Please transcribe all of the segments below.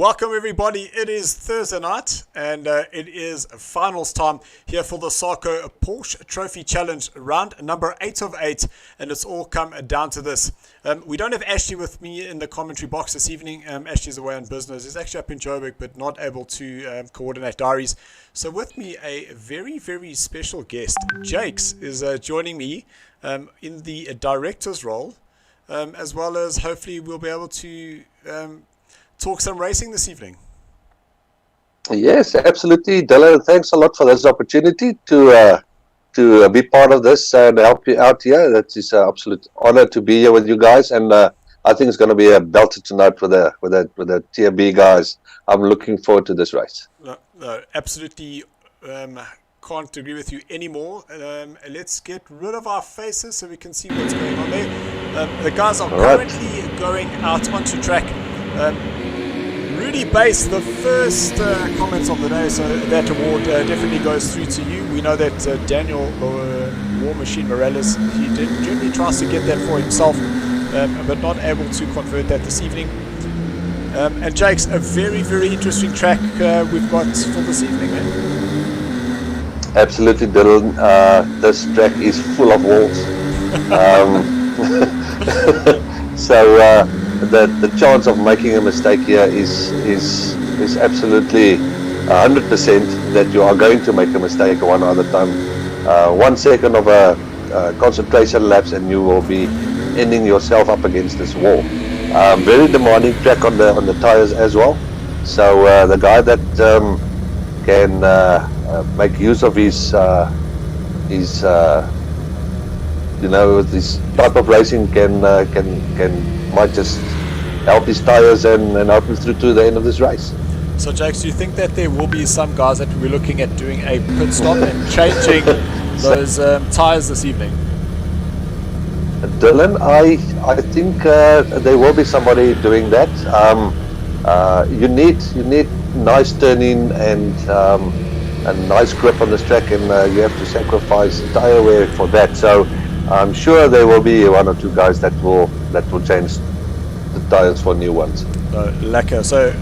Welcome everybody, it is Thursday night and it is finals time here for the SARCO Porsche Trophy Challenge, round number 8 of 8, and it's all come down to this. We don't have Ashley with me in the commentary box this evening. Ashley's away on business. He's actually up in Joburg but not able to coordinate diaries. So with me a very, very special guest. Jakes is joining me in the director's role, as well as hopefully we'll be able to talk some racing this evening. Yes, absolutely, Dylan. Thanks a lot for this opportunity to be part of this and help you out here. That is an absolute honor to be here with you guys, and I think it's going to be a belter tonight with the Tier B guys. I'm looking forward to this race. No, absolutely. Can't agree with you anymore. Let's get rid of our faces so we can see what's going on there. The guys are currently going out onto track. Rudy Base, the first comments of the day, so that award definitely goes through to you. We know that Daniel War Machine Morales, he generally tries to get that for himself, but not able to convert that this evening. And Jakes, a very, very interesting track we've got for this evening, man. Absolutely, Dylan. This track is full of walls. So the chance of making a mistake here is absolutely 100% that you are going to make a mistake one other time. 1 second of a concentration lapse and you will be ending yourself up against this wall. Very demanding track on the tires as well. So the guy that can make use of his this type of racing might just help his tires and help him through to the end of this race. So Jakes, do you think that there will be some guys that we're looking at doing a pit stop and changing those tires this evening? Dylan, I think there will be somebody doing that. You need nice turning and a nice grip on this track, and you have to sacrifice tire wear for that. So I'm sure there will be 1 or 2 guys that will change the tires for new ones. Lekker. So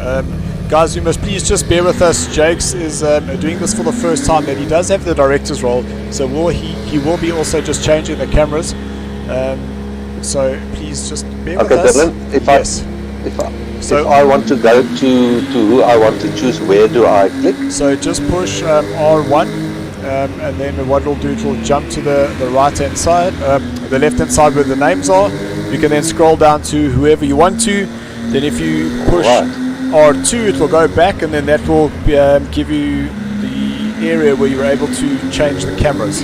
guys, you must please just bear with us. Jakes is doing this for the first time, and he does have the director's role, so he will be also just changing the cameras. So please just bear with us. Dylan, if I want to go to who I want to choose, where do I click? So just push R1. And then what it'll do, it will jump to the right hand side, the left hand side where the names are. You can then scroll down to whoever you want to. Then if you push R2, it will go back, and then that will give you the area where you're able to change the cameras.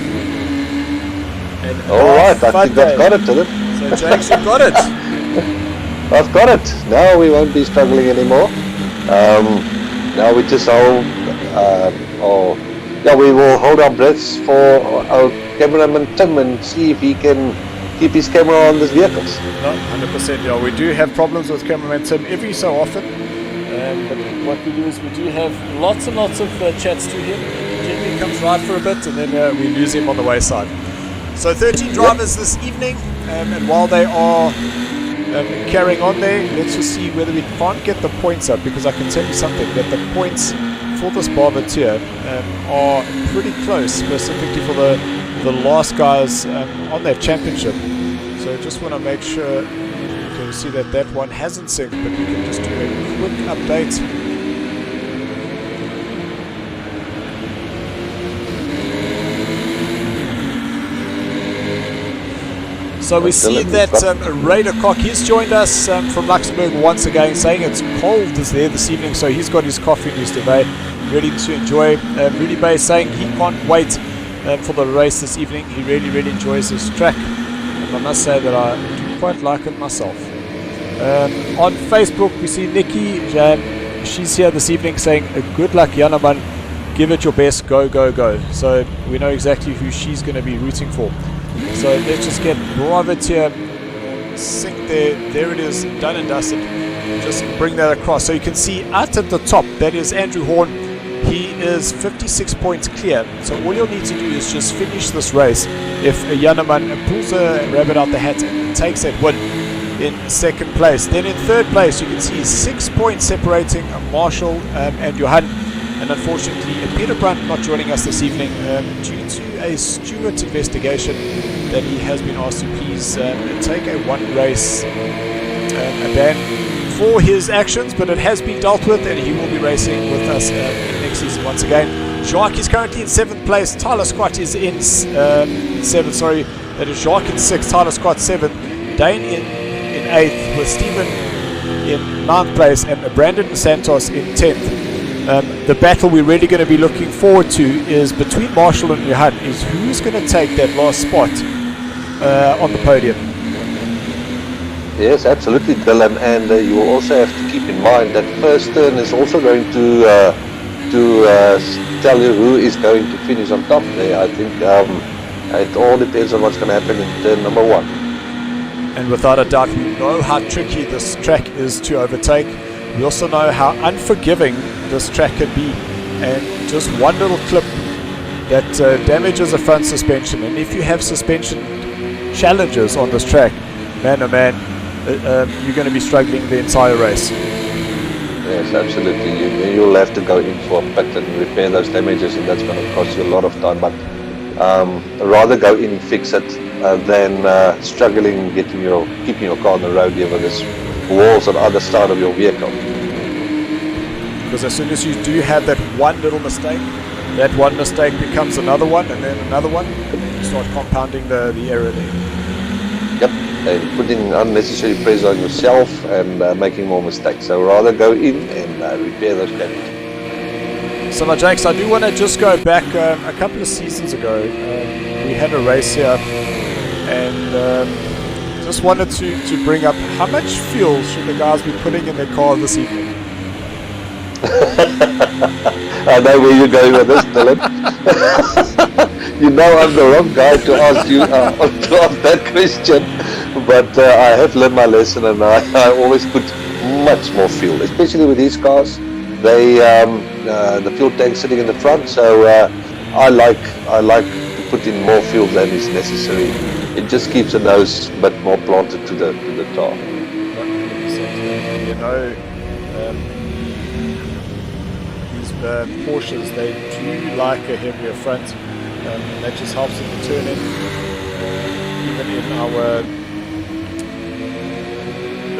Alright, I think I've got it, Dylan. So Jakes, you've got it. I've got it. Now we won't be struggling anymore. Now we just we will hold our breaths for our cameraman Tim and see if he can keep his camera on these vehicles. No, 100%. Yeah, we do have problems with cameraman Tim every so often. But what we do is we do have lots and lots of chats to him. Generally comes right for a bit, and then we lose him on the wayside. So 13 drivers this evening, and while they are carrying on there, let's just see whether we can't get the points up, because I can tell you something, that the points for this Barbatia are pretty close, specifically for the last guys on that championship. So just want to make sure you can see that one hasn't synced, but we can just do a quick update. So we see that Raider Cock, he's joined us from Luxembourg once again, saying it's cold there this evening, so he's got his coffee in his duvet, ready to enjoy. Rudy Bay saying he can't wait for the race this evening. He really, really enjoys this track, and I must say that I do quite like it myself. On Facebook, we see Nikki, she's here this evening saying, good luck Janaman, give it your best, go, go, go. So we know exactly who she's going to be rooting for. So let's just get Bravatia sync there it is, done and dusted. Just bring that across. So you can see out at the top, that is Andrew Horn. He is 56 points clear. So all you'll need to do is just finish this race. If Janaman pulls a rabbit out the hat and takes that win, in second place. Then in third place, you can see 6 points separating Marshall and Johan. And unfortunately, Peter Brunt not joining us this evening due to a Stewart investigation that he has been asked to please take a one-race a ban for his actions, but it has been dealt with, and he will be racing with us next season once again. Jacques is currently in 7th place. Tyler Scott is in 7th. Sorry, that is Jacques in 6th. Tyler Scott 7th. Dane in 8th, with Stephen in 9th place, and Brandon Santos in 10th. The battle we're really going to be looking forward to is between Marshall and Johan, is who's going to take that last spot on the podium. Yes, absolutely, Dylan, and you will also have to keep in mind that first turn is also going to tell you who is going to finish on top there. I think it all depends on what's going to happen in turn number 1. And without a doubt, we know how tricky this track is to overtake. We also know how unforgiving this track can be, and just one little clip that damages a front suspension, and if you have suspension challenges on this track, man oh man, you're going to be struggling the entire race. Yes, absolutely. You'll have to go in for a pit and repair those damages, and that's going to cost you a lot of time, but rather go in and fix it than struggling keeping your car on the road here with this walls on the other side of your vehicle. Because as soon as you do have that one little mistake, that one mistake becomes another one, and then another one, you start compounding the error there. Yep, and putting unnecessary pressure on yourself and making more mistakes. So rather go in and repair those damages. So now, Jakes, I do want to just go back a couple of seasons ago. We had a race here, and just wanted to bring up, how much fuel should the guys be putting in their car this evening? I know where you're going with this, Dylan. You know I'm the wrong guy to ask you to ask that question, but I have learned my lesson, and I always put much more fuel, especially with these cars. They the fuel tank sitting in the front, so I like to put in more fuel than is necessary. It just keeps the nose a bit more planted to the tar. You know, these Porsches, they do like a heavier front, and that just helps in the turn-in. Even in our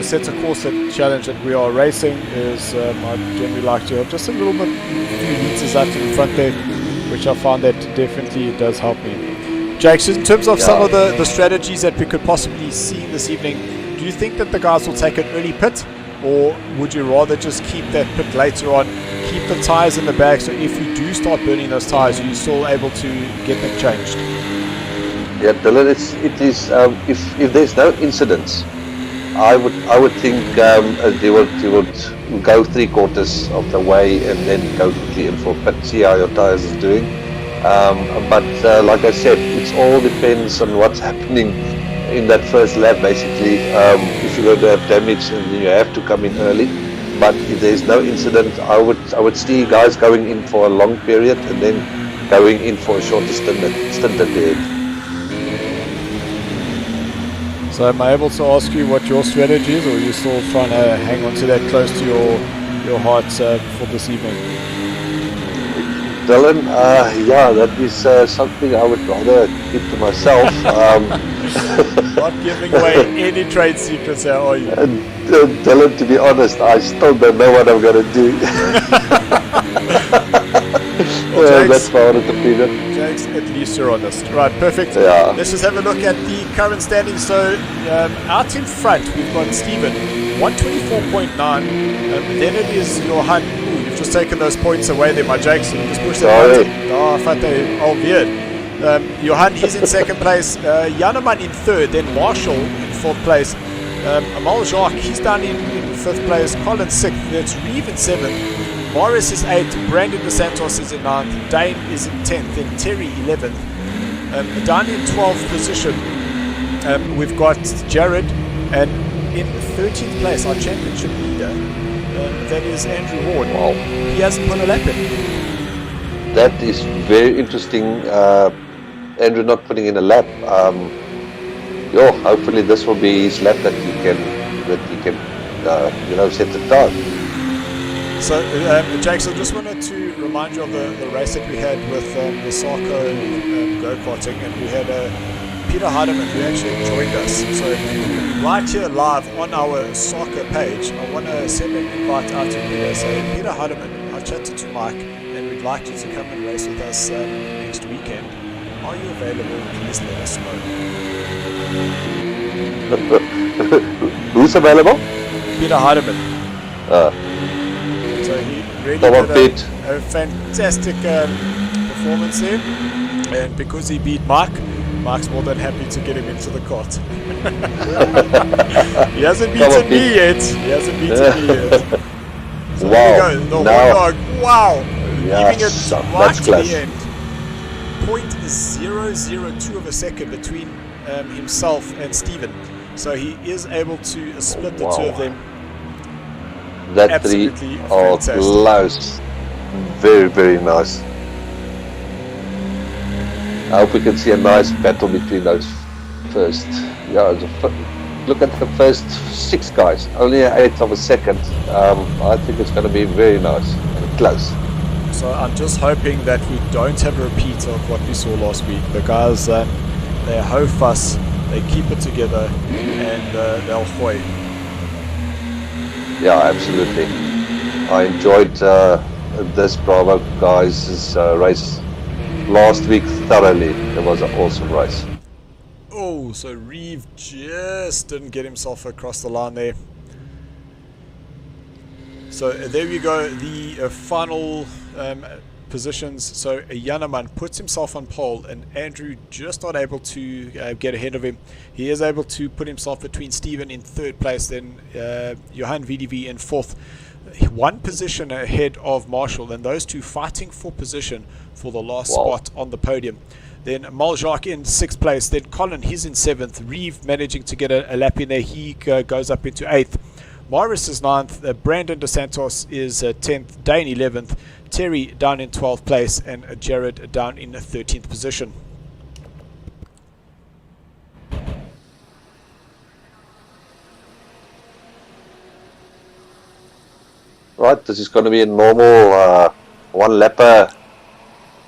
Assetto Corsa challenge that we are racing, is I generally like to have just a little bit, few meters up to the front there, which I found that definitely does help me. Jakes, in terms of some of the strategies that we could possibly see this evening, do you think that the guys will take an early pit, or would you rather just keep that pit later on, keep the tyres in the bag, so if you do start burning those tyres, you're still able to get them changed? Yeah, Dylan, it is if there's no incidents, I would think they would go 3/4 of the way and then go quickly in for pit, see how your tyres is doing. But like I said, it all depends on what's happening in that first lap. Basically, if you're going to have damage, and you have to come in early. But if there's no incident, I would see guys going in for a long period and then going in for a shorter stint at the end. So am I able to ask you what your strategy is, or are you still trying to hang on to that close to your heart for this evening? Dylan, yeah, that is something I would rather keep to myself. Not giving away any trade secrets, how are you? Dylan, to be honest, I still don't know what I'm going to do. Well, Jakes, that's my honest opinion. Jakes, at least you're honest. Right, perfect. Yeah. Let's just have a look at the current standings. So, out in front, we've got Stephen, 124.9. Then it is Johan. Ooh, you've just taken those points away there, my Jakes. You just pushed that button. Oh, I thought they all weird. Johan, he's in second place. Janeman in third. Then Marshall in fourth place. Amal Jacques, he's down in fifth place. Colin sixth. That's Reeve in seventh. Morris is 8th, Brandon DeSantos is in 9th, Dane is in 10th, and Terry 11th. Down in 12th position, we've got Jared, and in 13th place, our championship leader, that is Andrew Ward. Wow. He hasn't put a lap in. That is very interesting, Andrew not putting in a lap. hopefully this will be his lap that he can set the time. So, Jakes, I just wanted to remind you of the race that we had with the SARCO go-karting, and we had Peter Heidemann who actually joined us. So, right here live on our SARCO page, I want to send an invite out to Peter. Say, Peter Heidemann, I've chatted to Mike, and we'd like you to come and race with us next weekend. Are you available? Please let us know. Who's available? Peter Heidemann. So he really did a fantastic performance there, and because he beat Mark's more than happy to get him into the cart. He hasn't beaten me yet. So wow. There we go. The Horndog. Wow. Yeah, Leaving it right to close. the end. 0.002 of a second between himself and Stephen. So he is able to split the two of them. That Absolutely three are fantastic. close. Very, very nice. I hope we can see a nice battle between those first. Look at the first 6 guys. Only an 1/8 of a second. I think it's going to be very nice and close. So I'm just hoping that we don't have a repeat of what we saw last week. The guys, they hoe fuss, they keep it together, and they'll hoy. Yeah, absolutely. I enjoyed this Bravo guys' race last week thoroughly. It was an awesome race. Oh, so Reeve just didn't get himself across the line there. So there we go, the final positions. So Janneman puts himself on pole, and Andrew just not able to get ahead of him. He is able to put himself between Stephen in 3rd place, then Johan VDV in 4th. 1 position ahead of Marshall, and those two fighting for position for the last spot on the podium. Then Maljak in 6th place, then Colin, he's in 7th. Reeve managing to get a lap in there, he goes up into 8th. Morris is 9th, Brandon DeSantos is 10th, Dane 11th, Terry down in 12th place, and Jared down in 13th position. Right, this is going to be a normal 1-lapper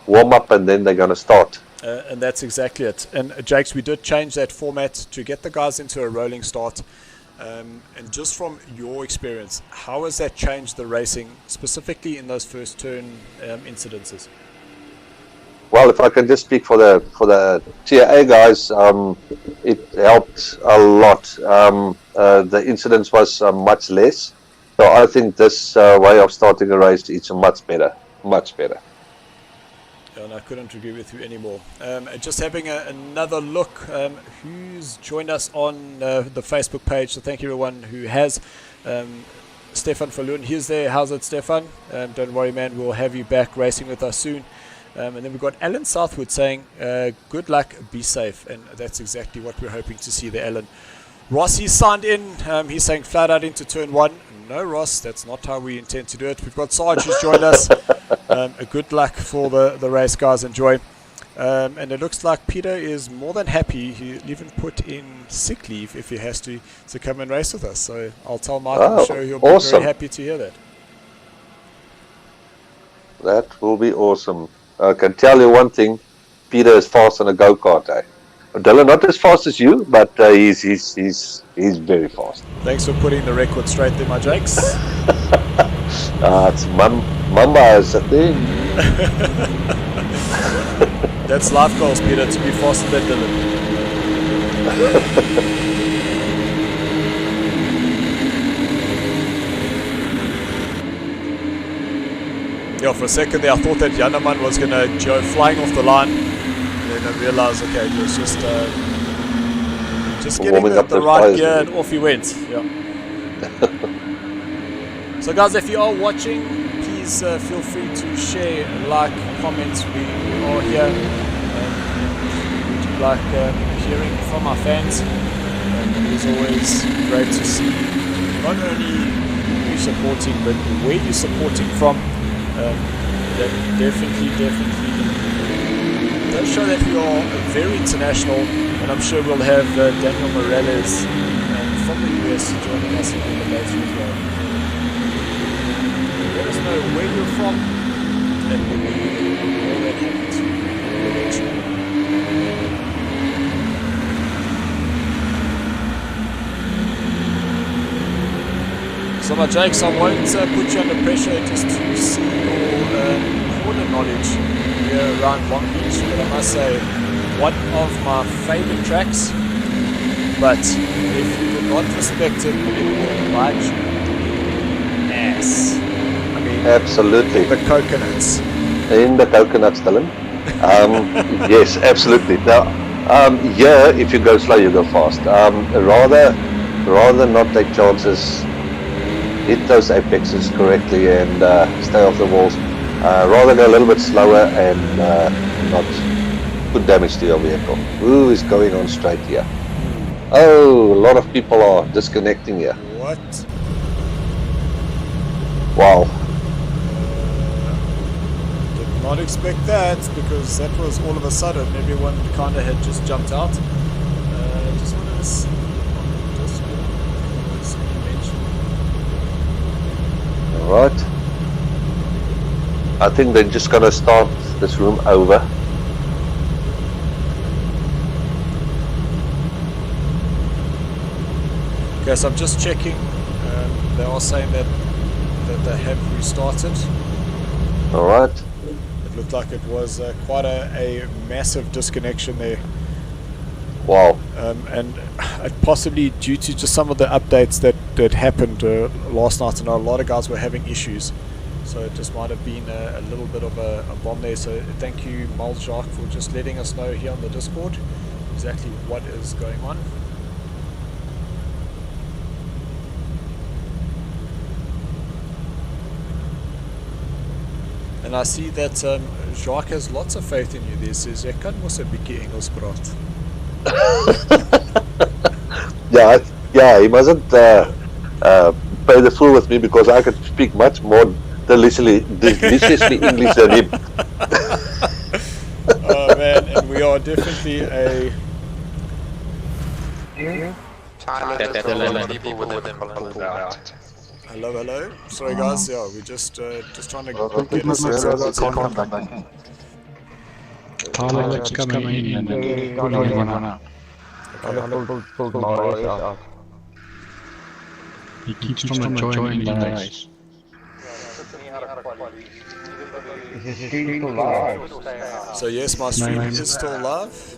warm-up, and then they're going to start. And that's exactly it. And Jakes, we did change that format to get the guys into a rolling start. And just from your experience, how has that changed the racing, specifically in those first turn incidences? Well, if I can just speak for the Tier A guys, it helped a lot. The incidence was much less, so I think this way of starting a race is much better, much better. And I couldn't agree with you anymore. Just having another look, who's joined us on the Facebook page. So thank you everyone who has. Stefan Falun, he's there. How's it, Stefan? Don't worry, man. We'll have you back racing with us soon. And then we've got Alan Southwood saying, good luck, be safe. And that's exactly what we're hoping to see there, Alan. Ross, he's signed in. He's saying flat out into turn 1. No, Ross, that's not how we intend to do it. We've got Sarge who's joined us. A good luck for the race, guys. Enjoy. And it looks like Peter is more than happy. He'll even put in sick leave if he has to come and race with us. So I'll tell Mark, I'm sure he'll be very happy to hear that. That will be awesome. I can tell you one thing. Peter is fast on a go-kart, eh? Dylan, not as fast as you, but he's very fast. Thanks for putting the record straight there, my Jakes. It's Mamba is a thing. That's life goals, Peter, to be faster than Dylan. Yeah, for a second there, I thought that Janneman was going to go flying off the line. And then I realized, okay, he was just getting the right gear, and off he went. Yeah. So guys, if you are watching, please feel free to share, like, comments. We are here. We do like hearing from our fans. It is always great to see not only who you're supporting, but where you're supporting from. That definitely does show that we are very international, and I'm sure we'll have Daniel Morales from the US joining us in the later as well. Let us know where you're from and where that happens eventually. So my Jakes, I won't put you under pressure just to see your corner knowledge here around Long Beach, but I must say, one of my favourite tracks. But if you do not respect it, it will bite you ass. I mean, Absolutely. The coconuts. In the coconuts, Dylan. Yes, absolutely. Now, here, if you go slow, you go fast. Rather not take chances. Hit those apexes correctly and stay off the walls. Rather go a little bit slower and not put damage to your vehicle. Who is going on straight here? Oh, a lot of people are disconnecting here. What? Wow. Did not expect that, because that was all of a sudden everyone kind of had just jumped out. Just wanted to see. Alright. I think they're just gonna start this room over. Okay, so I'm just checking. They are saying that they have restarted. Alright. It looked like it was quite a massive disconnection there. Wow. And possibly due to just some of the updates that happened last night. I know a lot of guys were having issues, so it just might have been a little bit of a bomb there. So thank you, Maljak, for just letting us know here on the Discord exactly what is going on. And I see that Jacques has lots of faith in you. There says, "Ek kan mos 'n bietjie Engels praat." Yeah, he mustn't play the fool with me, because I could speak much more deliciously English than him. Oh man, and we are definitely a... Hello. Sorry guys, yeah, we're just trying to get a sense of what's happening. Tyler keeps coming in and then pulling everyone out. He keeps trying to join the race. So yes, my stream is still live.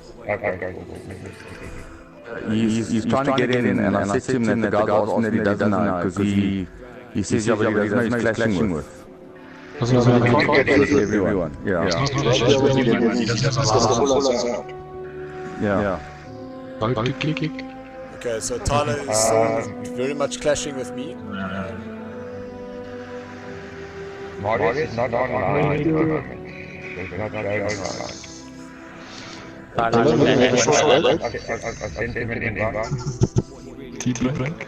He's trying to get in, and I said to him that the guy asking that he doesn't know, because he says, yeah, but he doesn't know who he's clashing with. Everyone. Yeah. Okay, so Tyler is still very much clashing with me. Marius is not online. I sent him an invite. Tea break.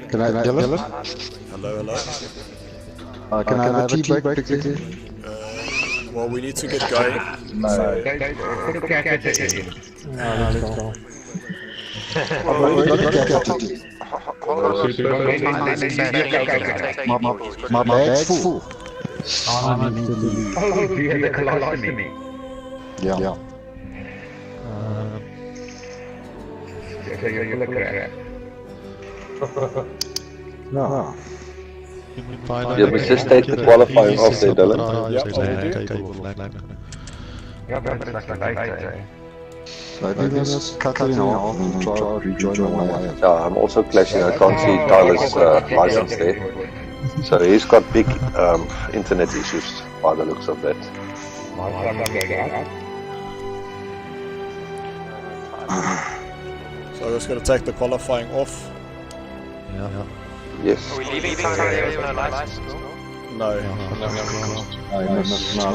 Can I yell it? Hello. Can I have a tea break quickly? Well, we need to get going. So. Put a cat in. Let's go. My bag's full. Oh, do you have the colostomy? Yeah. So you're full of crap. No. You must just take the qualifying off there, Dylan. Yeah, but it's like a night. So I think let's cut it in half and try to rejoin my way. Yeah, I'm also clashing. I can't see Tyler's license there. So he's got big internet issues by the looks of that. So I'm just going to take the qualifying off. Yes. Are we leaving Tyler there with no license? No.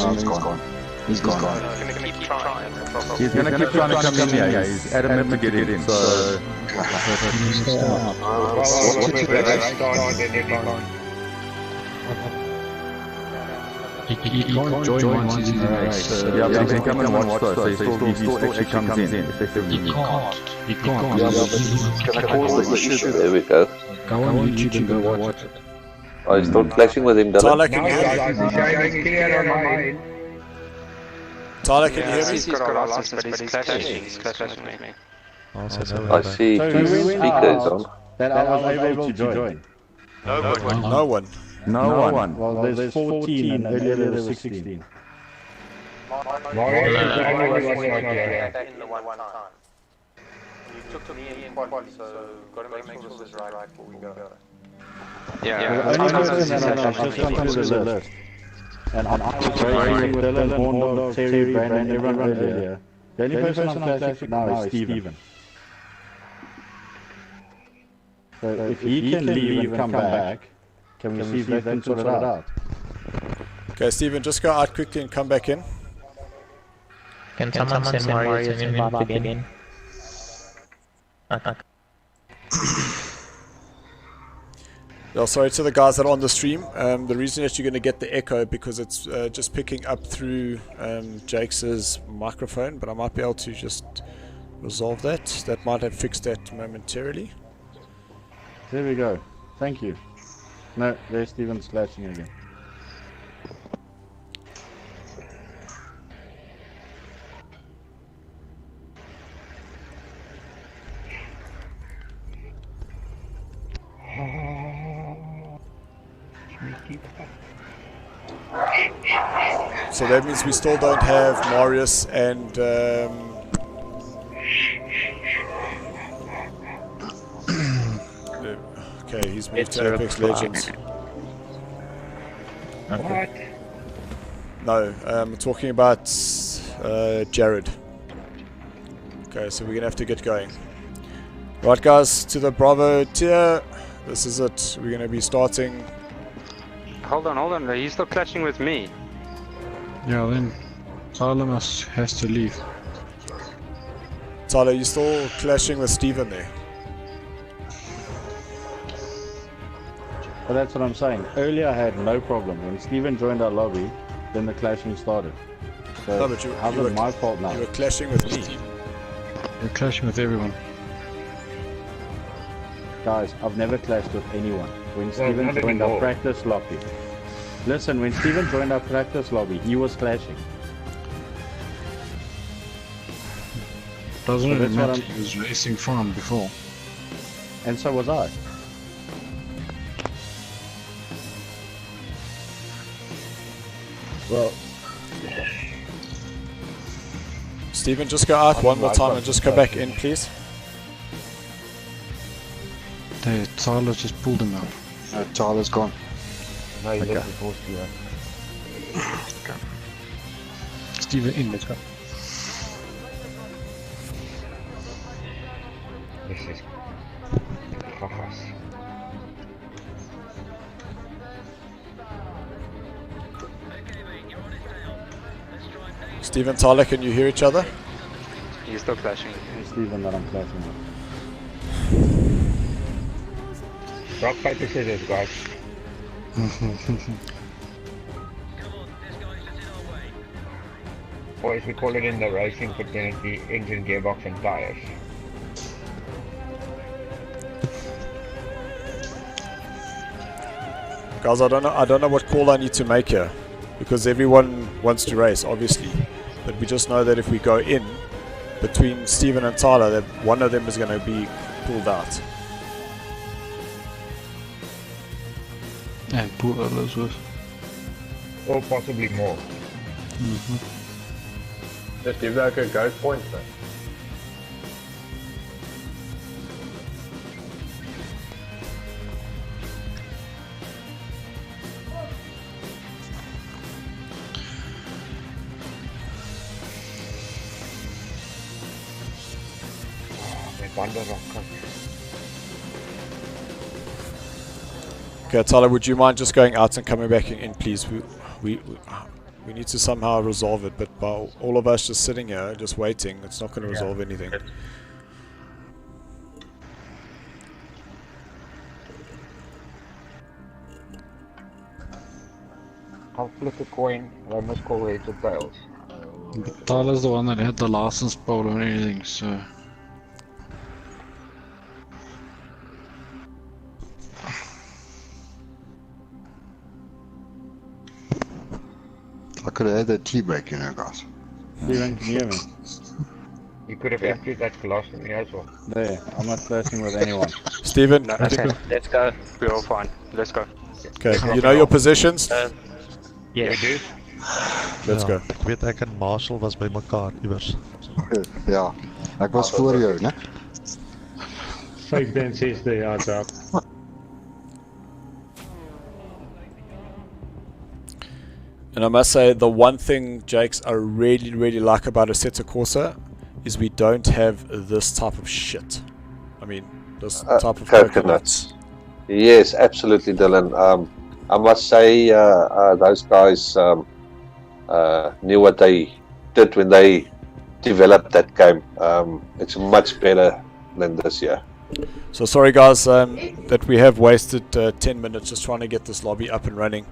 He's gone. He's going to keep trying. He's going to keep trying to come in here. He's adamant to get in, so... He can't join once he's in the race. Yeah, but he can come and watch though, so he still actually comes in, effectively. He can't. He can't. Yeah, but it's gonna cause the issue. There we go. Go on YouTube and go watch it. Are you still clashing with him, Dylan? Tyler, can Now you hear me? guys, he's showing clear on mine. Tyler, can you hear He's me? got a license, but he's clashing. He's clashing with me. I see So his he went speakers out. on. That I was able to join. No one. No one. Well, there's 14 and earlier there was 16. Mario is the only one that's not here. In the one time. You took me in quad, so got to make sure this is right before we go. The Yeah, only person that I've just gone through the list. And I was racing with Dylan, Horndog, Terry, Brandon, everyone earlier. The only person I'm clashing with now is Steven. So if he can leave and come back, can we see if they can sort it out? Okay, Stephen, just go out quickly and come back in. Can someone send Mario to invite again? Yeah, sorry to the guys that are on the stream. The reason that you're going to get the echo because it's just picking up through Jake's microphone, but I might be able to just resolve that. That might have fixed that momentarily. There we go. Thank you. No, there's Steven slashing again. So that means we still don't have Marius and okay, he's moved to Apex Legends. What? No, I'm talking about Jared. Okay, so we're gonna have to get going. Right, guys, to the Bravo tier. This is it. We're gonna be starting. Hold on. He's still clashing with me. Yeah, then Tyler has to leave. Tyler, you still clashing with Steven there? But that's what I'm saying. Earlier I had no problem. When Steven joined our lobby, then the clashing started. So No, but how's it my fault now? You were clashing with me. You're clashing with everyone. Guys, I've never clashed with anyone. When Steven not joined our anymore. practice lobby. Listen, when Steven joined our practice lobby, he was clashing. Doesn't So it that's what matter? I'm- He was racing farm before. And so was I. Well, Steven, just go out one more time and just come back in, please. There, Tyler just pulled him out. Tyler's gone. No, he's left before Steven. Steven in, let's go. This is... Chaos. Steven, Tyler, can you hear each other? He's still clashing. it's Steven that I'm clashing with. Rock, paper, scissors, guys. Or as we call it in the racing fraternity, engine, gearbox and tires. Guys, I don't know what call I need to make here, because everyone wants to race, obviously. But we just know that if we go in between Steven and Tyler, that one of them is going to be pulled out. And poor Elizabeth. Or possibly more. Just give that a go point then. Wonder Rock. Okay, Tyler, would you mind just going out and coming back in, please? We need to somehow resolve it, but by all of us just sitting here, just waiting, it's not going to resolve anything. I'll flip a coin and I must call heads or tails. Tyler's the one that had the license plate and everything, so. I could have had that tea break, guys. Steven, can you hear me? You could have emptied that glass for me as well. There, I'm not flirting with anyone. Stephen, No, okay, let's go. We're all fine. Let's go. okay, you know your positions? Yeah. We do? Let's go. Ek weet ek en Marshall was by mekaar iewers. Ja, ek was voor jou, né? Fake Ben says the yards up. And I must say, the one thing, Jakes, I really like about Assetto Corsa is we don't have this type of shit. I mean, this type of coconuts. Yes, absolutely, Dylan. I must say, those guys knew what they did when they developed that game. It's much better than this year. So sorry guys that we have wasted 10 minutes just trying to get this lobby up and running.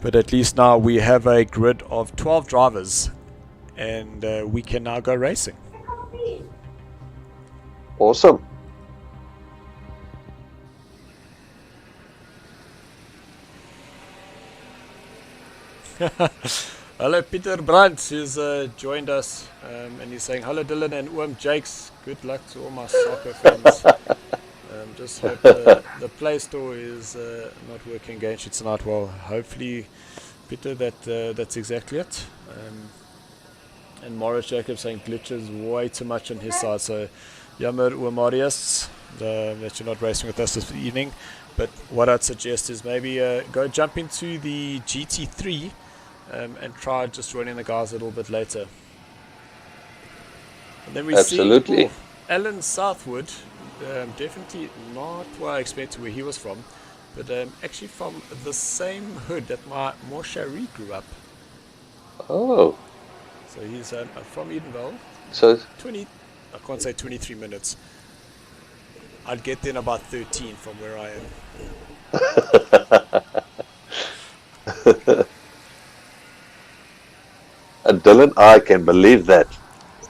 But at least now we have a grid of 12 drivers and we can now go racing. Awesome. Hello, Peter Brandt, who's joined us, and he's saying, hello Dylan and Jakes, good luck to all my soccer fans. Just hope the Play Store is not working against you tonight. Well, hopefully, Peter, that's exactly it. And Morris Jacobs saying glitches way too much on his side, so jammer oor Marius that you're not racing with us this evening. But what I'd suggest is maybe go jump into the GT3 and try just running the guys a little bit later. And then we see Alan Southwood, definitely not where I expected where he was from, but actually from the same hood that my Moshari grew up. Oh. So he's from Edenvale. So 20, I can't say 23 minutes. I'd get there in about 13 from where I am. And Dylan, I can believe that.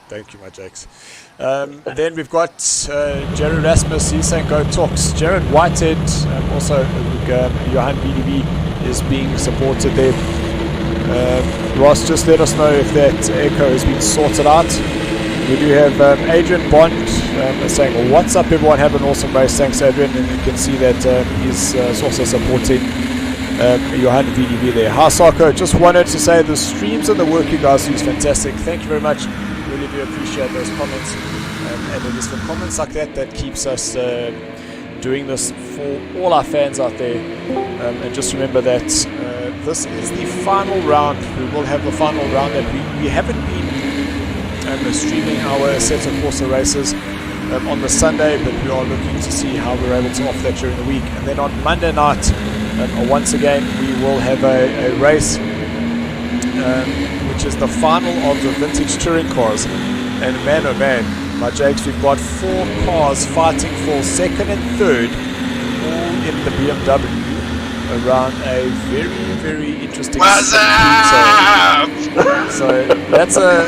Thank you, my Jakes. Then we've got Jared Rasmus, he's saying go talks. Jared Whitehead, also Johan BDB is being supported there. Ross, just let us know if that echo has been sorted out. We do have Adrian Bond saying, what's up everyone, have an awesome race. Thanks Adrian, and you can see that he's also supporting Johan VDB there. Hi SARCO, just wanted to say the streams and the work you guys do is fantastic. Thank you very much. Really do appreciate those comments. And it is the comments like that that keeps us doing this for all our fans out there. And just remember that this is the final round. We will have the final round that we haven't been streaming our Assetto Corsa races on the Sunday, but we are looking to see how we're able to offer that during the week. And then on Monday night, once again, we will have a race which is the final of the vintage touring cars. And man oh man, my Jakes, we've got 4 cars fighting for second and third, all in the BMW, around a very interesting so that's a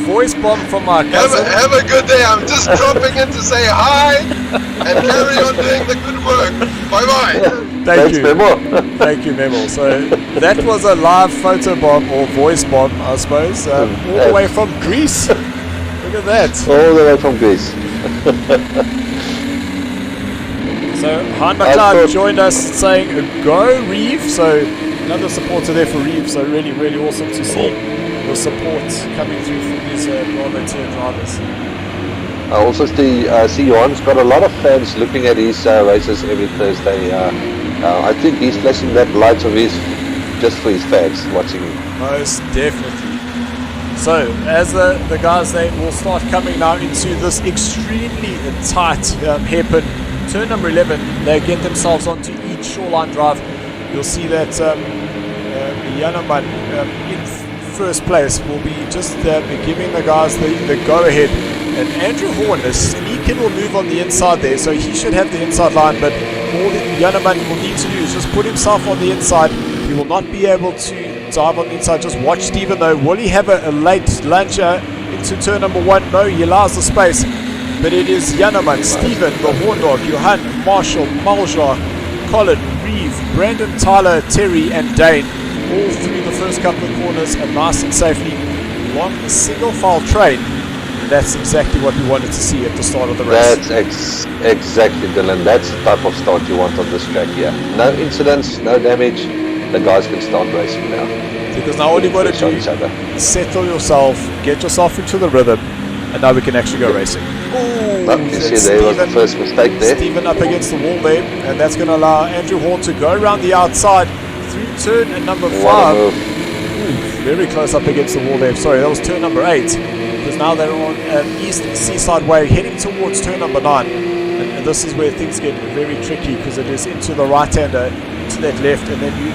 voice bomb from my cousin. Have a good day. I'm just dropping in to say hi and carry on doing the good work. Bye bye. Thank you, Memo. Thank you, Memo. So that was a live photo bomb or voice bomb, I suppose, all the way from Greece. Look at that. All the way from Greece. So Han McLeod joined us saying go Reeve, so another supporter there for Reeve, so really awesome to see the support coming through from these Bravo tier drivers. I also see Johan's got a lot of fans looking at his races every Thursday. I think he's flashing that light of his just for his fans watching him. Most definitely. So as the guys, they will start coming now into this extremely tight hairpin. Turn number 11, they get themselves onto each shoreline drive. You'll see that Yanaman in first place will be just giving the guys the go-ahead. And Andrew Horn, a sneak in, will move on the inside there, so he should have the inside line, but all Yanaman will need to do is just put himself on the inside, He will not be able to dive on the inside. Just watch Stephen though. Will he have a late launcher into turn number 1? No, he allows the space. But it is Janneman, Stephen, the Horn Dog, Johan, Marshall, Maljar, Colin, Reeve, Brandon, Tyler, Terry and Dane all through the first couple of corners and nice and safely along the single file train. And that's exactly what we wanted to see at the start of the race. That's exactly, Dylan. That's the type of start you want on this track here. No incidents, no damage. The guys can start racing now. Because now all you've got to do is settle yourself, get yourself into the rhythm, and now we can actually go racing. Ooh, you see there was the first mistake there. Stephen up against the wall there, and that's going to allow Andrew Horn to go around the outside through turn number 5. Ooh, very close up against the wall there. Sorry, that was turn number 8. Because now they're on East Seaside Way, heading towards turn number 9. And this is where things get very tricky, because it is into the right-hander, into that left, and then you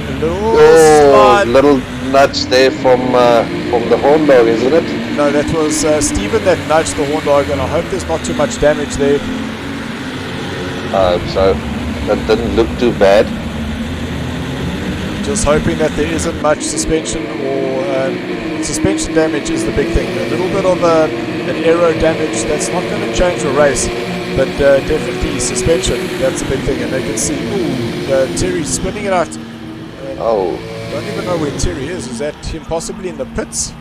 slide. Little nudge there from the Horn Dog, isn't it? No, that was Stephen that nudged the Horn Dog, and I hope there's not too much damage there. So that didn't look too bad. Just hoping that there isn't much suspension or suspension damage is the big thing. A little bit of an aero damage, that's not going to change the race, but definitely suspension, that's a big thing. And they can see, Terry spinning it out. Don't even know where Terry is. Is that him possibly in the pits?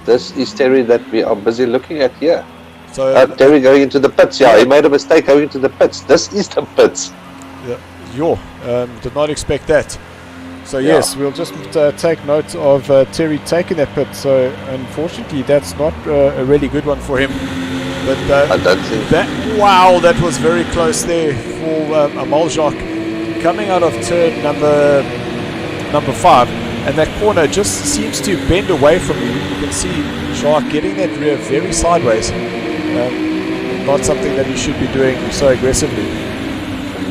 This is Terry that we are busy looking at here. So Terry going into the pits. Yeah, he made a mistake going into the pits. This is the pits. Yeah, did not expect that. So yes, we'll just take note of Terry taking that pit. So unfortunately, that's not a really good one for him. But I don't think that was very close there for Maljak coming out of turn number 5. And that corner just seems to bend away from you. You can see Shark getting that rear very sideways. Not something that you should be doing so aggressively.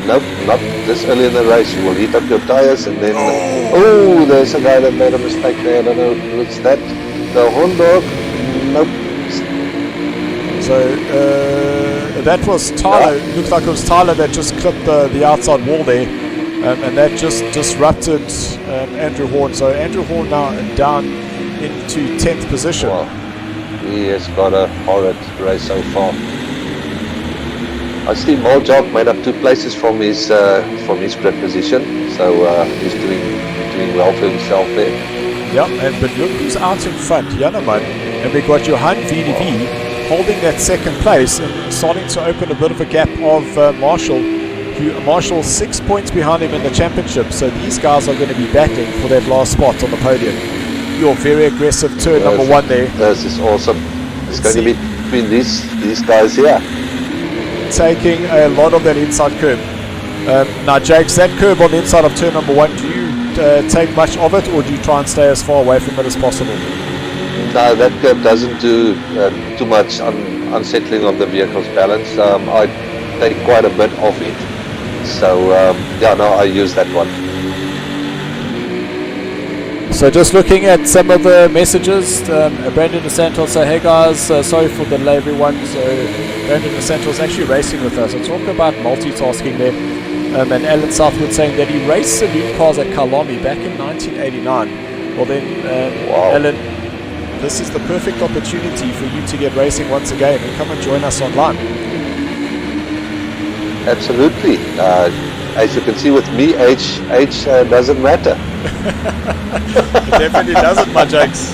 Nope, not this early in the race. You will heat up your tires and then... there's a guy that made a mistake there. I don't know what's that. The Horn Dog? Nope. So that was Tyler. Looks like it was Tyler that just clipped the outside wall there. And that just disrupted Andrew Horn. So Andrew Horn now down into 10th position. Wow. He has got a horrid race so far. I see Moljok made up 2 places from his grid position, so he's doing well for himself there. Yeah, but look who's out in front, Janneman, and we've got Johan VDV holding that 2nd place and starting to open a bit of a gap of Marshall's 6 points behind him in the championship. So these guys are going to be battling for that last spot on the podium. You're very aggressive turn number 1 there. This is awesome. It's going to be between these guys here. Taking a lot of that inside curb. Now Jakes, that curb on the inside of turn number 1, do you take much of it, or do you try and stay as far away from it as possible? No, that curb doesn't do too much unsettling of the vehicle's balance. I take quite a bit of it. So I use that one. So just looking at some of the messages, Brandon DeSantos say, hey guys, sorry for the delay everyone. So Brandon DeSantos actually racing with us. It's talking about multitasking there. And Alan Southwood saying that he raced saloon cars at Kalami back in 1989. Well then, Alan, this is the perfect opportunity for you to get racing once again and come and join us online. Absolutely. As you can see with me, age doesn't matter. It definitely doesn't, my Jakes.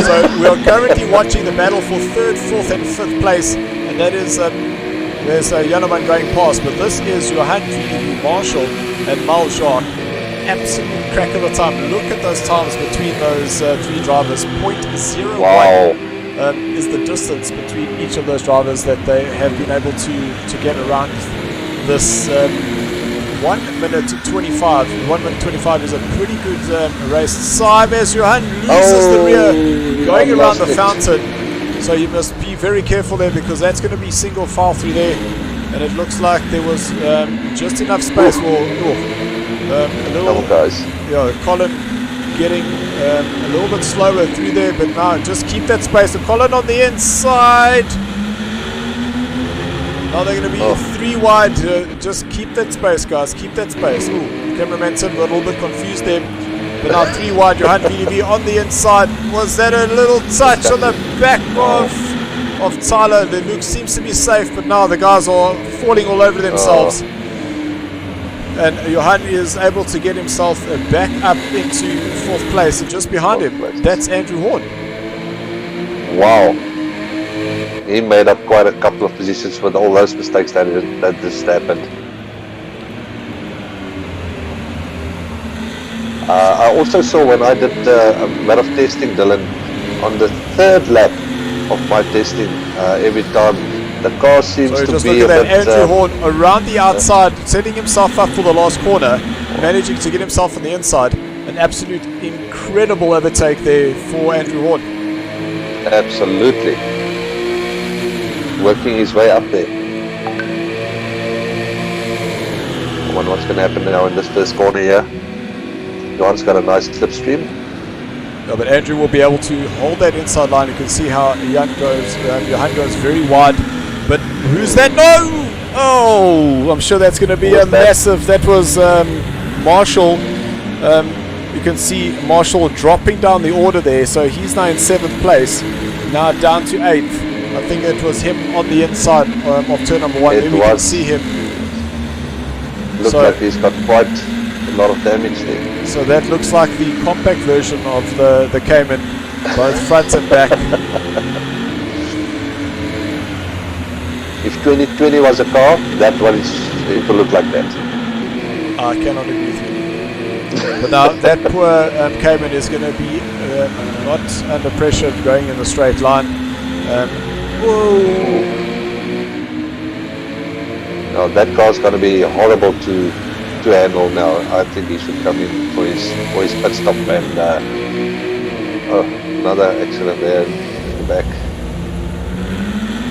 So we are currently watching the battle for 3rd, 4th and 5th place, and that is there's Janneman going past, but this is Johan VDV, Marshall and Maljar. Absolute crack of a time. Look at those times between those 3 drivers. 0.01 is the distance between each of those drivers that they have been able to get around this 1 minute 25. 1 minute 25 is a pretty good race. Saib as Johan loses the rear going around the fountain. So you must be very careful there, because that's going to be single file through there. And it looks like there was just enough space for a little guys. Colin getting a little bit slower through there, but now just keep that space. The Colin on the inside. Now they're going to be 3 wide. Just keep that space, guys. Keep that space. Ooh, cameraman got a little bit confused there. But now 3 wide. Johan VDV on the inside. Was that a little touch on the back of Tyler? The look seems to be safe, but now the guys are falling all over themselves. And Johan is able to get himself back up into 4th place. And just behind him, that's Andrew Horn. Wow. He made up quite a couple of positions with all those mistakes that just happened. I also saw when I did a lot of testing, Dylan, on the 3rd lap of my testing, every time the car seems to just be look at a that bit... Andrew Horn around the outside, setting himself up for the last corner, managing to get himself on the inside. An absolute incredible overtake there for Andrew Horn. Absolutely. Working his way up there. I wonder what's going to happen now in this first corner here. Johan's got a nice slipstream. No, but Andrew will be able to hold that inside line. You can see how Johan goes very wide. But who's that? No! Oh, I'm sure that's going to be a massive. That was Marshall. You can see Marshall dropping down the order there. So he's now in 7th place. Now down to 8th. I think it was him on the inside of turn number 1. There we can see him. Looks like he's got quite a lot of damage there. So that looks like the compact version of the Cayman, both front and back. If 2020 was a car, that one it will look like that. I cannot agree with you. But now that poor Cayman is going to be not under pressure going in the straight line. Whoa! Now that car's going to be horrible to handle now. I think he should come in for his pit stop and another accident there in the back.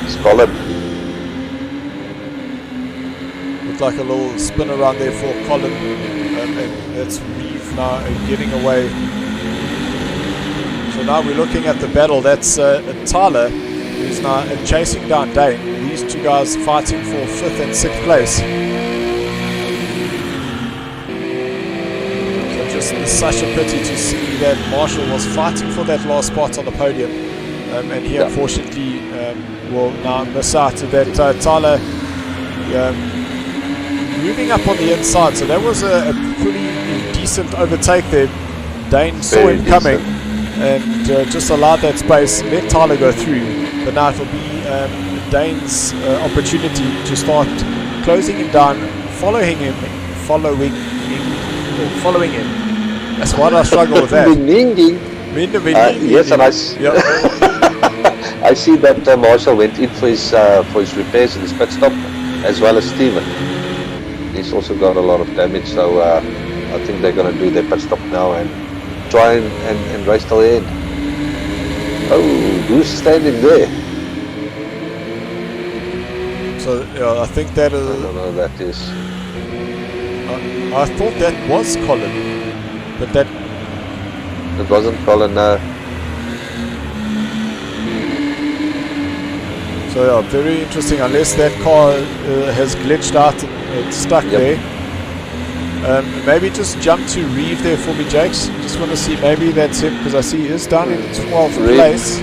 It's Colin. Looked like a little spin around there for Colin. And that's Reeve now getting away. So now we're looking at the battle. That's Tyler, who's now chasing down Dane. These 2 guys fighting for 5th and 6th place. It's such a pity to see that Marshall was fighting for that last spot on the podium, and he unfortunately will now miss out. That Tyler moving up on the inside, so that was a pretty decent overtake there. Dane saw him coming and just allowed that space, let Tyler go through, but now it will be Dane's opportunity to start closing him down, following him. That's why I struggle with that. Yes, and I see that Marshall went in for his repairs in his pit stop, as well as Steven. He's also got a lot of damage, so I think they're going to do their pit stop now and try and race till the end. Oh, who's standing there? So I think that is... I don't know who that is. I thought that was Colin. But that... It wasn't Colin, no. So yeah, very interesting. Unless that car has glitched out and it's stuck there. Maybe just jump to Reeve there for me, Jakes. Just want to see, maybe that's him, because I see he is down in 12th place.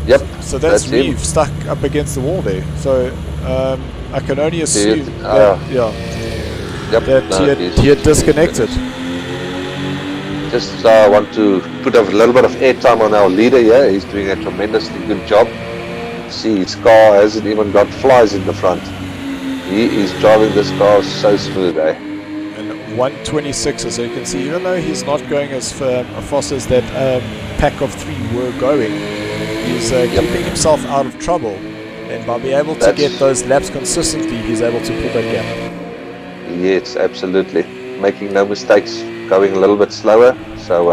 Yep. So that's Reeve stuck up against the wall there. So I can only assume that, he had disconnected. Just want to put a little bit of airtime on our leader here. He's doing a tremendously good job. See, his car hasn't even got flies in the front. He is driving this car so smooth, eh? And 126, so you can see, even though he's not going as fast as that pack of 3 were going, he's keeping himself out of trouble. And by being able to get those laps consistently, he's able to pull that gap. Yes, absolutely. Making no mistakes, going a little bit slower. So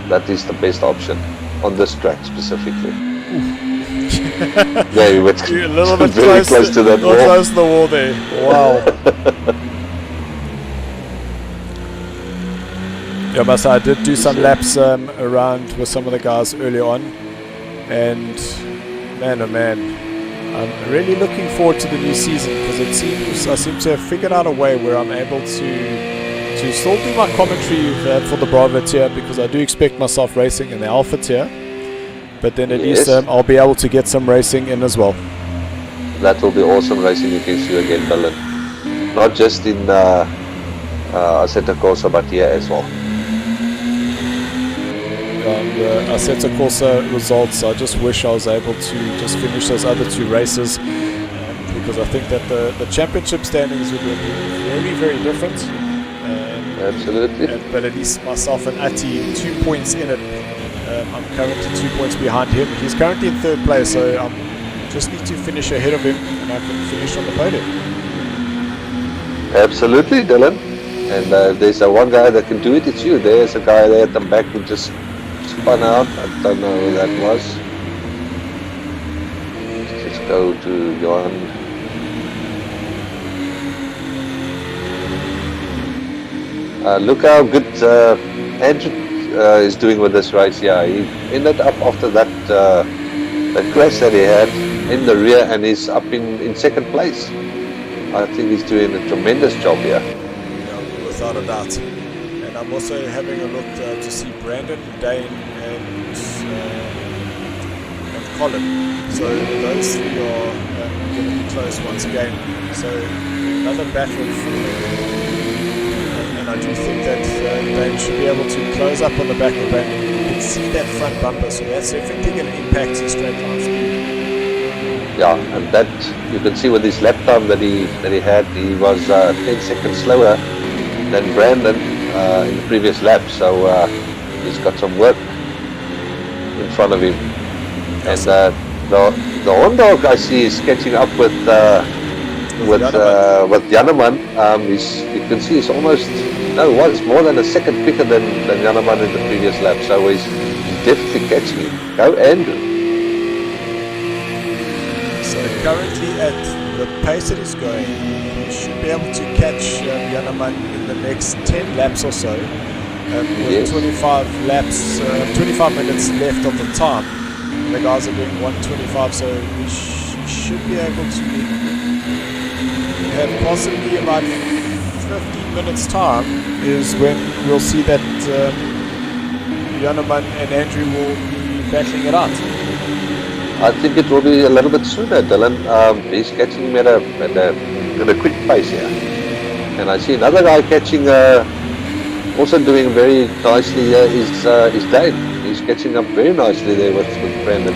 that is the best option on this track specifically. Yeah, you went a little bit very close to that wall. Close to the wall there. Wow. Yeah, but I did do some laps around with some of the guys early on, and man, oh man, I'm really looking forward to the new season because I seem to have figured out a way where I'm able to still do my commentary for the Bravo tier, because I do expect myself racing in the Alpha tier, but then at least I'll be able to get some racing in as well. That will be awesome racing against you again, Dylan. Not just in Assetto Corsa, but here as well. Assetto Corsa results, I just wish I was able to just finish those other 2 races, because I think that the championship standings would be very, very different. Absolutely. But at least myself and Ati 2 points in it. I'm currently 2 points behind him. He's currently in 3rd place, so I just need to finish ahead of him and I can finish on the podium. Absolutely, Dylan. And if there's one guy that can do it, it's you. There's a guy there at the back who just spun out. I don't know who that was. Let's just go to Johan. Look how good Andrew is doing with this race. Yeah, he ended up after that crash that he had in the rear, and he's up in 2nd place. I think he's doing a tremendous job here. Yeah, without a doubt. And I'm also having a look to see Brandon, Dane, and Colin. So those 3 are going to be close once again. So another battle for. And I do think that Dane should be able to close up on the back of Brandon. You can see that front bumper, so that's definitely going to impact his straight line speed. Yeah, and that you can see with his lap time that he had, he was 10 seconds slower than Brandon in the previous lap. So he's got some work in front of him. And the Horn Dog I see is catching up with Janneman. You can see he's almost was more than a second quicker than Janneman in the previous lap. So he's definitely catching him. Go Andrew. So currently at the pace it is going, he should be able to catch Janneman in the next 10 laps or so. With 25 minutes left of the time. The guys are doing 1:25, so we should be able to have possibly about 15 minutes time is when we'll see that Janneman and Andrew will be battling it out. I think it will be a little bit sooner, Dylan. He's catching him at a quick pace here. And I see another guy catching, also doing very nicely is Dane. He's catching up very nicely there with Brandon.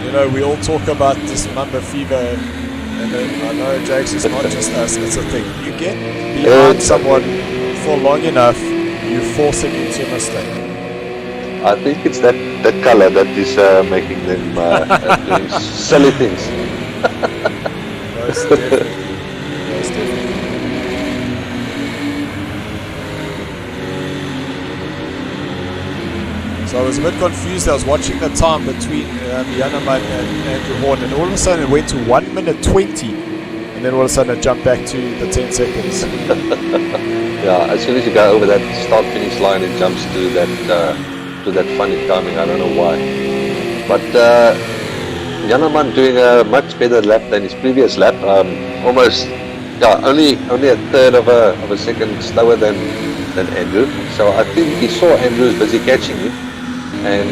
You know, we all talk about this Mamba fever, and I know, Jakes, it's not just us, it's a thing. You get behind someone for long enough, you force him into a mistake. I think it's that color that is making them doing silly things. Most definitely. Most definitely. So I was a bit confused. I was watching the time between Janneman and Andrew Horn, and all of a sudden it went to 1 minute 20, and then all of a sudden it jumped back to the 10 seconds. Yeah, as soon as you go over that start-finish line, it jumps to that funny timing. I don't know why. But Janneman doing a much better lap than his previous lap. Almost, only a third of a second slower than Andrew. So I think he saw Andrew was busy catching him, and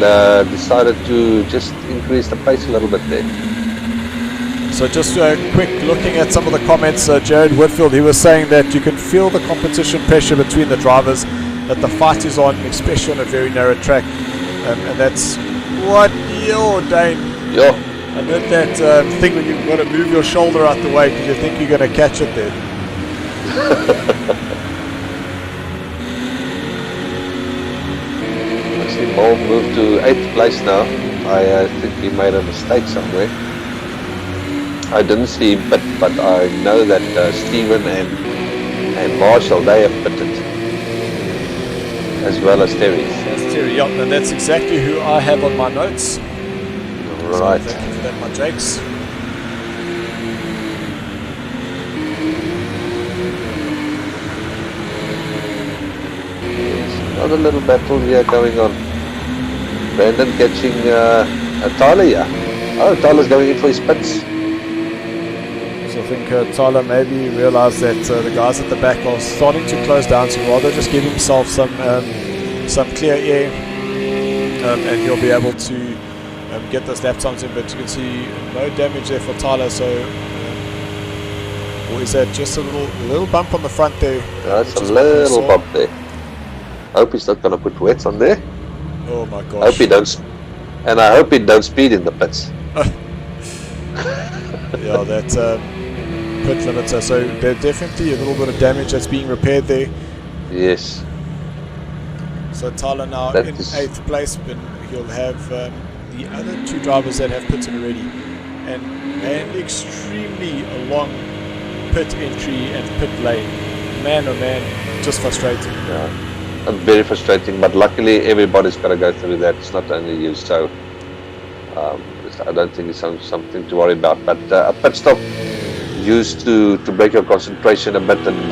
decided to just increase the pace a little bit there. So just quick looking at some of the comments, Jared Whitfield, he was saying that you can feel the competition pressure between the drivers, that the fight is on, especially on a very narrow track, and that's what Dane. Yeah. I did that thing when you've got to move your shoulder out the way because you think you're going to catch it there. I see Paul moved to 8th place now. I think he made a mistake somewhere. I didn't see him, but I know that Stephen and Marshall, they have pitted, as well as Terry. That's Terry, yeah, and that's exactly who I have on my notes. Right. So thank you for that, my Jakes. Another little battle here going on. Brandon catching Tyler here. Oh, Tyler's going in for his pits. So I think Tyler maybe realised that the guys at the back are starting to close down, so rather just give himself some clear air, and he'll be able to get those lap times in. But you can see no damage there for Tyler. So, or is that just a little bump on the front there? That's a little bump there. I hope he's not going to put wets on there. Oh my gosh! I hope he don't, and I hope he don't speed in the pits. Yeah, that pit limiter. So there's definitely a little bit of damage that's being repaired there. Yes. So Tyler now That in is 8th place, but he'll have the other 2 drivers that have pitted already, and an extremely long pit entry and pit lane. Man, oh man, just frustrating. Yeah, and very frustrating. But luckily, everybody's got to go through that. It's not only you, so I don't think it's something to worry about. But a pit stop used to break your concentration a bit, and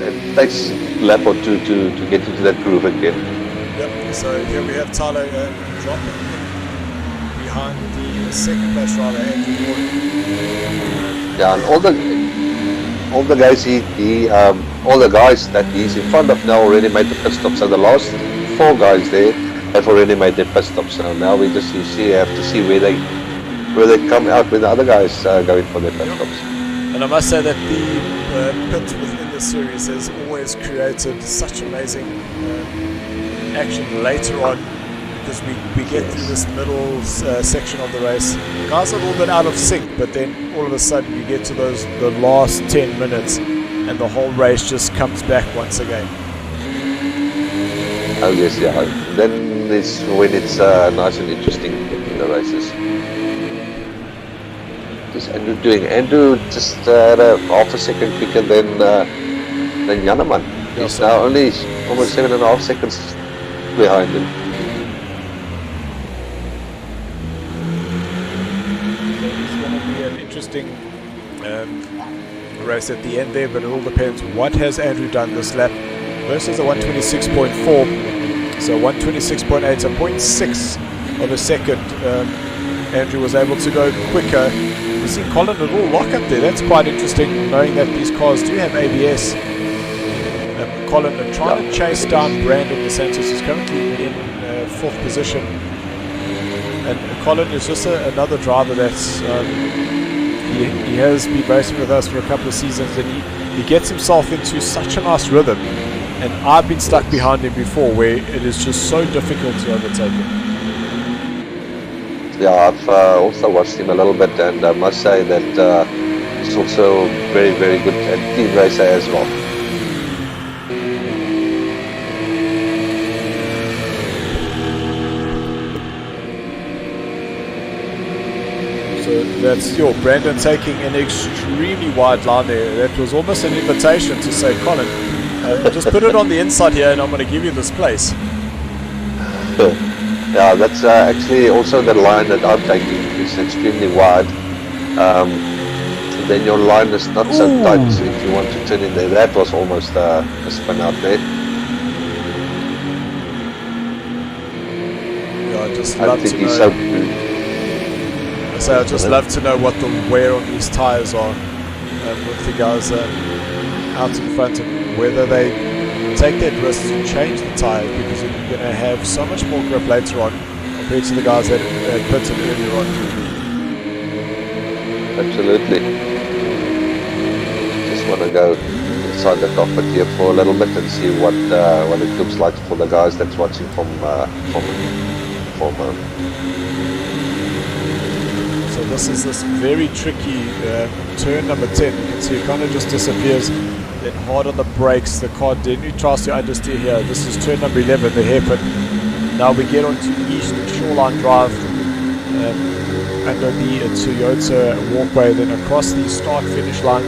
it takes a lap or two to get into that groove again. Yep. So here we have Tyler dropping behind the second place driver, Andrew Gordon. Yeah, and all the guys all the guys that he's in front of now already made the pit stop. So the last 4 guys there have already made their pit stops. So now we just have to see where they come out with the other guys going for their pit stops. And I must say that the pit within the series has always created such amazing action later on, because we get through this middle section of the race. The guys are a little bit out of sync, but then all of a sudden you get to the last 10 minutes and the whole race just comes back once again. Oh yes, yeah. Then it's when it's nice and interesting in the races. What's Andrew doing? Andrew just had a half a second quicker than Janneman. He's now only almost 7.5 seconds behind him. It's going to be an interesting race at the end there, but it all depends what has Andrew done this lap versus a 126.4. So 126.8, so 0.6 of a second. Andrew was able to go quicker. We see Colin a little lock up there. That's quite interesting, knowing that these cars do have ABS. Colin trying to chase down Brandon DeSantis, who's currently in 4th position. And Colin is just another driver that's he has been racing with us for a couple of seasons, and he gets himself into such a nice rhythm. And I've been stuck behind him before, where it is just so difficult to overtake him. Yeah, I've also watched him a little bit, and I must say that he's also very, very good at team racer as well. So that's Brandon taking an extremely wide line there. That was almost an invitation to say, Colin, just put it on the inside here and I'm going to give you this place. Yeah, that's actually also the line that I'm taking. It's extremely wide. Then your line is not so tight, so if you want to turn in there. That was almost a spin out there. Yeah, I just love to know. I'd just love to know what the wear on these tyres are with the guys out in front, and whether they take that risk to change the tyres, because you're going to have so much more grip later on compared to the guys that pitted earlier on. Absolutely. Just want to go inside the cockpit here for a little bit and see what it looks like for the guys that's watching from So this is this very tricky turn number 10. You can see it kind of just disappears. Then hard on the brakes, the car then tries to understeer here. This is turn number 11, the hairpin. Now we get onto East Shoreline Drive under the Toyota walkway, then across the start-finish line,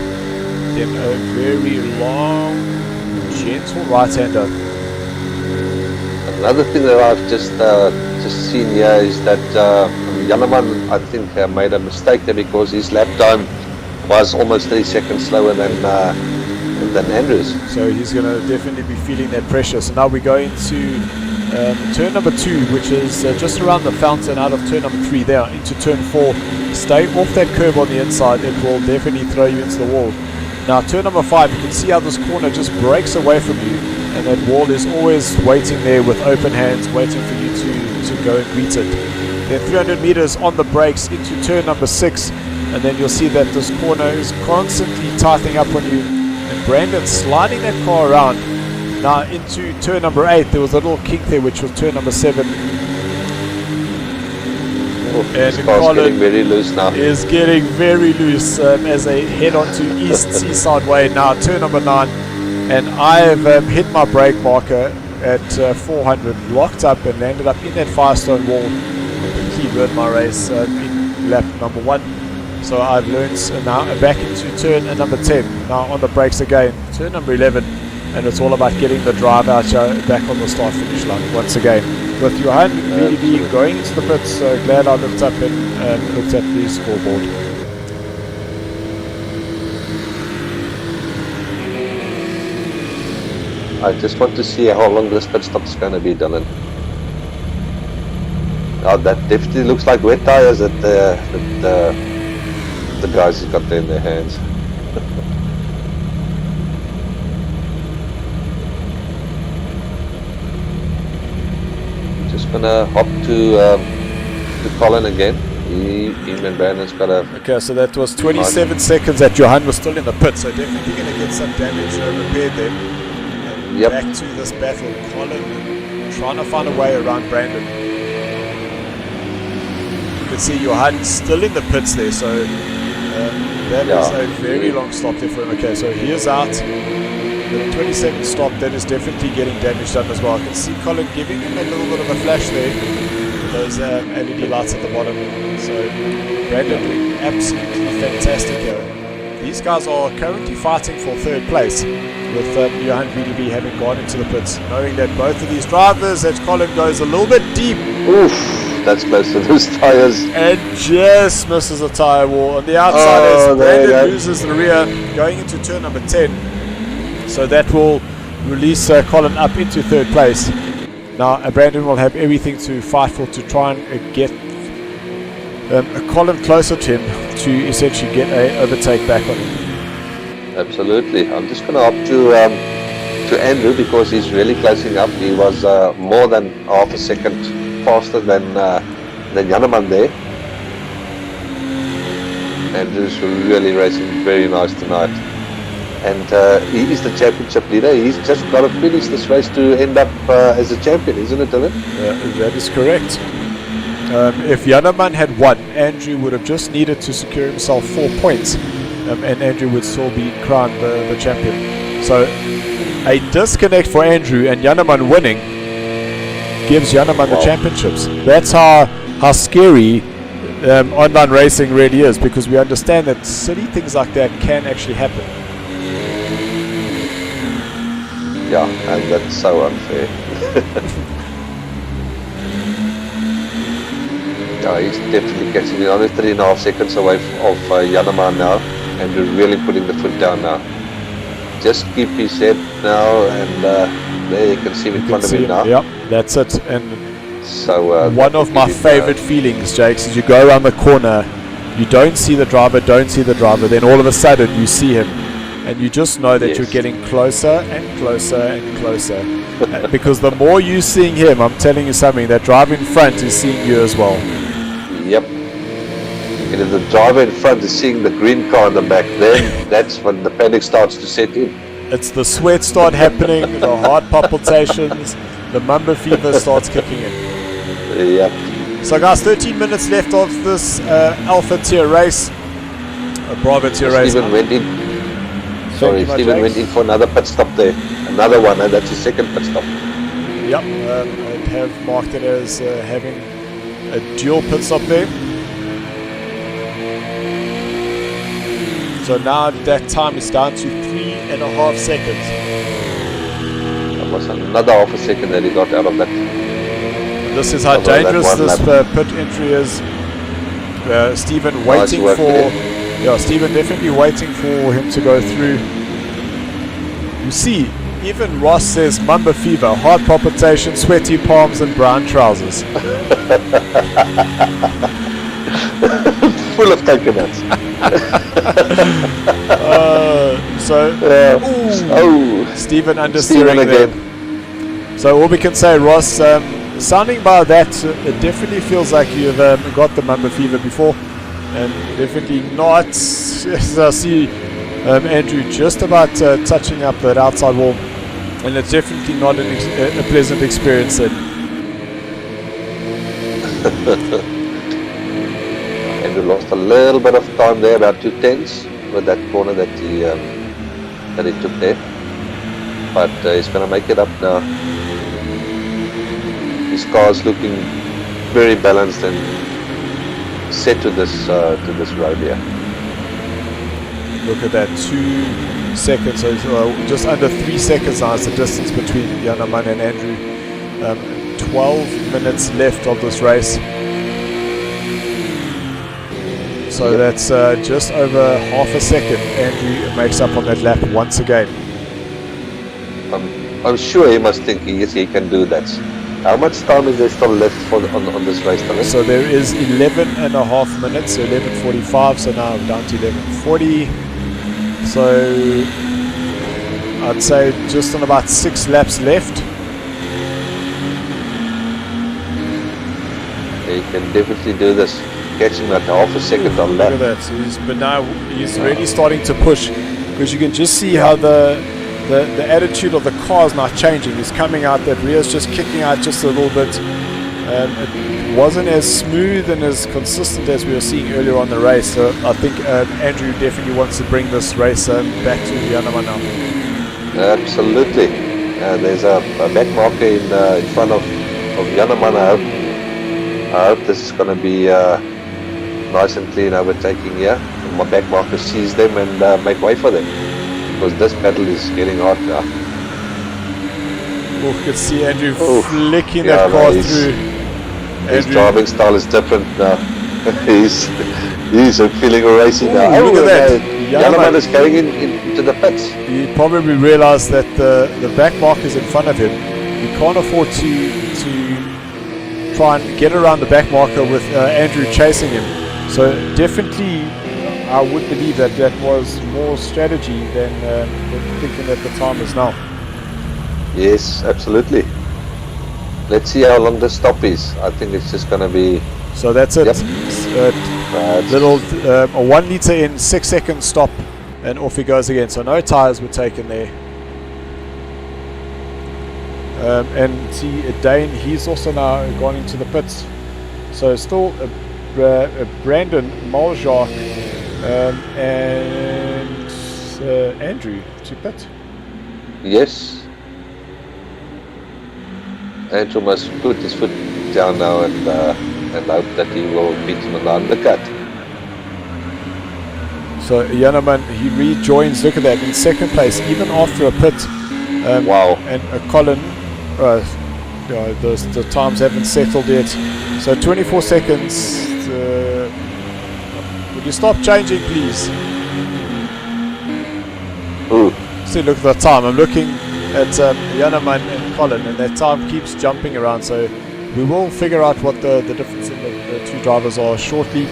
then a very long, gentle right-hander. Another thing that I've just seen here is that Janneman, I think, made a mistake there, because his lap time was almost 3 seconds slower than Andrews. So he's going to definitely be feeling that pressure. So now we go into turn number 2, which is just around the fountain out of turn number 3 there, into turn 4. Stay off that curve on the inside, it will definitely throw you into the wall. Now turn number 5, you can see how this corner just breaks away from you, and that wall is always waiting there with open hands, waiting for you to go and greet it. Then 300 meters on the brakes into turn number 6, and then you'll see that this corner is constantly tightening up on you, and Brandon sliding that car around. Now into turn number 8, there was a little kink there, which was turn number 7. This car's getting very loose now. Is getting very loose as they head on to East Seaside Way. Now turn number 9, and I have hit my brake marker at 400, locked up and landed up in that Firestone wall. Completely ruined my race in lap number 1. So I've learned now back into turn number 10. Now on the brakes again, turn number 11, and it's all about getting the drive out back on the start finish line once again. With Johan VDB going into the pits, so glad I looked up and looked at the scoreboard. I just want to see how long this pit stop is going to be, Dylan. Oh, that definitely looks like wet tires that the guys have got there in their hands. Just gonna hop to Colin again. Him and Brandon's got a... Okay, so that was 27 seconds that Johan was still in the pit, so definitely going to get some damage repaired there. And back to this battle, Colin trying to find a way around Brandon. You can see Johan still in the pits there, so that is a very long stop there for him. Okay, so he is out. The 27 stop, that is definitely getting damage done as well. I can see Colin giving him a little bit of a flash there. Those LED lights at the bottom. So Brandon doing absolutely fantastic here. These guys are currently fighting for 3rd place, with Johan VDB having gone into the pits, knowing that both of these drivers, as Colin goes a little bit deep. Oof, that's close to those tires. And just misses a tire wall on the outside as Brandon loses the rear going into turn number 10. So that will release Colin up into 3rd place. Now Brandon will have everything to fight for to try and get Colin closer to him to essentially get a overtake back on him. Absolutely. I'm just going to opt to Andrew because he's really closing up. He was more than half a second faster than Janneman there. Andrew's really racing very nice tonight. And he is the championship leader. He's just got to finish this race to end up as a champion, isn't it, Dylan? That is correct. If Janneman had won, Andrew would have just needed to secure himself 4 points, and Andrew would still be crowned the champion. So a disconnect for Andrew and Janneman winning gives Janneman the championships. That's how scary online racing really is, because we understand that silly things like that can actually happen. Yeah, and that's so unfair. Yeah, he's definitely catching it. Only 3.5 seconds away of Janneman now, and we're really putting the foot down now. Just keep his head now, and there you can see him in front of him now. Yep, that's it. And so one of my favorite feelings, Jakes, is you go around the corner, you don't see the driver, then all of a sudden you see him. And you just know that you're getting closer and closer and closer. Because the more you're seeing him, I'm telling you something, that driver in front is seeing you as well. Yep. And if the driver in front is seeing the green car in the back, then that's when the panic starts to set in. It's the sweat start happening, the heart palpitations, the mamba fever starts kicking in. Yep. So guys, 13 minutes left of this Alpha tier race. A Bravo tier race. Stephen went in. Sorry, Stephen went in for another pit stop there. Another one, and that's his second pit stop. Yep, I have marked it as having a dual pit stop there. So now that time is down to 3.5 seconds. That was another half a second that he got out of that. And this is how dangerous this pit entry is. Stephen waiting for... Yeah, Stephen definitely waiting for him to go through. You see, Even Ross says Mamba fever, heart palpitation, sweaty palms, and brown trousers. Full of coconuts. Stephen understeering again. So all we can say, Ross, sounding by that, it definitely feels like you've got the Mamba fever before, and definitely not. As I see Andrew just about touching up that outside wall, and it's definitely not a pleasant experience then. Andrew lost a little bit of time there, about 2/10 with that corner that he took there, but he's going to make it up now. His car's looking very balanced and set to this road here. Look at that, 2 seconds, so just under 3 seconds now is the distance between Yanaman and Andrew. 12 minutes left of this race. So that's just over half a second. Andrew makes up on that lap once again. I'm sure he must think he can do that. How much time is there still left on this race? So there is 11 and a half minutes, so 11:45, so now I'm down to 11:40. So I'd say just on about 6 laps left. He can definitely do this. Catching at half a second on lap. Look at that. So but now he's really starting to push, because you can just see how the attitude of the car is now changing. He's coming out, that rear's just kicking out just a little bit. It wasn't as smooth and as consistent as we were seeing earlier on the race. So I think Andrew definitely wants to bring this race back to Yanaman now. Absolutely. There's a back marker in front of Yanaman. I hope this is going to be nice and clean overtaking here. And my back marker sees them and make way for them, because this battle is getting hot now. You can see Andrew flicking that car through. His driving style is different now. he's feeling racing now. Look at that. Yanaman is going into the pits. He probably realized that the back marker is in front of him. He can't afford to try and get around the back marker with Andrew chasing him. So definitely I would believe that was more strategy than thinking that the time is now. Yes, absolutely. Let's see how long the stop is. I think it's just going to be... So that's it. Yep. Little 1 litre in, 6 second stop, and off he goes again. So no tyres were taken there. And see Dane, he's also now gone into the pits. So still Brandon, Maljak, and Andrew to pit. Yes. Andrew must put his foot down now and hope that he will beat him on the undercut. So Yanaman, he rejoins, look at that, in second place, even after a pit. Wow. And Colin, the times haven't settled yet. So 24 seconds. Would you stop changing, please? Ooh. See, look at the time. I'm looking at Yanaman and Colin, and that time keeps jumping around. So we will figure out what the difference in the two drivers are shortly.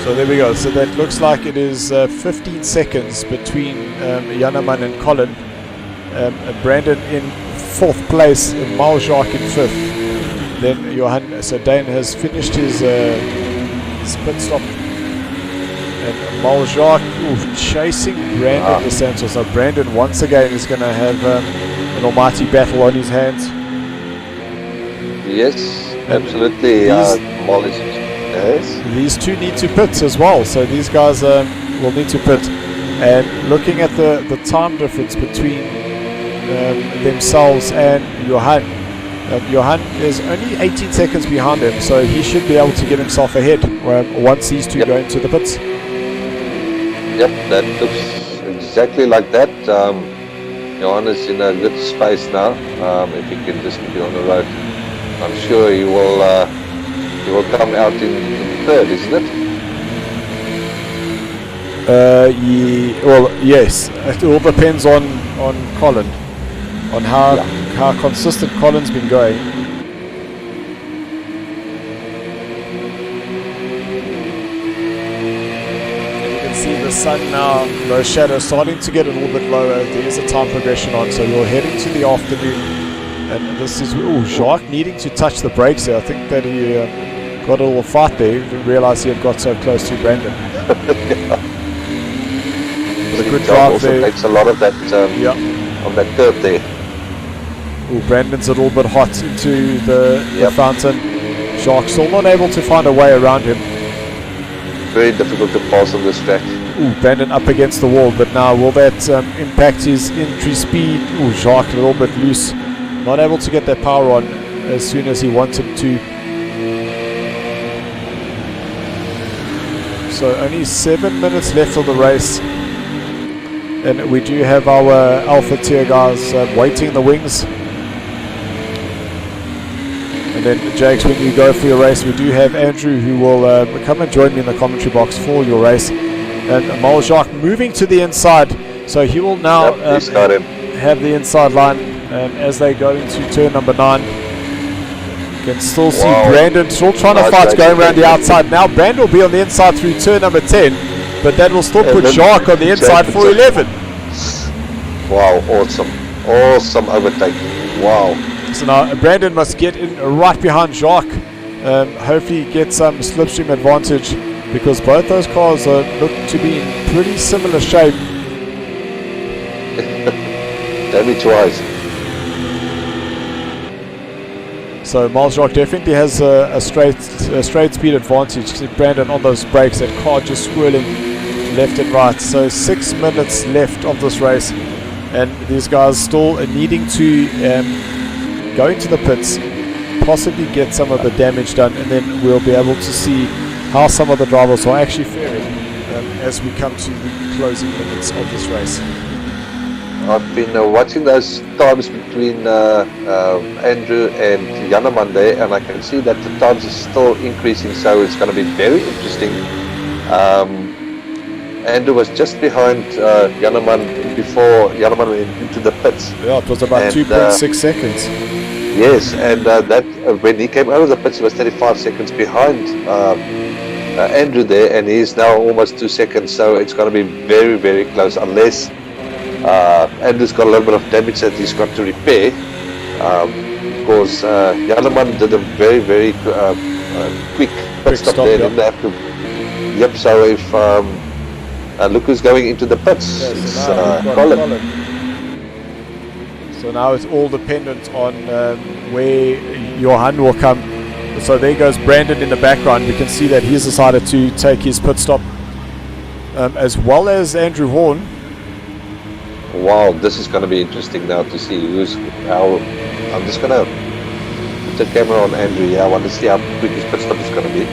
So there we go. So that looks like it is 15 seconds between Yanaman and Colin. Brandon in 4th place, Maljak in 5th. Then Johan, so Dane has finished his pit stop. And Maljak chasing Brandon DeSantos. So Brandon once again is going to have an almighty battle on his hands. Yes, absolutely. These two need to pit as well. So these guys will need to pit. And looking at the time difference between themselves and Johan. Johan is only 18 seconds behind him, so he should be able to get himself ahead once these two go into the pits. Yep, that looks exactly like that. Johan is in a good space now. If he can just get on the road, I'm sure he will come out in 3rd, isn't it? Well, yes. It all depends on Colin, on how consistent Colin's been going. And you can see the sun now, those shadows starting to get a little bit lower. There is a time progression on, so you're heading to the afternoon. And this is Jacques needing to touch the brakes there. I think that he got a little fight there. He didn't realize he had got so close to Brandon. A good drive also there. Takes a lot of that of that curve there. Ooh, Brandon's a little bit hot into the fountain. Jacques still not able to find a way around him. Very difficult to pass on this track. Ooh, Brandon up against the wall, but now will that impact his entry speed? Ooh, Jacques a little bit loose. Not able to get that power on as soon as he wanted to. So only 7 minutes left of the race. And we do have our Alpha tier guys waiting in the wings. And then, Jakes, when you go for your race, we do have Andrew who will come and join me in the commentary box for your race. And Jacques moving to the inside. So he will now have the inside line as they go into turn number 9. You can still see Brandon still trying to fight going around the outside. Now Brandon will be on the inside through turn number 10. But that will still put Jacques on the inside for 11. Wow, awesome. Awesome overtake. Wow. So now Brandon must get in right behind Jacques. Hopefully get some slipstream advantage because both those cars look to be in pretty similar shape. Damage-wise. So Miles Jacques definitely has a straight speed advantage. Brandon on those brakes, that car just swirling left and right. So 6 minutes left of this race, and these guys still needing to go into the pits, possibly get some of the damage done, and then we'll be able to see how some of the drivers are actually faring as we come to the closing limits of this race. I've been watching those times between Andrew and Janneman there, and I can see that the times is still increasing, so it's going to be very interesting. Andrew was just behind Janneman before Janneman went into the pits. Yeah, it was about 2.6 seconds. Yes, and that when he came out of the pits, he was 35 seconds behind Andrew there, and he's now almost 2 seconds, so it's going to be very, very close, unless Andrew's got a little bit of damage that he's got to repair, because Janneman did a very, very quick pit stop there. Didn't have to. Yep. So if look who's going into the pits, it's Colin. So now it's all dependent on where Johan will come. So there goes Brandon in the background. We can see that he's decided to take his pit stop, as well as Andrew Horn. Wow, this is going to be interesting now to see how. I'm just going to put the camera on Andrew. Yeah, I want to see how quick his pit stop is going to be.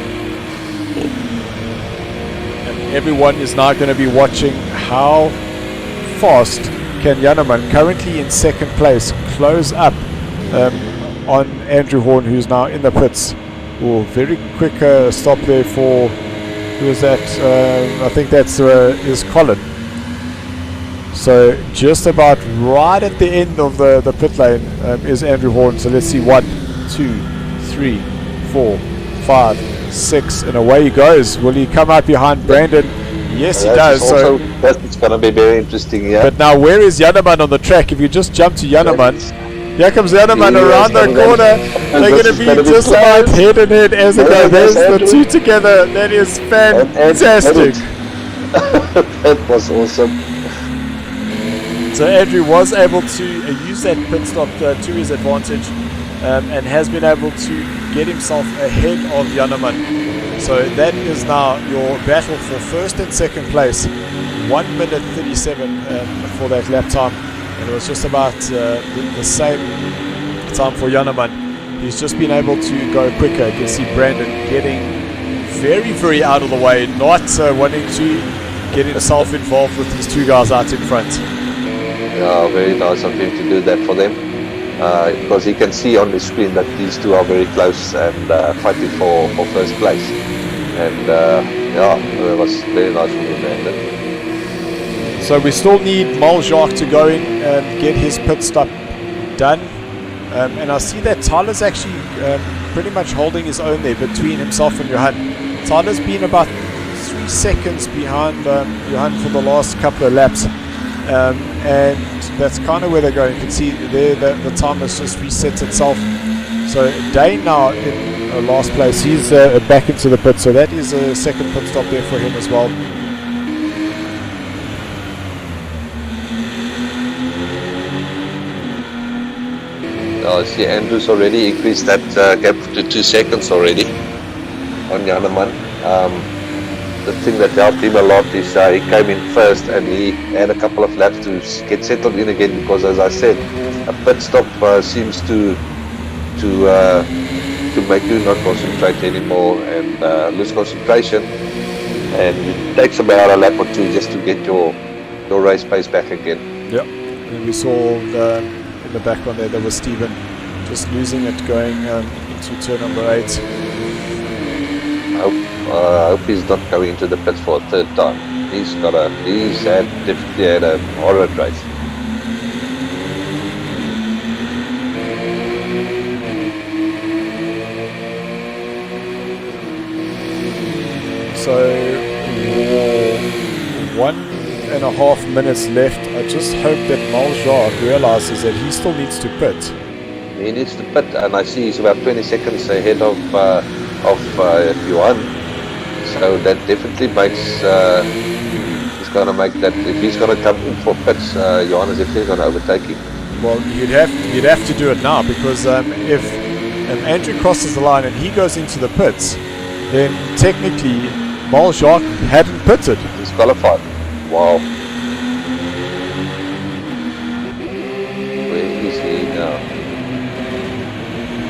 And everyone is now going to be watching how fast can Janneman, currently in second place, close up on Andrew Horn, who's now in the pits. Oh, very quick stop there for, who is that? I think that's is Colin. So just about right at the end of the pit lane is Andrew Horn. So let's see, 1, 2, 3, 4, 5, 6, and away he goes. Will he come out behind Brandon? Yes, he does. So that's going to be very interesting, yeah. But now, where is Janneman on the track? If you just jump to Janneman, here comes Janneman around the corner. They're going to be just about head and head as they go. There's the two together. That is fantastic. That was awesome. So Andrew was able to use that pit stop to his advantage, and has been able to get himself ahead of Janneman. So that is now your battle for first and second place. 1 minute 37 for that lap time, and it was just about the same time for Janneman. He's just been able to go quicker. You can see Brandon getting very, very out of the way, not wanting to get himself involved with these two guys out in front. Yeah, very nice of him to do that for them, because he can see on the screen that these two are very close and fighting for first place. And yeah, it was very nice from him, Brandon. So we still need Moljak to go in and get his pit stop done. And I see that Tyler's actually pretty much holding his own there between himself and Johan. Tyler's been about 3 seconds behind Johan for the last couple of laps. And that's kind of where they're going. You can see there that the time has just reset itself. So Dane now in last place. He's back into the pit. So that is a second pit stop there for him as well. I see Andrew's already increased that gap to 2 seconds already on Janeman. The thing that helped him a lot is he came in first and he had a couple of laps to get settled in again, because as I said, a pit stop seems to make you not concentrate anymore and lose concentration, and it takes about a lap or two just to get your race pace back again. Yep, and we saw in the background there was Steven just losing it going into turn number 8. I hope he's not going into the pits for a third time. He's definitely had a horrid race. So 1.5 minutes left. I just hope that Moljak realizes that he still needs to pit. He needs to pit, and I see he's about 20 seconds ahead of Johan. So that definitely makes he's going to make that. If he's going to come in for pits, Johan is definitely going to overtake him. Well, you'd have to do it now, because if Andrew crosses the line and he goes into the pits, then technically Moljak hadn't pitted. He's qualified. Wow. Where is he now?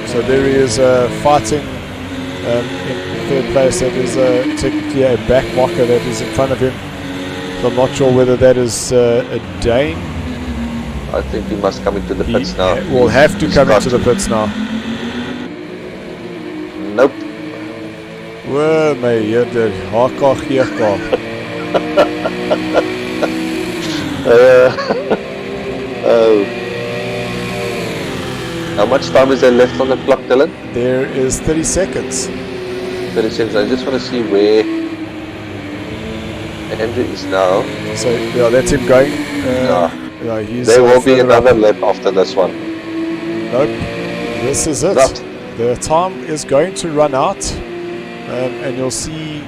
So there he is fighting in third place. That is technically a back marker that is in front of him. So I'm not sure whether that is a Dane. I think he must come into the pits now. Will have to come into the pits now. Nope. Whoa, my jeder, haka hierka. Oh. How much time is there left on the clock, Dylan? There is 30 seconds. 30 seconds. I just want to see where Andrew is now. So yeah, that's him going. There will be another lap after this one. Nope. This is it. Not. The time is going to run out. And you'll see,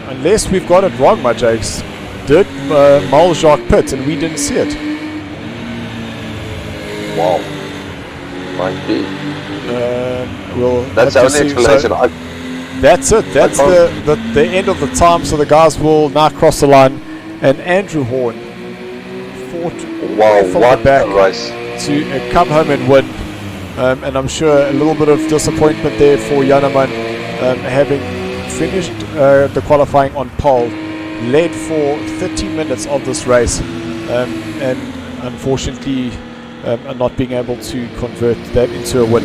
unless we've got it wrong, my Jakes, did Moljak pit and we didn't see it? Wow. Might be. That's our explanation. So that's it. That's the end of the time. So the guys will now cross the line. And Andrew Horn fought from the back to come home and win. And I'm sure a little bit of disappointment there for Janeman, having finished the qualifying on pole, led for 30 minutes of this race, and unfortunately not being able to convert that into a win.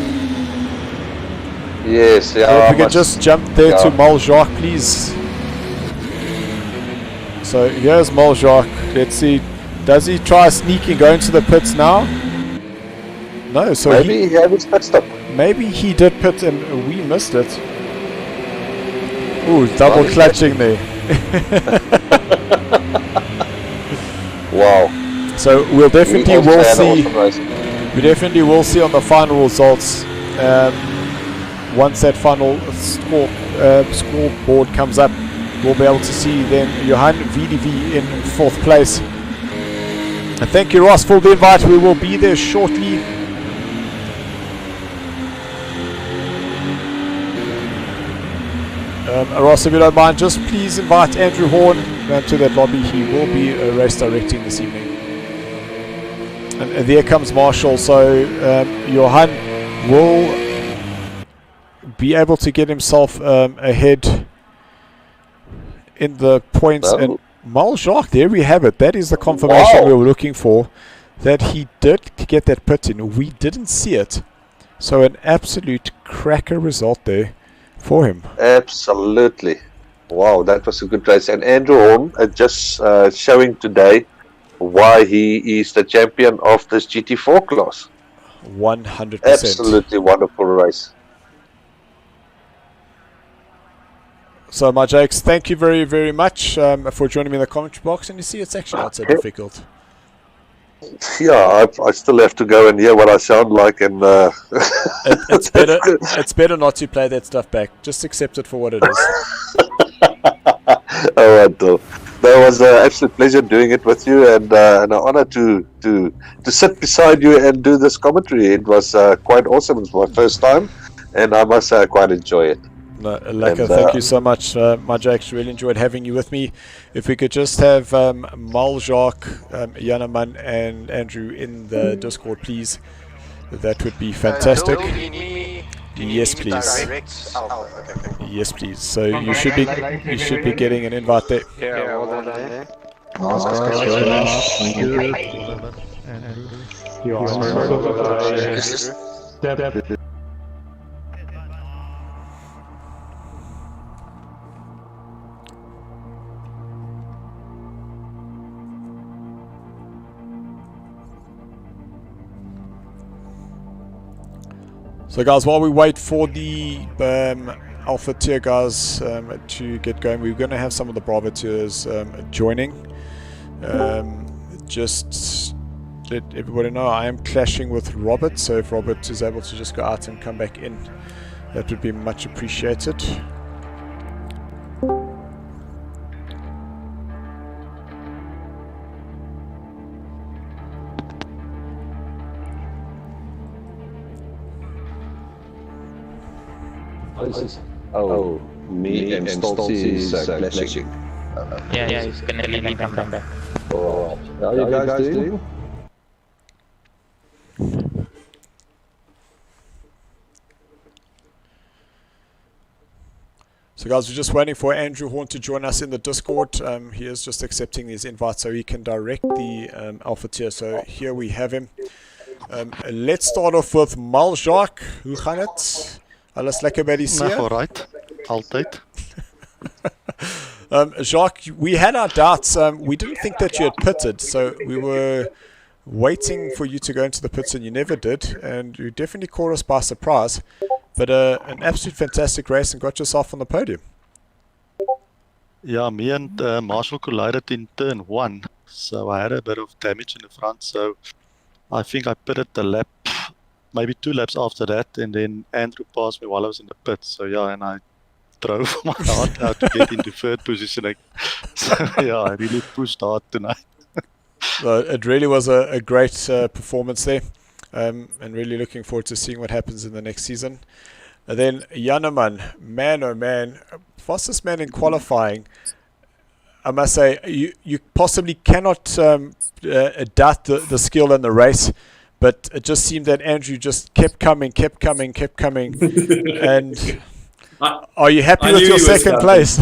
Yes, yeah. So if we can just jump there to Moljak, please. So here's Moljak. Let's see. Does he try sneaking, go into the pits now? No, so maybe he had his pit stop. Maybe he did pit and we missed it. Ooh, double clutching there. Wow. So we definitely will see on the final results, once that final scoreboard comes up, we'll be able to see then Johan VDV in 4th place. And thank you, Ross, for the invite. We will be there shortly. Ross, if you don't mind, just please invite Andrew Horn to that lobby. He will be race directing this evening. And there comes Marshall. So Johan will be able to get himself ahead in the points. And Moljak, there we have it. That is the confirmation we were looking for, that he did get that pit in. We didn't see it. So an absolute cracker result there for him. Absolutely. Wow, that was a good race. And Andrew Horn, just showing today why he is the champion of this GT4 class. 100%. Absolutely wonderful race. So, my Jakes, thank you very, very much for joining me in the commentary box. And you see, it's actually not so difficult. Yeah, I still have to go and hear what I sound like, and it's better. It's better not to play that stuff back. Just accept it for what it is. All right, though. That was an absolute pleasure doing it with you, and an honor to sit beside you and do this commentary. It was quite awesome. It was my first time, and I must say I quite enjoy it. No, Laka, thank you so much, my Jakes. Really enjoyed having you with me. If we could just have Mal, Jacques, Yanaman, and Andrew in the Discord, please, that would be fantastic. Yes, please. Yes, please. So you should be getting an invite there. Yeah, well done there. Nice, guys. Very nice. Thank you. You are. So guys, while we wait for the Alpha tier guys to get going, we're going to have some of the Bravo tiers joining. Just let everybody know I am clashing with Robert, so if Robert is able to just go out and come back in, that would be much appreciated. Oh, me and Stoltz is clashing. Yeah, he's gonna leave and come back. Alright. How you guys doing? So guys, we're just waiting for Andrew Horn to join us in the Discord. He is just accepting these invites so he can direct the Alpha tier. So here we have him. Let's start off with Mal Jacques. Hoe gaan het? Alles lekker by die see? Alright, altyd. Jacques, we had our doubts. We didn't think that you had pitted, so we were waiting for you to go into the pits, and you never did. And you definitely caught us by surprise. But an absolute fantastic race, and got yourself on the podium. Yeah, me and Marshall collided in turn 1, so I had a bit of damage in the front. So I think I pitted the lap, maybe 2 laps after that, and then Andrew passed me while I was in the pits. So yeah, and I drove my heart out to get into third position. So yeah, I really pushed hard tonight. It really was a great performance there, and really looking forward to seeing what happens in the next season. And then Yanaman, man oh man, fastest man in qualifying. I must say, you possibly cannot doubt the skill in the race, but it just seemed that Andrew just kept coming. And are you happy with your second place?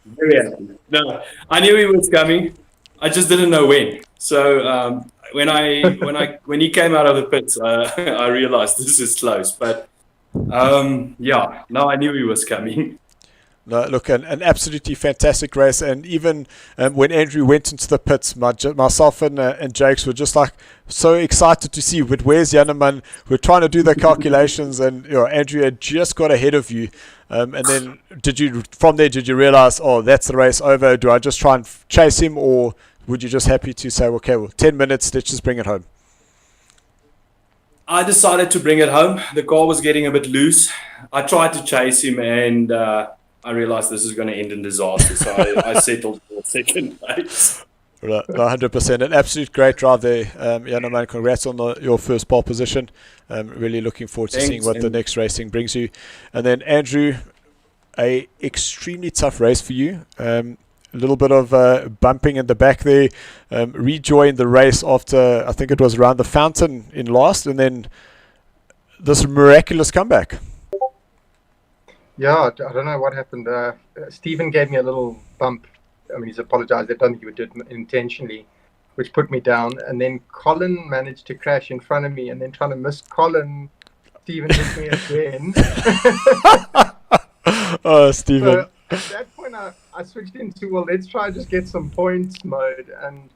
Very happy. No, I knew he was coming. I just didn't know when. So when he came out of the pits, I realized this is close. But yeah, no, I knew he was coming. No, look, an absolutely fantastic race, and even when Andrew went into the pits, myself and Jakes were just like so excited to see, but where's Yanaman? We're trying to do the calculations, and Andrew had just got ahead of you. And then did you realize, oh, that's the race over? Do I just try and chase him, or would you just happy to say, okay, well, 10 minutes, let's just bring it home? I decided to bring it home. The car was getting a bit loose. I tried to chase him, and I realized this is going to end in disaster, so I settled for second place. 100%. An absolute great drive there, Yanaman. Congrats on your first pole position. Really looking forward to seeing what the next racing brings you. And then Andrew, a extremely tough race for you. A little bit of bumping in the back there. Rejoined the race after, I think it was around the fountain in last, and then this miraculous comeback. Yeah, I don't know what happened. Stephen gave me a little bump. I mean, he's apologized. I don't think he did it intentionally, which put me down. And then Colin managed to crash in front of me, and then trying to miss Colin, Stephen hit me again. Oh, Stephen. So at that point, I switched into, well, let's try just get some points mode. And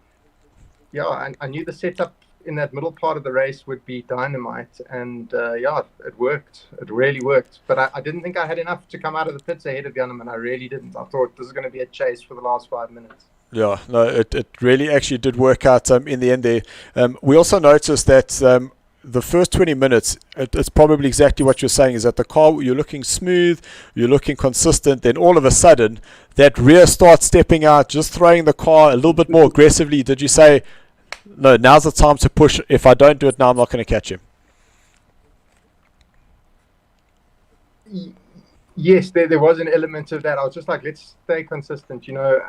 yeah, I knew the setup in that middle part of the race would be dynamite. And yeah, it worked. It really worked. But I didn't think I had enough to come out of the pits ahead of Gunnerman. I really didn't. I thought this is going to be a chase for the last 5 minutes. Yeah, no, it really actually did work out in the end there. We also noticed that the first 20 minutes, it's probably exactly what you're saying, is that the car, you're looking smooth, you're looking consistent, then all of a sudden, that rear starts stepping out, just throwing the car a little bit more aggressively. Did you say, no, now's the time to push, if I don't do it now, I'm not going to catch him? Yes, there was an element of that. I was just like, let's stay consistent, you know.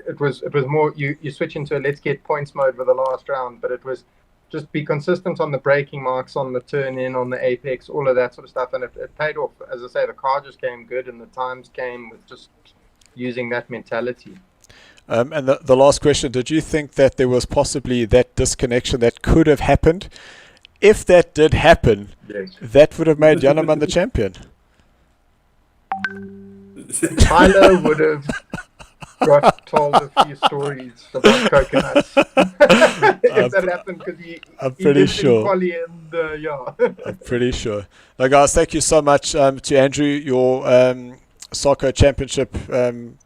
It was more you switch into a let's get points mode for the last round, but it was just be consistent on the braking marks, on the turn in, on the apex, all of that sort of stuff, and it paid off. As I say, the car just came good, and the times came with just using that mentality. And the last question: did you think that there was possibly that disconnection that could have happened? If that did happen, yes, that would have made Gunnerman the champion. Tyler would have got told a few stories about coconuts. If that happened, because I'm pretty sure. And, yeah. I'm pretty sure. Now, guys, thank you so much to Andrew, your SARCO championship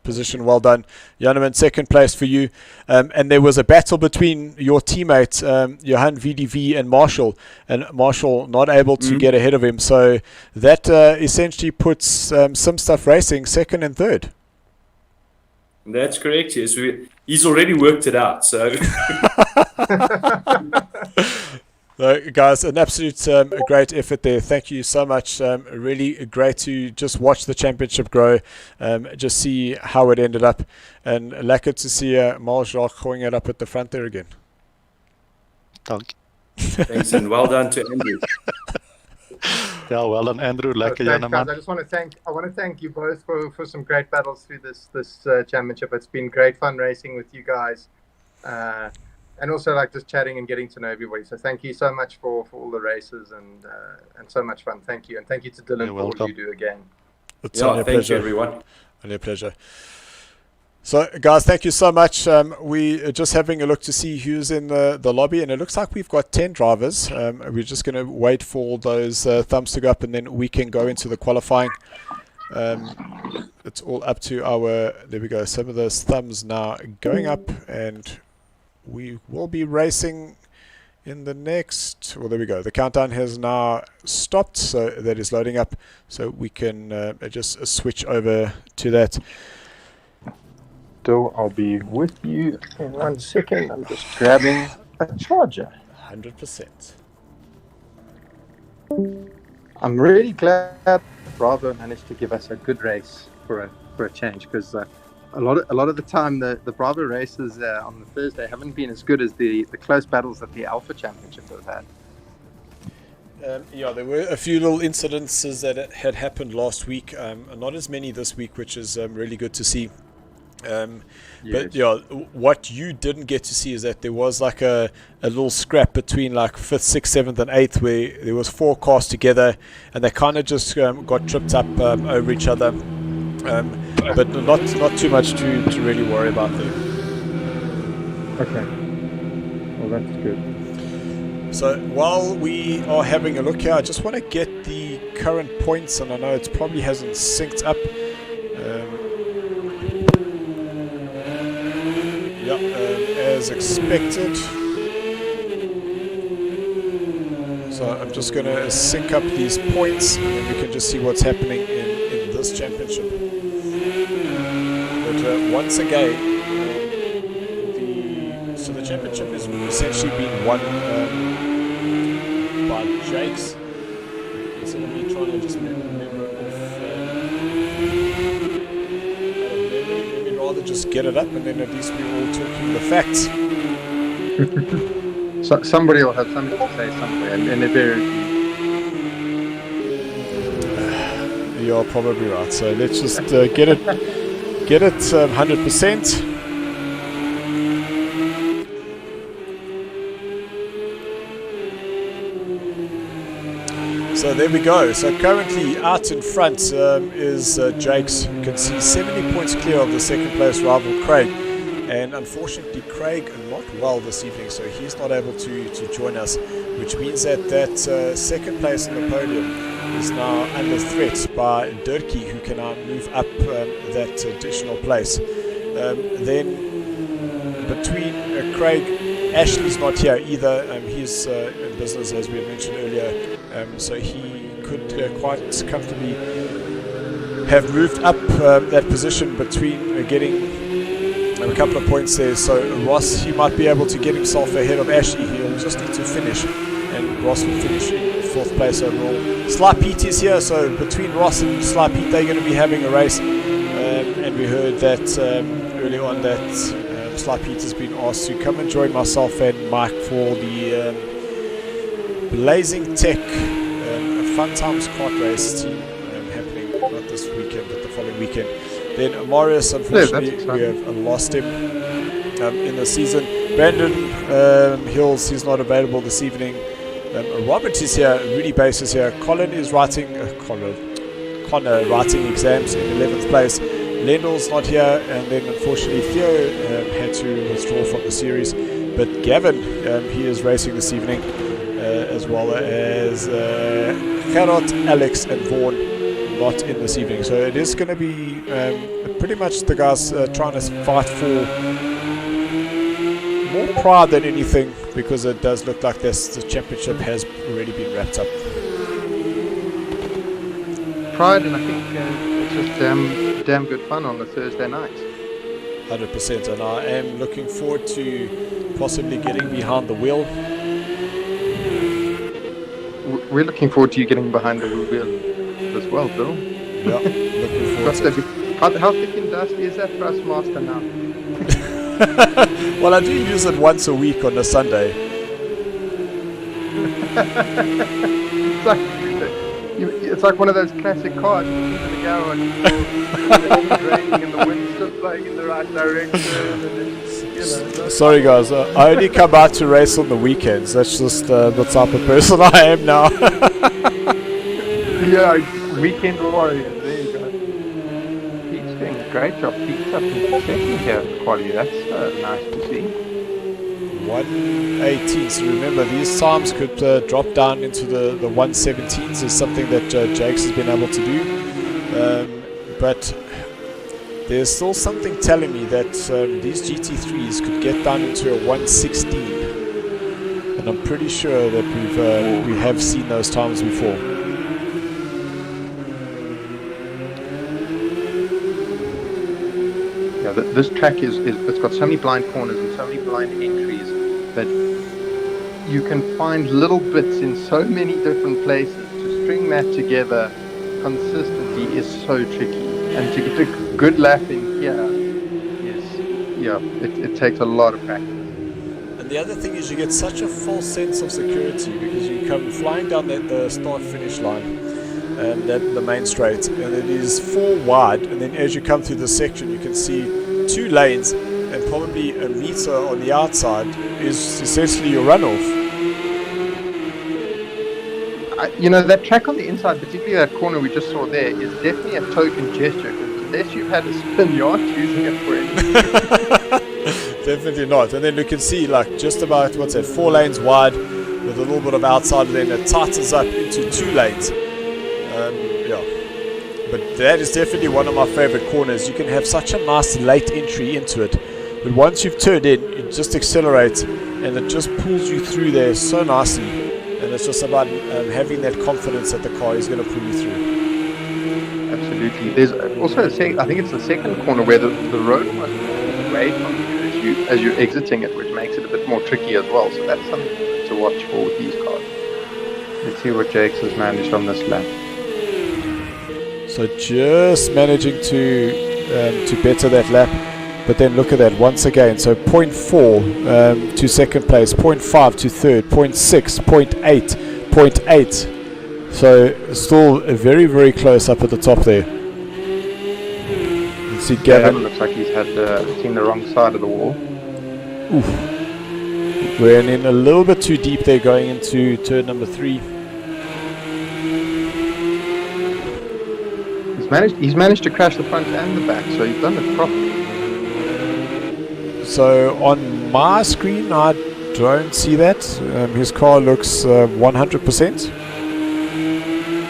position. Well done. Gunnerman, second place for you. And there was a battle between your teammates, Johan VDV and Marshall not able to get ahead of him. So that essentially puts Some Stuff Racing second and third. That's correct, yes. He's already worked it out, so... Guys, an absolute great effort there. Thank you so much. Really great to just watch the championship grow, just see how it ended up. And lekker to see Marjak going it up at the front there again. Thanks, and well done to Andrew. Yeah, well done, Andrew. Lekker, guys, I just want to thank you both for some great battles through this championship. It's been great fun racing with you guys, and also like just chatting and getting to know everybody. So thank you so much for all the races and so much fun. Thank you, and thank you to Dylan for all you do again. It's only a thank pleasure. you, everyone. Only a pleasure. So, guys, thank you so much. We are just having a look to see who's in the lobby, and it looks like we've got 10 drivers. We're just going to wait for those thumbs to go up, and then we can go into the qualifying. It's all up to our... There we go. Some of those thumbs now going up, and we will be racing in the next... Well, there we go. The countdown has now stopped, so that is loading up. So we can just switch over to that. So I'll be with you in 1 second. I'm just grabbing a charger. 100%. I'm really glad Bravo managed to give us a good race for a change, because a lot of the time the Bravo races on the Thursday haven't been as good as the close battles that the Alpha Championship have had. Yeah, there were a few little incidences that had happened last week. Not as many this week, which is really good to see. But yeah, what you didn't get to see is that there was like a little scrap between like 5th, 6th, 7th and 8th, where there was 4 cars together and they kind of just got tripped up over each other, but not too much to really worry about there. Okay, well that's good. So while we are having a look here, I just want to get the current points, and I know it probably hasn't synced up. As expected. So I'm just going to sync up these points, and then we can just see what's happening in this championship. But once again, the championship is essentially being won by Jakes. So let me try and just remember just get it up, and then at least we're all talking the facts. So somebody will have something to say somewhere, and you're probably right. So let's just get it 100%. So there we go. So currently out in front is Jakes. You can see 70 points clear of the second place rival Craig. And unfortunately Craig not well this evening, so he's not able to join us, which means that second place in the podium is now under threat by Durkee, who can now move up that additional place. Then between Craig, Ashley's not here either. He's in business, as we had mentioned earlier, so he could quite comfortably have moved up that position between getting a couple of points there. So Ross, he might be able to get himself ahead of Ashley. He'll just need to finish, and Ross will finish in 4th place overall. Sly Pete is here, so between Ross and Sly Pete, they're going to be having a race. And we heard that early on that Sly Pete has been asked to come and join myself and Mike for the Blazing Tech Fun Times kart race team happening not this weekend but the following weekend. Then Marius, unfortunately, we have lost him in the season. Brandon Hills, he's not available this evening. Robert is here, Rudy Bass is here. Colin is writing Connor writing exams in 11th place. Lendl's not here, and then unfortunately Theo had to withdraw from the series. But Gavin, he is racing this evening, as well as Gerard, Alex and Vaughan not in this evening. So it is going to be pretty much the guys trying to fight for more pride than anything, because it does look like the championship has already been wrapped up. Pride, and I think it's just damn good fun on the Thursday night. 100%, and I am looking forward to possibly getting behind the wheel. We're looking forward to you getting behind the wheel as well, Bill. Yeah, looking forward to it. How thick and dusty is that Thrustmaster now? Well, I do use it once a week on a Sunday. It's like one of those classic cars. You go and it's raining and the wind's still blowing in the right direction. And Sorry guys, I only come out to race on the weekends. That's just the type of person I am now. Yeah, weekend warrior. There you go. Pete's doing a great job. Pete's up in second here at quality. That's nice to see. 118. So remember, these times could drop down into the 117s. Is something that Jakes has been able to do. But there's still something telling me that these GT3s could get down into a 116. And I'm pretty sure that we have seen those times before. Yeah, this track it's got so many blind corners and so many blind entries that you can find little bits in so many different places. To string that together consistently is so tricky, and to get a good lap in here it takes a lot of practice. And the other thing is you get such a false sense of security because you come flying down the start-finish line, and the main straight, and it is 4 wide, and then as you come through this section you can see 2 lanes, and probably a meter on the outside is essentially your runoff. That track on the inside, particularly that corner we just saw there, is definitely a token gesture, because unless you've had a spin, you aren't using it for anything. Definitely not. And then you can see like just about 4 lanes wide with a little bit of outside, and then it tightens up into 2 lanes. But that is definitely one of my favorite corners. You can have such a nice late entry into it, but once you've turned in, you just accelerate and it just pulls you through there so nicely. And it's just about having that confidence that the car is going to pull you through. Absolutely. There's also I think it's the second corner where the road almost pulls away from you as you're exiting it, which makes it a bit more tricky as well. So that's something to watch for with these cars. Let's see what Jakes has managed on this lap. So just managing to better that lap, but then look at that once again. So 0.4 to second place, 0.5 to third, 0.6, 0.8, 0.8. So still very, very close up at the top there. You see Gavin. Looks like he's had seen the wrong side of the wall. Oof. We're in a little bit too deep there going into turn number 3. He's managed to crash the front and the back, so he's done it properly. So on my screen, I don't see that. His car looks 100%.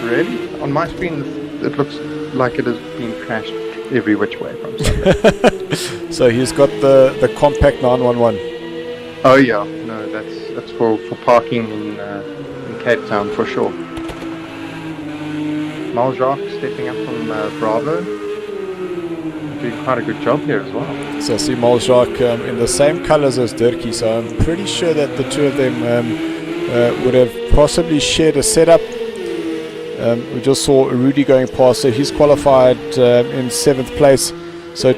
Really? On my screen, it looks like it has been crashed every which way from somewhere. So he's got the compact 911. Oh yeah, no, that's for parking in Cape Town for sure. Mal Jacques stepping up from Bravo, doing quite a good job here as well. So I see Mal Jacques in the same colours as Dirkie, so I'm pretty sure that the two of them would have possibly shared a setup. We just saw Rudy going past, so he's qualified in 7th place. So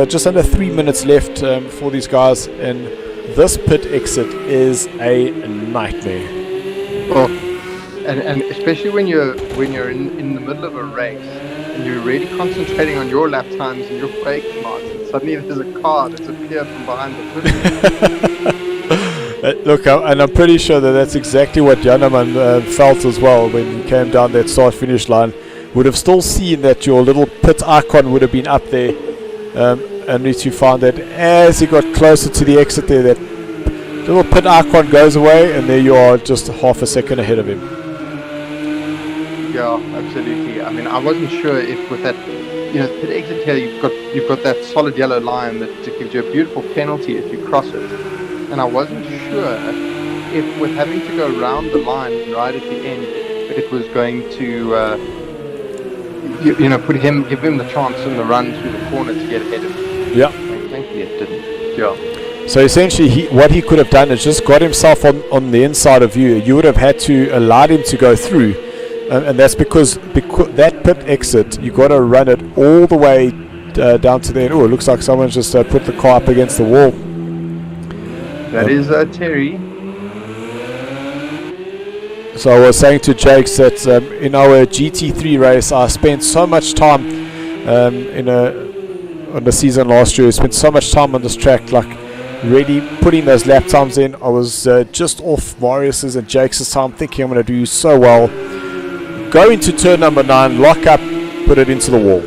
just under 3 minutes left for these guys, and this pit exit is a nightmare. Oh, and especially when you're in the middle of a race and you're really concentrating on your lap times and your brake marks, and suddenly there's a car that's appeared from behind the pit. Look, and I'm pretty sure that's exactly what Janneman felt as well when he came down that start-finish line. Would have still seen that your little pit icon would have been up there, and you found that as he got closer to the exit there, that little pit icon goes away, and there you are, just half a second ahead of him. Yeah, absolutely. I mean, I wasn't sure if with that, pit exit here, you've got that solid yellow line that gives you a beautiful penalty if you cross it. And I wasn't sure if with having to go around the line right at the end, it was going to, give him the chance in the run through the corner to get ahead of him. Yeah. Thankfully it didn't. Yeah. So essentially, what he could have done is just got himself on the inside of you. You would have had to allow him to go through, and that's because that pit exit, you got to run it all the way down to there. Oh, it looks like someone's just put the car up against the wall. That is Terry. So I was saying to Jakes that in our GT3 race, I spent so much time on the season last year. I spent so much time on this track, like really putting those lap times in. I was just off Marius's and Jakes' time, thinking I'm going to do so well. Go into turn number 9, lock up, put it into the wall.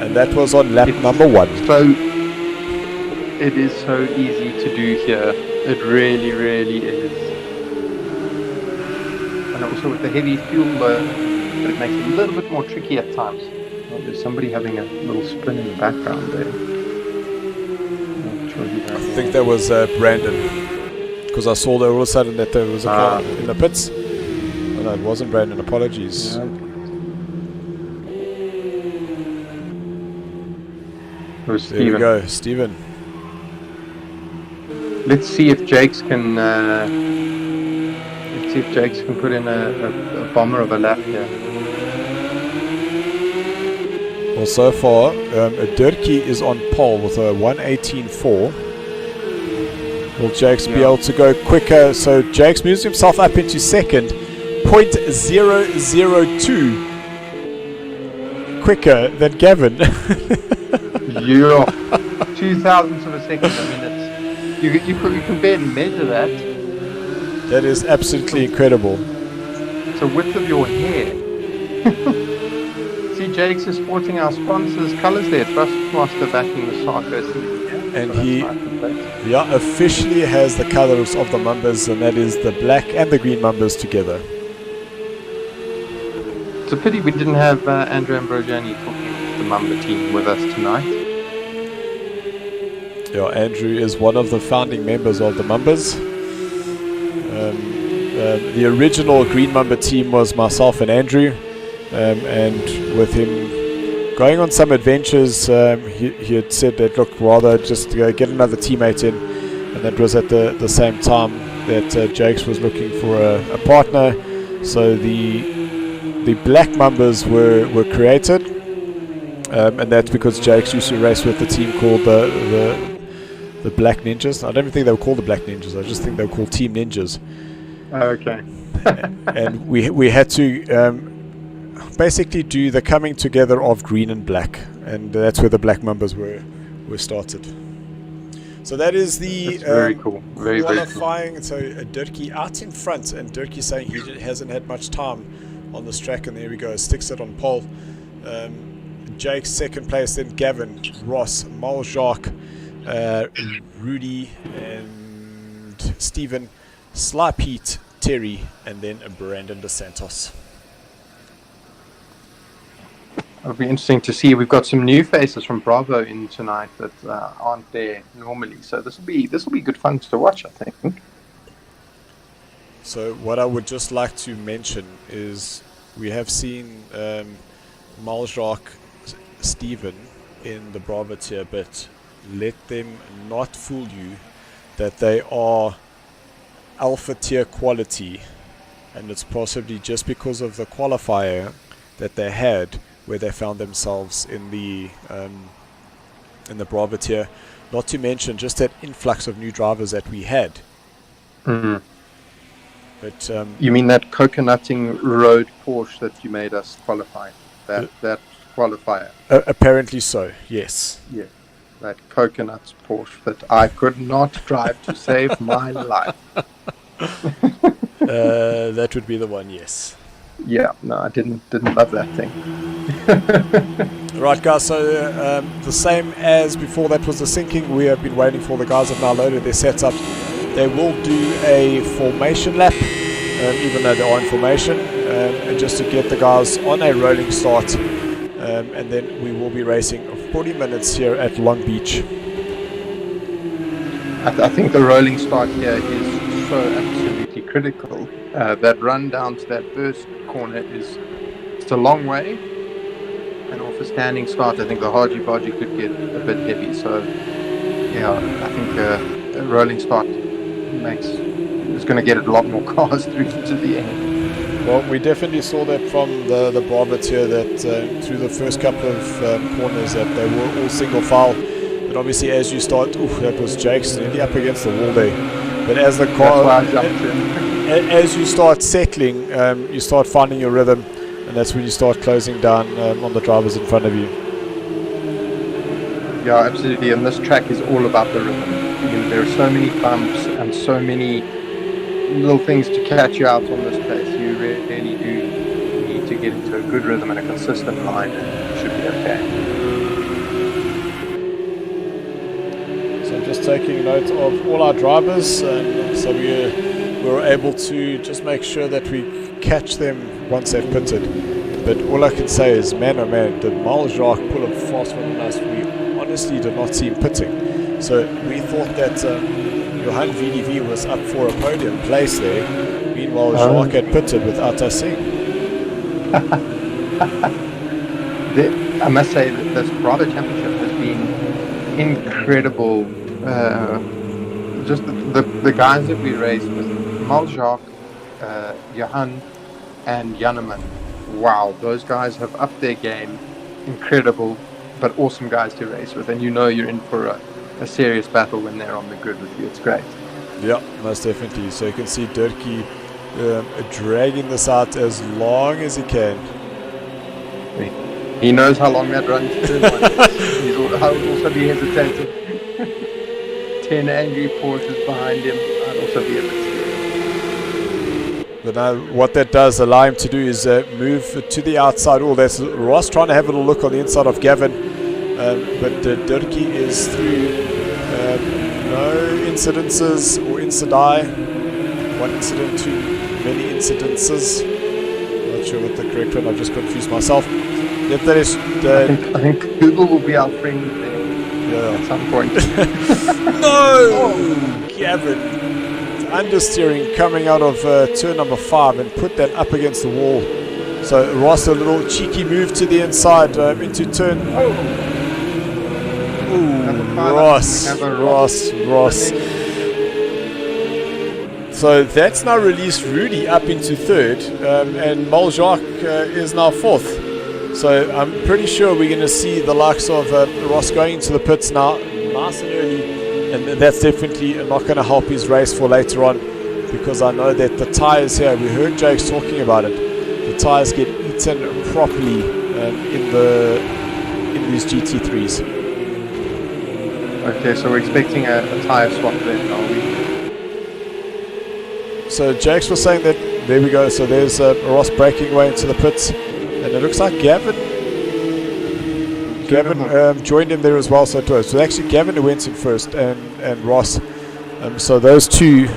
And that was on lap number 1. So it is so easy to do here. It really, really is. And also with the heavy fuel load, it makes it a little bit more tricky at times. Oh, there's somebody having a little spin in the background there. I think that was Brandon, because I saw there all of a sudden that there was a car in the pits. Oh, no, it wasn't Brandon. Apologies. Yeah. It was There we go, Stephen. Let's see if Jakes can. Put in a bomber of a lap here. Well, so far, Dirkie is on pole with a 1:18.4. Will Jakes be able to go quicker? So Jakes moves himself up into second, 0.002 quicker than Gavin. Yeah, 0.002 of a second. I mean, you can barely measure that. That is absolutely incredible. It's a width of your hair. See, Jakes is sporting our sponsors' colours there. Thrustmaster backing the SARCO. And he officially has the colours of the Mambas, and that is the black and the green Mambas together. It's a pity we didn't have Andrew Ambrosiani talking the Mamba team with us tonight. Yeah, Andrew is one of the founding members of the Mambas. The original Green Mamba team was myself and Andrew, and with him going on some adventures, he had said that, look, rather just get another teammate in, and that was at the same time that Jakes was looking for a partner. So the Black Mambas were created, and that's because Jakes used to race with the team called the Black Ninjas. I don't even think they were called the Black Ninjas. I just think they were called Team Ninjas. Okay. And we had to basically do the coming together of green and black, and that's where the Black Mambas were started. So that is the very cool. Very qualifying. Very cool. So Dirkie out in front, and Dirkie saying he hasn't had much time on this track, and there we go, sticks it on pole. Jake second place, then Gavin, Ross, Mal Jacques, Rudy and Stephen, Sly Pete, Terry, and then Brandon DeSantos. It'll be interesting to see. We've got some new faces from Bravo in tonight that aren't there normally, so this will be good fun to watch, I think. So what I would just like to mention is we have seen Mal Jacques, Stephen in the Bravo tier, but let them not fool you that they are alpha tier quality, and it's possibly just because of the qualifier that they had where they found themselves in the Bravo tier, not to mention just that influx of new drivers that we had. Mm-hmm. But you mean that coconutting road Porsche that you made us qualify? That qualifier? Apparently so, yes. Yeah, that coconut Porsche that I could not drive to save my life. That would be the one, yes. Yeah, no, I didn't love that thing. Right, guys, so the same as before, that was the sinking. We have been waiting for the guys have now loaded their setup. They will do a formation lap, even though they are in formation, and just to get the guys on a rolling start, and then we will be racing 40 minutes here at Long Beach. I think the rolling start here is so absolutely critical. That run down to that first corner it's a long way, and off a standing start I think the Haji-Baji could get a bit heavy, so yeah, I think a rolling start is going to get a lot more cars through to the end. Well, we definitely saw that from the Bravo tier, that through the first couple of corners that they were all single file, but obviously as you start, that was Jake's nearly up against the wall there, but as the car as you start settling, you start finding your rhythm, and that's when you start closing down on the drivers in front of you. Yeah, absolutely, and this track is all about the rhythm. There are so many bumps and so many little things to catch you out on this place. You really do need to get into a good rhythm and a consistent line, and you should be okay. So I'm just taking note of all our drivers, so we're able to just make sure that we catch them once they've pitted. But all I can say is, man oh man, did Mal Jacques pull a fast one on us. We honestly did not see him pitting. So we thought that Johan VDV was up for a podium place there. Meanwhile, Jacques had pitted without us seeing. I must say that this Bravo Championship has been incredible. Just the guys that we raced with Mal Jacques, Johan, and Janneman. Wow, those guys have upped their game. Incredible, but awesome guys to race with, and you know you're in for a serious battle when they're on the grid with you. It's great. Yeah, most definitely. So you can see Dirkie dragging this out as long as he can. He knows how long that run to turn one is. He'll also be hesitating. 10 angry Porsches behind him. I'd also be a bit scared. But now what that does allow him to do is move to the outside. Oh, that's Ross trying to have a little look on the inside of Gavin. But Dirkie is through. No incidences or incidai. One incident, too many incidences. Not sure what the correct one. I've just confused myself. Yep, that is. I think Google will be our friend there at some point. No, Gavin. Understeering coming out of turn number 5 and put that up against the wall. So Ross, a little cheeky move to the inside into turn. Ross. So that's now released Rudy up into third, and Mal Jacques is now fourth. So I'm pretty sure we're going to see the likes of Ross going into the pits now, nice and early, and that's definitely not going to help his race for later on, because I know that the tyres here, we heard Jake's talking about it, the tyres get eaten properly in these GT3s. Okay, so we're expecting a tyre swap then, are we? So Jake's was saying that there we go. So there's Ross breaking away into the pits, and it looks like Gavin joined him there as well. So it was actually Gavin who went in first, and Ross. So those two.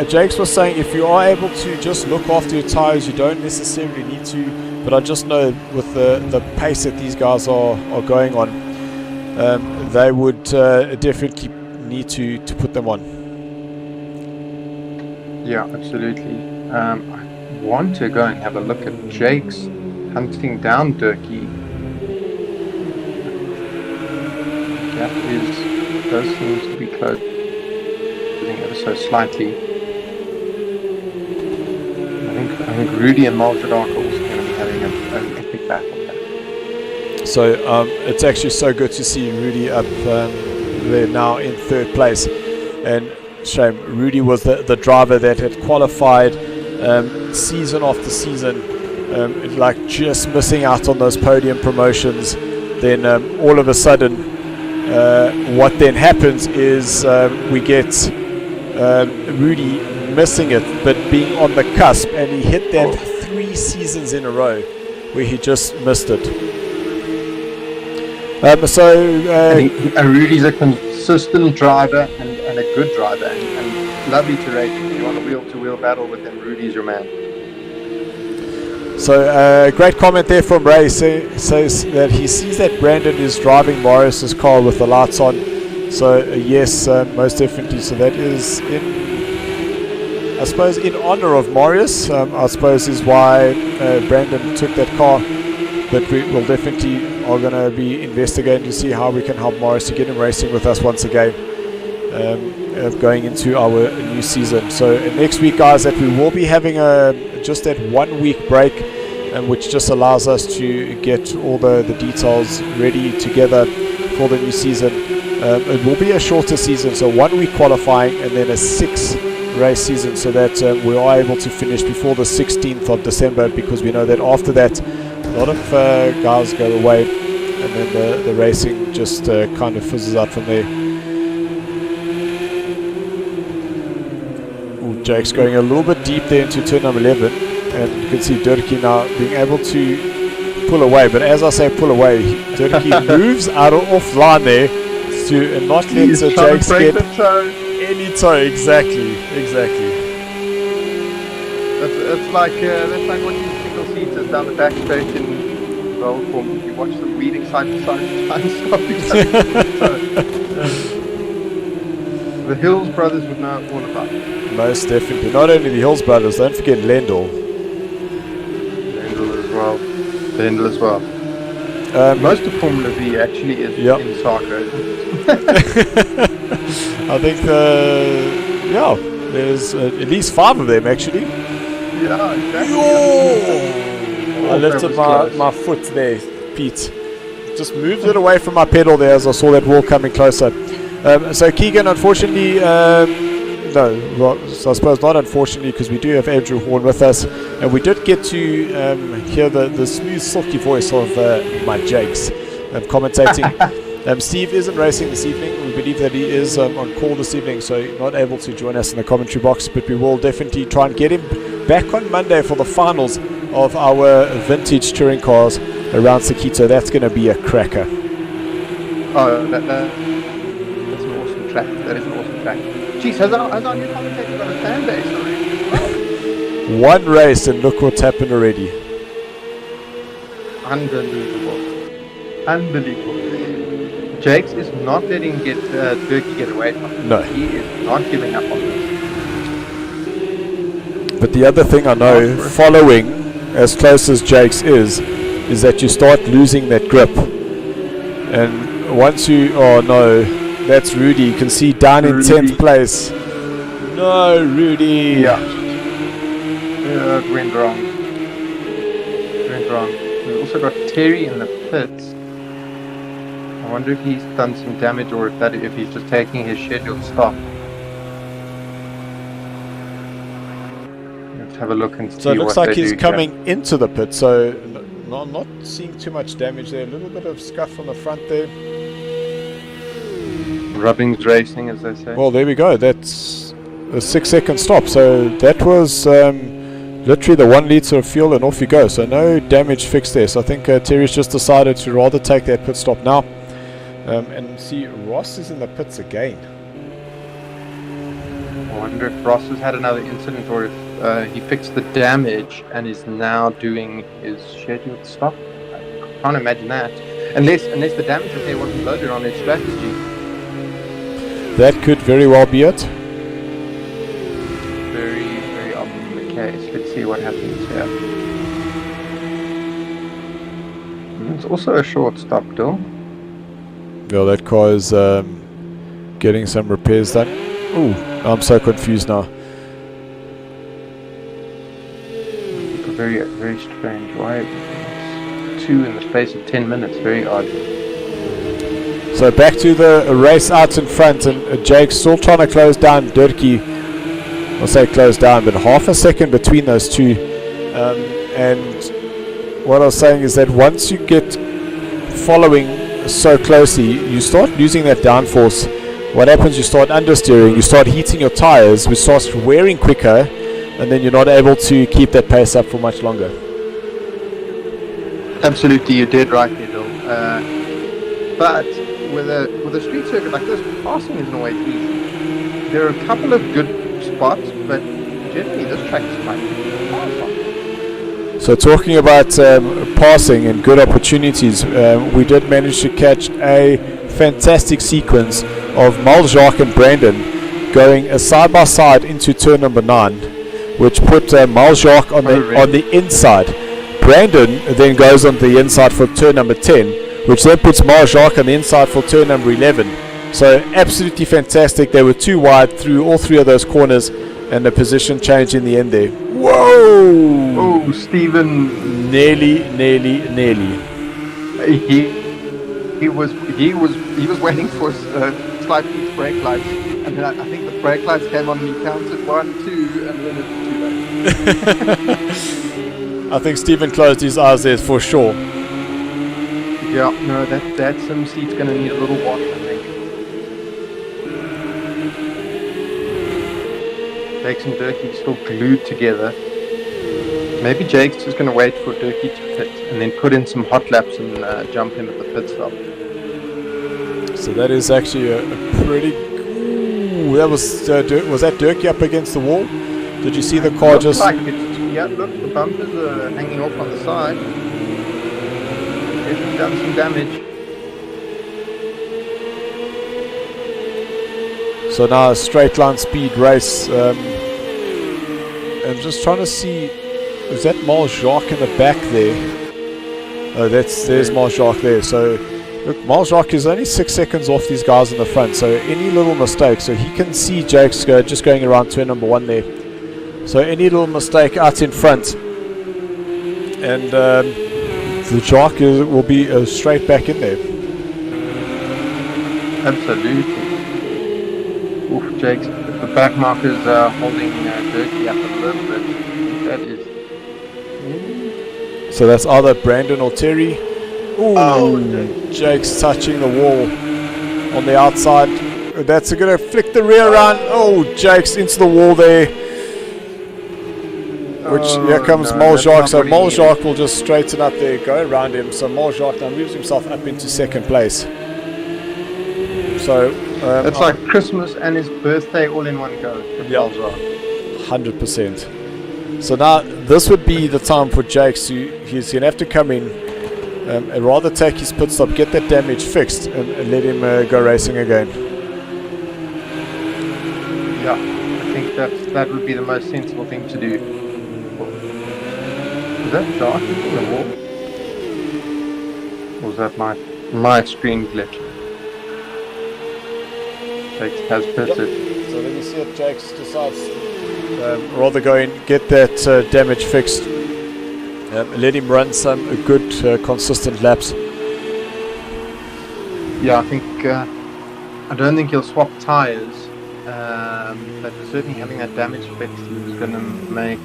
Jakes was saying if you are able to just look after your tires, you don't necessarily need to. But I just know with the pace that these guys are going on, they would definitely need to put them on. Yeah, absolutely. I want to go and have a look at Jake's hunting down Durkee. Gap does seem to be closing ever so slightly. I think Rudy and Maldonado are also going to be having an epic battle there. So it's actually so good to see Rudy up there now in third place. And shame, Rudy was the driver that had qualified season after season, like just missing out on those podium promotions. Then all of a sudden, what then happens is we get Rudy missing it, but being on the cusp, and he hit that 3 seasons in a row where he just missed it. And Rudy's a consistent driver and a good driver, and lovely to race. If you want a wheel-to-wheel battle with him, Rudy's your man. So great comment there from Ray. Says that he sees that Brandon is driving Morris's car with the lights on. So yes, most definitely. So that is I suppose in honor of Marius, I suppose is why Brandon took that car. But we will definitely are going to be investigating to see how we can help Marius to get him racing with us once again, going into our new season. So next week, guys, that we will be having just that 1 week break, which just allows us to get all the details ready together for the new season. It will be a shorter season, so 1 week qualifying and then a 6 race season, so that we are able to finish before the 16th of December, because we know that after that a lot of guys go away, and then the racing just kind of fizzles out from there. Ooh, Jake's going a little bit deep there into turn number 11, and you can see Durkee now being able to pull away, but as I say pull away, Durkee moves out of offline there to not let Jakes get any toe. Exactly. That's like watching single seaters down the back straight in roll form. You watch them weaving side to side and stop each other. The Hills brothers would know all about it. Most definitely. Not only the Hills brothers, don't forget Lendl as well. Most of Formula V actually is in SARCO. I think there's at least 5 of them actually. Yeah, exactly. I lifted my foot there, Pete. Just moved it away from my pedal there as I saw that wall coming closer. So Keegan, unfortunately, so I suppose not unfortunately, because we do have Andrew Horn with us, and we did get to hear the smooth, silky voice of my Jakes commentating. Steve isn't racing this evening. We believe that he is on call this evening, so not able to join us in the commentary box, but we will definitely try and get him back on Monday for the finals of our vintage touring cars around Sakito. That's going to be a cracker. Oh, that's an awesome track. That is an awesome track. Jeez, has our new commentator got a fan base already? Wow. One race and look what's happened already. Unbelievable. Jakes is not letting Durkee get away from him. No. He is not giving up on this. But the other thing I know, following as close as Jakes is that you start losing that grip. And once you... Oh no, that's Rudy. You can see down in 10th place. No, Rudy. Yeah, it went wrong. We've also got Terry in the pits. I wonder if he's done some damage, or if he's just taking his scheduled stop. Let's have a look and see. So it looks like he's coming into the pit, so I'm not seeing too much damage there. A little bit of scuff on the front there. Rubbing's racing, as they say. Well, there we go. That's a 6-second stop. So that was literally the 1 litre of fuel and off you go. So no damage fixed there. So I think Terry's just decided to rather take that pit stop now. And see, Ross is in the pits again. I wonder if Ross has had another incident or if he fixed the damage and is now doing his scheduled stop. I can't imagine that. Unless the damage repair wasn't loaded on his strategy. That could very well be it. Very, very often the case. Let's see what happens here. It's also a short stop, though. Yeah, that car is getting some repairs done. Ooh, I'm so confused now. Very, very strange. Why? 2 in the space of 10 minutes. Very odd. So back to the race out in front, and Jake's still trying to close down Durkee. I'll say close down, but half a second between those two. And what I was saying is that once you get following so closely, you start losing that downforce. What happens, you start understeering, you start heating your tires, which starts wearing quicker, and then you're not able to keep that pace up for much longer. Absolutely, you did right there, Bill. But with a street circuit like this, passing isn't always easy. There are a couple of good spots, but generally this track is quite hard. So talking about passing and good opportunities, we did manage to catch a fantastic sequence of Maljak and Brandon going side by side into turn number 9, which put Maljak on the inside. Brandon then goes on the inside for turn number 10, which then puts Maljak on the inside for turn number 11. So absolutely fantastic. They were too wide through all 3 of those corners, and the position change in the end there. Whoa! Oh, Stephen! Nearly. He was waiting for slight brake lights, and then I think the brake lights came on and he counted 1, 2, and then it was too late. I think Stephen closed his eyes there for sure. Yeah, no, that sim seat's going to need a little wash, I think. Jakes and Durkee still glued together. Maybe Jake's just going to wait for Durkee to pit and then put in some hot laps and jump him at the pit stop. So that is actually a pretty... Ooh, that was that Durkee up against the wall? Did you see the car Looks just... like yeah, look, the bumpers are hanging off on the side. It's done some damage. So now a straight line speed race. I'm just trying to see, is that Maljak in the back there? Oh, there's Maljak there. So look, Maljak is only 6 seconds off these guys in the front. So any little mistake, so he can see Jake's just going around turn number 1 there. So any little mistake out in front, and the Jack will be straight back in there. Absolutely. Oof, Jake's the back markers are holding Durkee up a little bit. That is. So that's either Brandon or Terry. Ooh, Jake's touching the wall on the outside. That's going to flick the rear around. Oh, Jake's into the wall there. Which here comes Maljak. So Maljak will just straighten up there, go around him. So Maljak now moves himself up into 2nd place. So it's like Christmas and his birthday all in one go. Yeah, 100%. So now this would be the time for Jakes. He's going to have to come in and rather take his pit stop, get that damage fixed, and let him go racing again. Yeah, I think that would be the most sensible thing to do. Is that dark in the wall? Or was that my screen glitch? Jakes has pitted. Yep. So let me see if Jakes decides rather go in, get that damage fixed, let him run some good consistent laps. Yeah, I think I don't think he'll swap tyres, but certainly having that damage fixed is going to make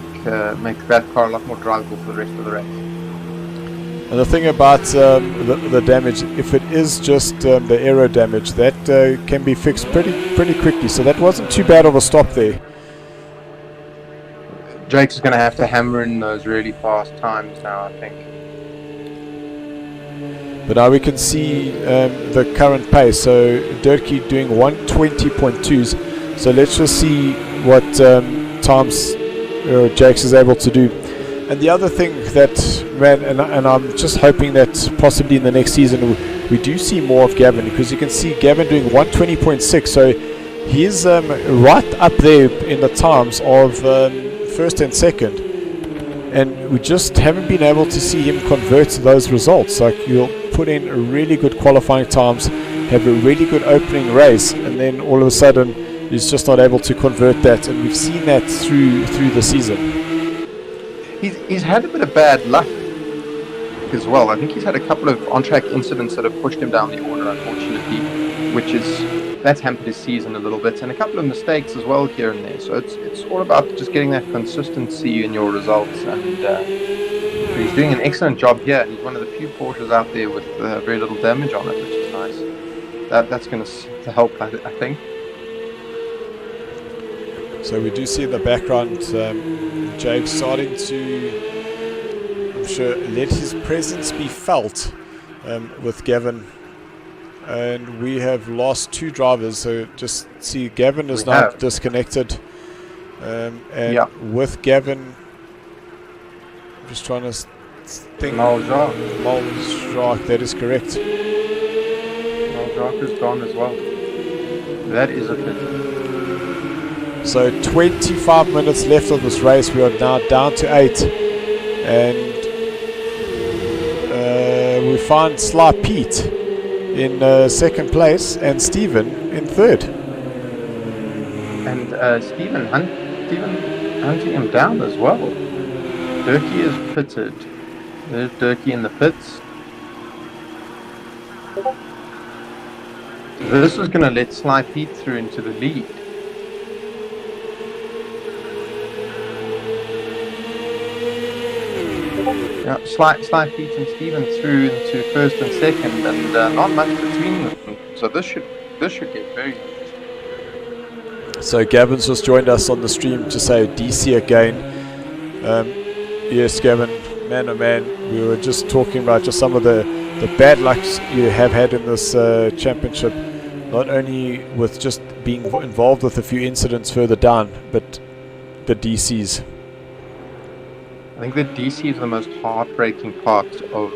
that car a lot more drivable for the rest of the race. And the thing about the damage, if it is just the aero damage, that can be fixed pretty quickly. So that wasn't too bad of a stop there. Jake's going to have to hammer in those really fast times now, I think. But now we can see the current pace. So Durkee doing 120.2s. So let's just see what times Jakes is able to do. And the other thing that, man, and I'm just hoping that possibly in the next season we do see more of Gavin, because you can see Gavin doing 120.6. So he's right up there in the times of first and second. And we just haven't been able to see him convert those results. Like, you'll put in really good qualifying times, have a really good opening race, and then all of a sudden he's just not able to convert that. And we've seen that through the season. He's had a bit of bad luck as well. I think he's had a couple of on-track incidents that have pushed him down the order, unfortunately, that's hampered his season a little bit, and a couple of mistakes as well here and there. So it's all about just getting that consistency in your results, and he's doing an excellent job here. He's one of the few Porsches out there with very little damage on it, which is nice. That's going to help, I think. So we do see in the background Jake starting to, I'm sure, let his presence be felt with Gavin. And we have lost 2 drivers, so just see Gavin is now disconnected. And with Gavin, I'm just trying to think. Malzrak, that is correct. Malzrak is gone as well. That is a pity. So 25 minutes left of this race. We are now down to 8. And we find Sly Pete in second place and Stephen in third. And Stephen hunting him down as well. Durkee is pitted. There's Durkee in the pits. This is going to let Sly Pete through into the lead. Yeah, Sly Pete and Stephen through into first and second, and not much between them. So this should get very good. So Gavin's just joined us on the stream to say DC again. Yes, Gavin, man oh man, we were just talking about just some of the bad lucks you have had in this championship, not only with just being involved with a few incidents further down, but the DCs. I think the DC is the most heartbreaking part of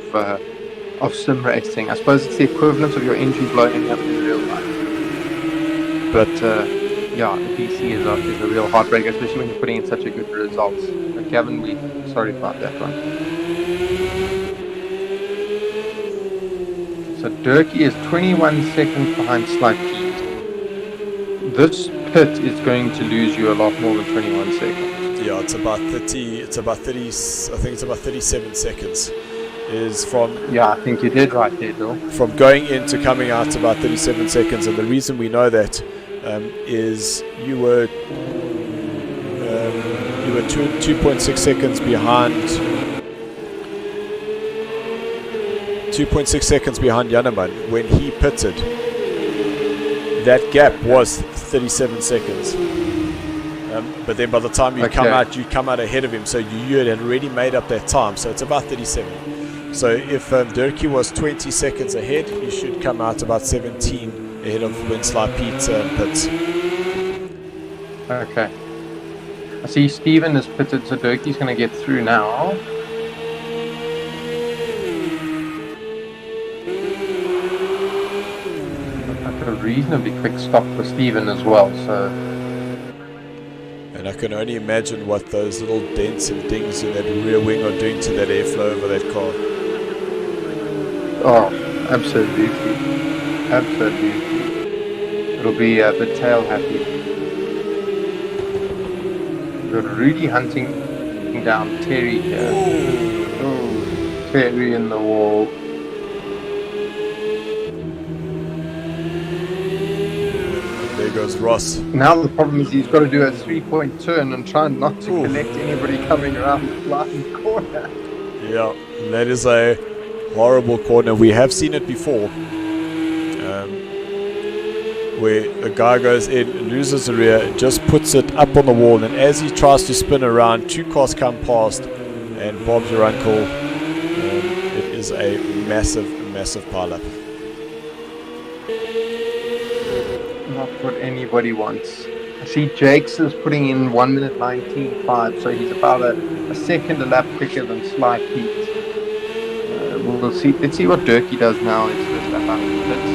sim racing. I suppose it's the equivalent of your engine blowing up in real life. But yeah, the DC is a real heartbreaker, especially when you're putting in such a good results. But Gavin, we're sorry about that one. So Durkee is 21 seconds behind Sly Pete. This pit is going to lose you a lot more than 21 seconds. Yeah, it's about 30. It's about 30. I think it's about 37 seconds. Is from. Yeah, I think you did right there, Bill. From going in to coming out, about 37 seconds, and the reason we know that is you were 2.6 seconds behind. 2.6 seconds behind Janneman when he pitted. That gap was 37 seconds. But then by the time you come out ahead of him, so you had already made up that time, so it's about 37. So if Durkee was 20 seconds ahead, you should come out about 17 ahead of when Sly Pete pits. Okay. I see Stephen is pitted, so Durkee's going to get through now. Like a reasonably quick stop for Stephen as well, so... And I can only imagine what those little dents and dings in that rear wing are doing to that airflow over that car. Oh, absolutely. Absolutely. It'll be a bit tail happy. We've got Rudy hunting down Terry here. Oh, Terry in the wall. There goes Ross. Now the problem is he's got to do a 3-point turn and try not to collect anybody coming around the flying corner. Yeah, that is a horrible corner. We have seen it before. where a guy goes in, loses the rear, just puts it up on the wall, and as he tries to spin around, 2 cars come past, and Bob's your uncle. It is a massive pileup. Not what anybody wants. I see Jakes is putting in 1 minute 19.5, so he's about a second a lap quicker than Sly Pete. We'll see. Let's see what Durkee does now. It's first lap out of the pits.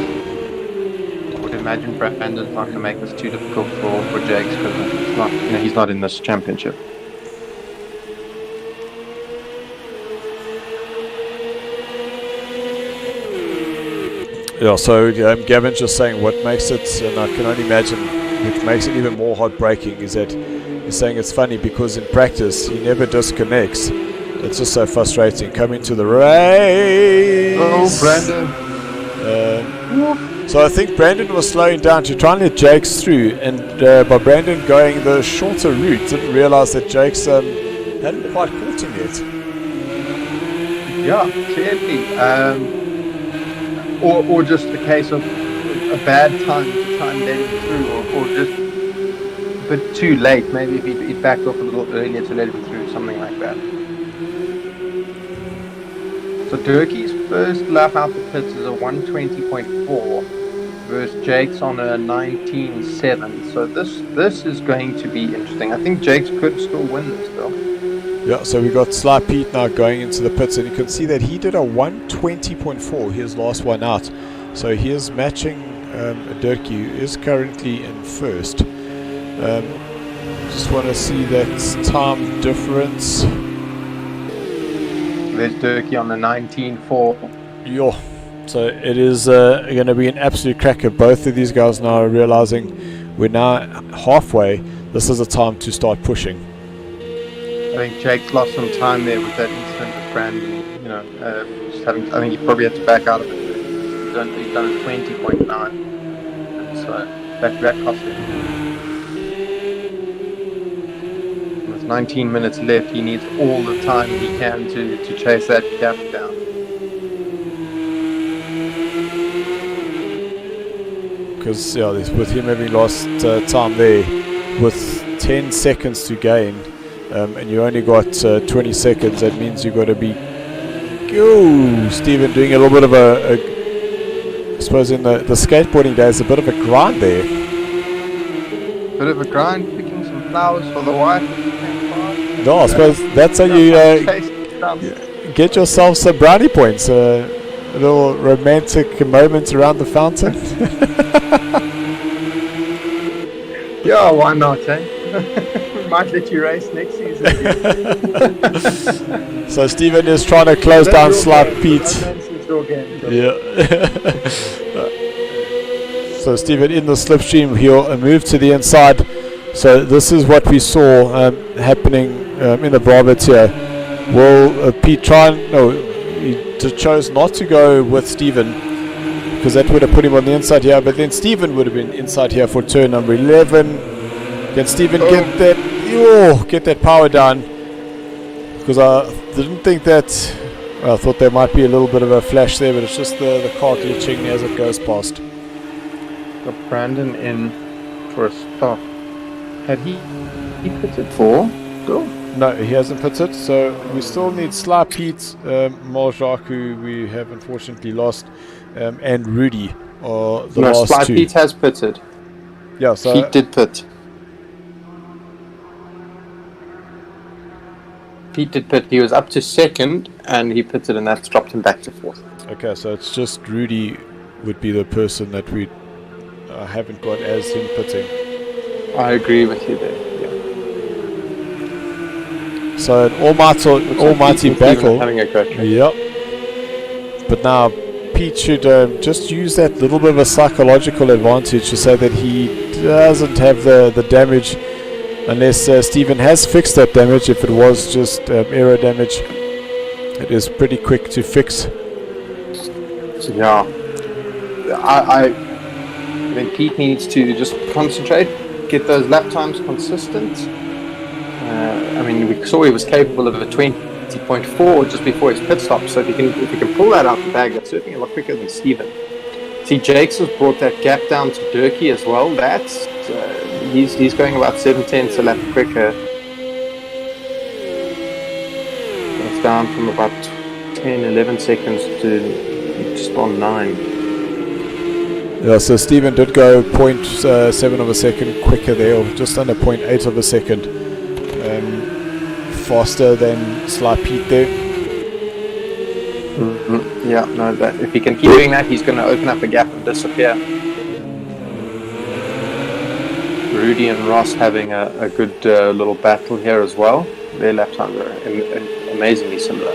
I would imagine Brandon's not going to make this too difficult for Jakes because he's not in this championship. Yeah, so Gavin's just saying what makes it, and I can only imagine which makes it even more heartbreaking, is that he's saying it's funny because in practice he never disconnects. It's just so frustrating coming to the race. Oh, Brandon. So I think Brandon was slowing down to try and let Jakes through, and by Brandon going the shorter route, didn't realize that Jakes hadn't quite caught him yet. Yeah, clearly. Or just a case of a bad time to try and let him through, or just a bit too late. Maybe if he'd backed off a little earlier to let him through, something like that. So Durkee's first lap out the pits is a 1:20.4 versus Jakes on a 19.7. So this is going to be interesting. I think Jakes could still win this though. Yeah, so we got Sly Pete now going into the pits, and you can see that he did a 1:20.4 his last one out. So he is matching Durkee, who is currently in first. Just want to see that time difference. There's Durkee on the 19.4. Yeah, so it is going to be an absolute cracker. Both of these guys now are realizing we're now halfway. This is a time to start pushing. I think Jake's lost some time there with that incident with Brandon. I think he probably had to back out of it. He's done a 20.9, so that cost him. With 19 minutes left, he needs all the time he can to chase that gap down. Because with him having lost time there, with 10 seconds to gain. And you only got 20 seconds, that means you've got to be... Ooh, Stephen doing a little bit of I suppose in the skateboarding days, a bit of a grind there. Bit of a grind, picking some flowers for the wife. No, I suppose that's how you get yourself some brownie points. Little romantic moments around the fountain. Yeah, why not, eh? Might let you race next season. So Stephen is trying to close down Sly Pete. Yeah. So Stephen in the slipstream, he'll move to the inside. So this is what we saw happening in the Bravo tier. Will Pete try and... No, he chose not to go with Stephen because that would have put him on the inside here, but then Stephen would have been inside here for turn number 11. Can Stephen get that power down? Because I didn't think that... I thought there might be a little bit of a flash there, but it's just the car glitching as it goes past. Got Brandon in for a stop. Had he pitted for? Go. No, he hasn't pitted, so we still need Sly Pete, Marjak, who we have unfortunately lost, and Rudy are the last Sly two. Pete has pitted. Yeah, so Pete did pit. Pete did pit. He was up to second, and he pitted, and that's dropped him back to fourth. Okay, so it's just Rudy would be the person that we haven't got as him pitting. I agree with you there. So an almighty battle. Having a great track. Yep. But now Pete should just use that little bit of a psychological advantage to say that he doesn't have the damage, unless Stephen has fixed that damage. If it was just aero damage, it is pretty quick to fix. Yeah. I think Pete needs to just concentrate, get those lap times consistent. We saw he was capable of a 20.4 just before his pit stop. So if he can pull that out the bag, that's certainly a lot quicker than Stephen. See, Jakes has brought that gap down to Durkee as well. That's he's going about 7/10 a lap quicker. It's down from about 10-11 seconds to just on 9. Yeah, so Stephen did go 0.7 of a second quicker there, or just under 0.8 of a second faster than Sly Pete there. Yeah, no, that if he can keep doing that, he's going to open up a gap and disappear. Rudy and Ross having a good little battle here as well. Their lap times are amazingly similar.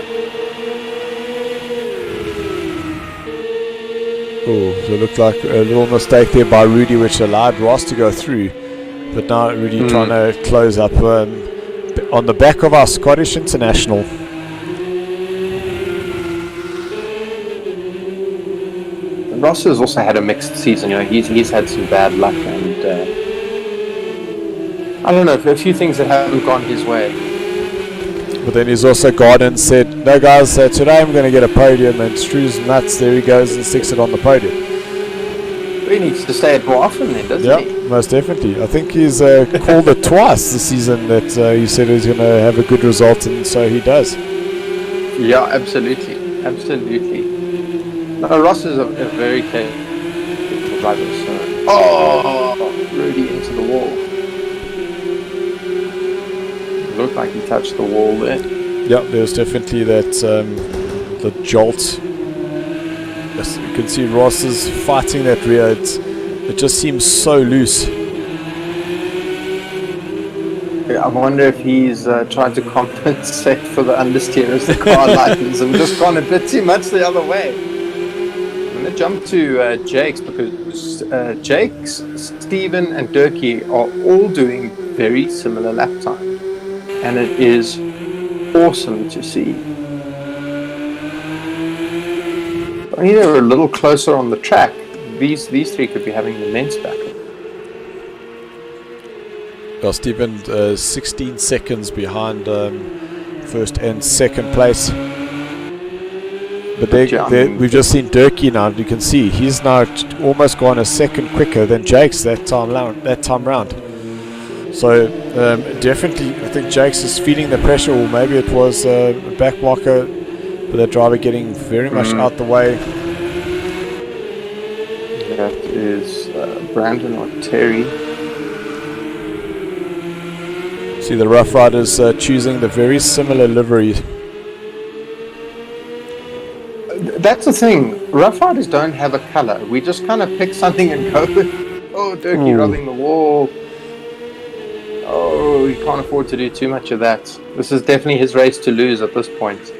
Oh, so it looked like a little mistake there by Rudy, which allowed Ross to go through. But now Rudy trying to close up on the back of our Scottish international. Ross has also had a mixed season. You know, he's had some bad luck, and I don't know, a few things that haven't gone his way. But then he's also gone and said, no guys, today I'm going to get a podium, and Stru's nuts, there he goes and sticks it on the podium. He needs to say it more often then, doesn't he? Yeah, most definitely. I think he's called it twice this season that he said he's going to have a good result, and so he does. Yeah, absolutely. No, Ross is a very capable driver. So. Oh, Rudy into the wall. Looked like he touched the wall there. Yeah, there's definitely that the jolt. Yes, you can see Ross is fighting that rear. It just seems so loose. I wonder if he's trying to compensate for the understeer as the car lightens and just gone a bit too much the other way. I'm going to jump to Jakes, because Jakes, Stephen and Durkee are all doing very similar lap time. And it is awesome to see. I mean, they were a little closer on the track. These three could be having an immense battle. Well, Stephen 16 seconds behind first and second place. But we've just seen Durkee now, and you can see he's now almost gone a second quicker than Jakes that time round. So definitely, I think Jakes is feeling the pressure, or maybe it was a back marker, but that driver getting very much out the way. That is Brandon or Terry. See the Rough Riders choosing the very similar livery. That's the thing. Rough Riders don't have a colour. We just kind of pick something and go with. Oh, Durkee rubbing the wall. Oh, he can't afford to do too much of that. This is definitely his race to lose at this point.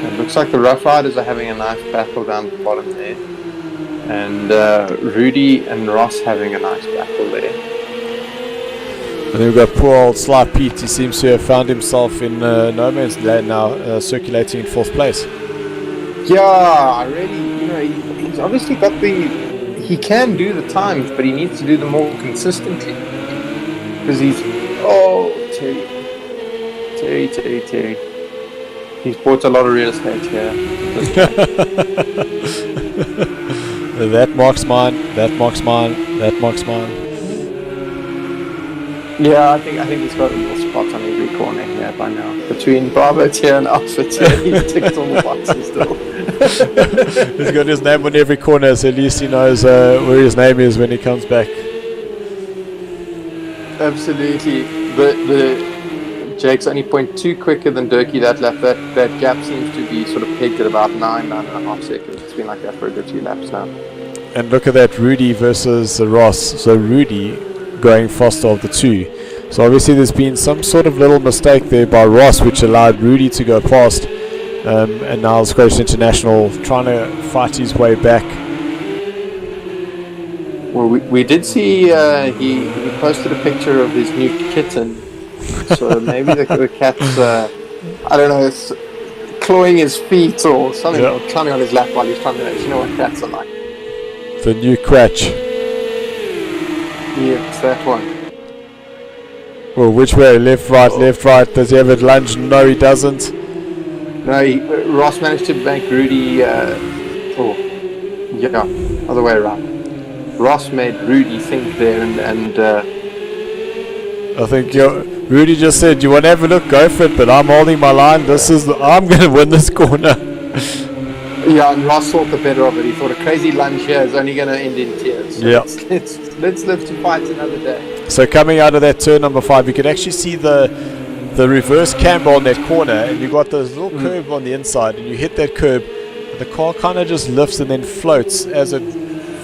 It looks like the Rough Riders are having a nice battle down the bottom there. And Rudy and Ross having a nice battle there. And then we've got poor old Sly Pete. He seems to have found himself in no man's land now, circulating in 4th place. Yeah, I really, he's obviously got he can do the times, but he needs to do them more consistently. Because Terry. He's bought a lot of real estate here. That marks mine. Yeah, I think he's got a little spot on every corner here by now. Between Bravo tier and Alpha tier, he's ticked all the boxes still. He's got his name on every corner, so at least he knows where his name is when he comes back. Absolutely. The Jake's only 0.2 quicker than Durkee that lap. That gap seems to be sort of pegged at about 9.5 seconds. It's been like that for a good few laps now. And look at that, Rudy versus Ross. So Rudy going faster of the two. So obviously there's been some sort of little mistake there by Ross, which allowed Rudy to go past. And now Scottish International trying to fight his way back. Well, we did see he posted a picture of his new kitten. So maybe the cat's, I don't know, it's clawing his feet or something, or climbing on his lap while he's trying to, you know what cats are like. The new Cratch. Yeah, it's that one. Well, which way? Left, right, left, right. Does he have a lunge? No, he doesn't. No, Ross managed to make Rudy. Other way around. Ross made Rudy think there, and I think Rudy just said, "You want to have a look? Go for it." But I'm holding my line. I'm going to win this corner. Yeah, and Ross thought the better of it. He thought a crazy lunge here is only going to end in tears. So Yeah. Let's live to fight another day. So coming out of that turn number 5, you can actually see the reverse camber on that corner, and you got this little curve on the inside, and you hit that curb, and the car kind of just lifts and then floats as it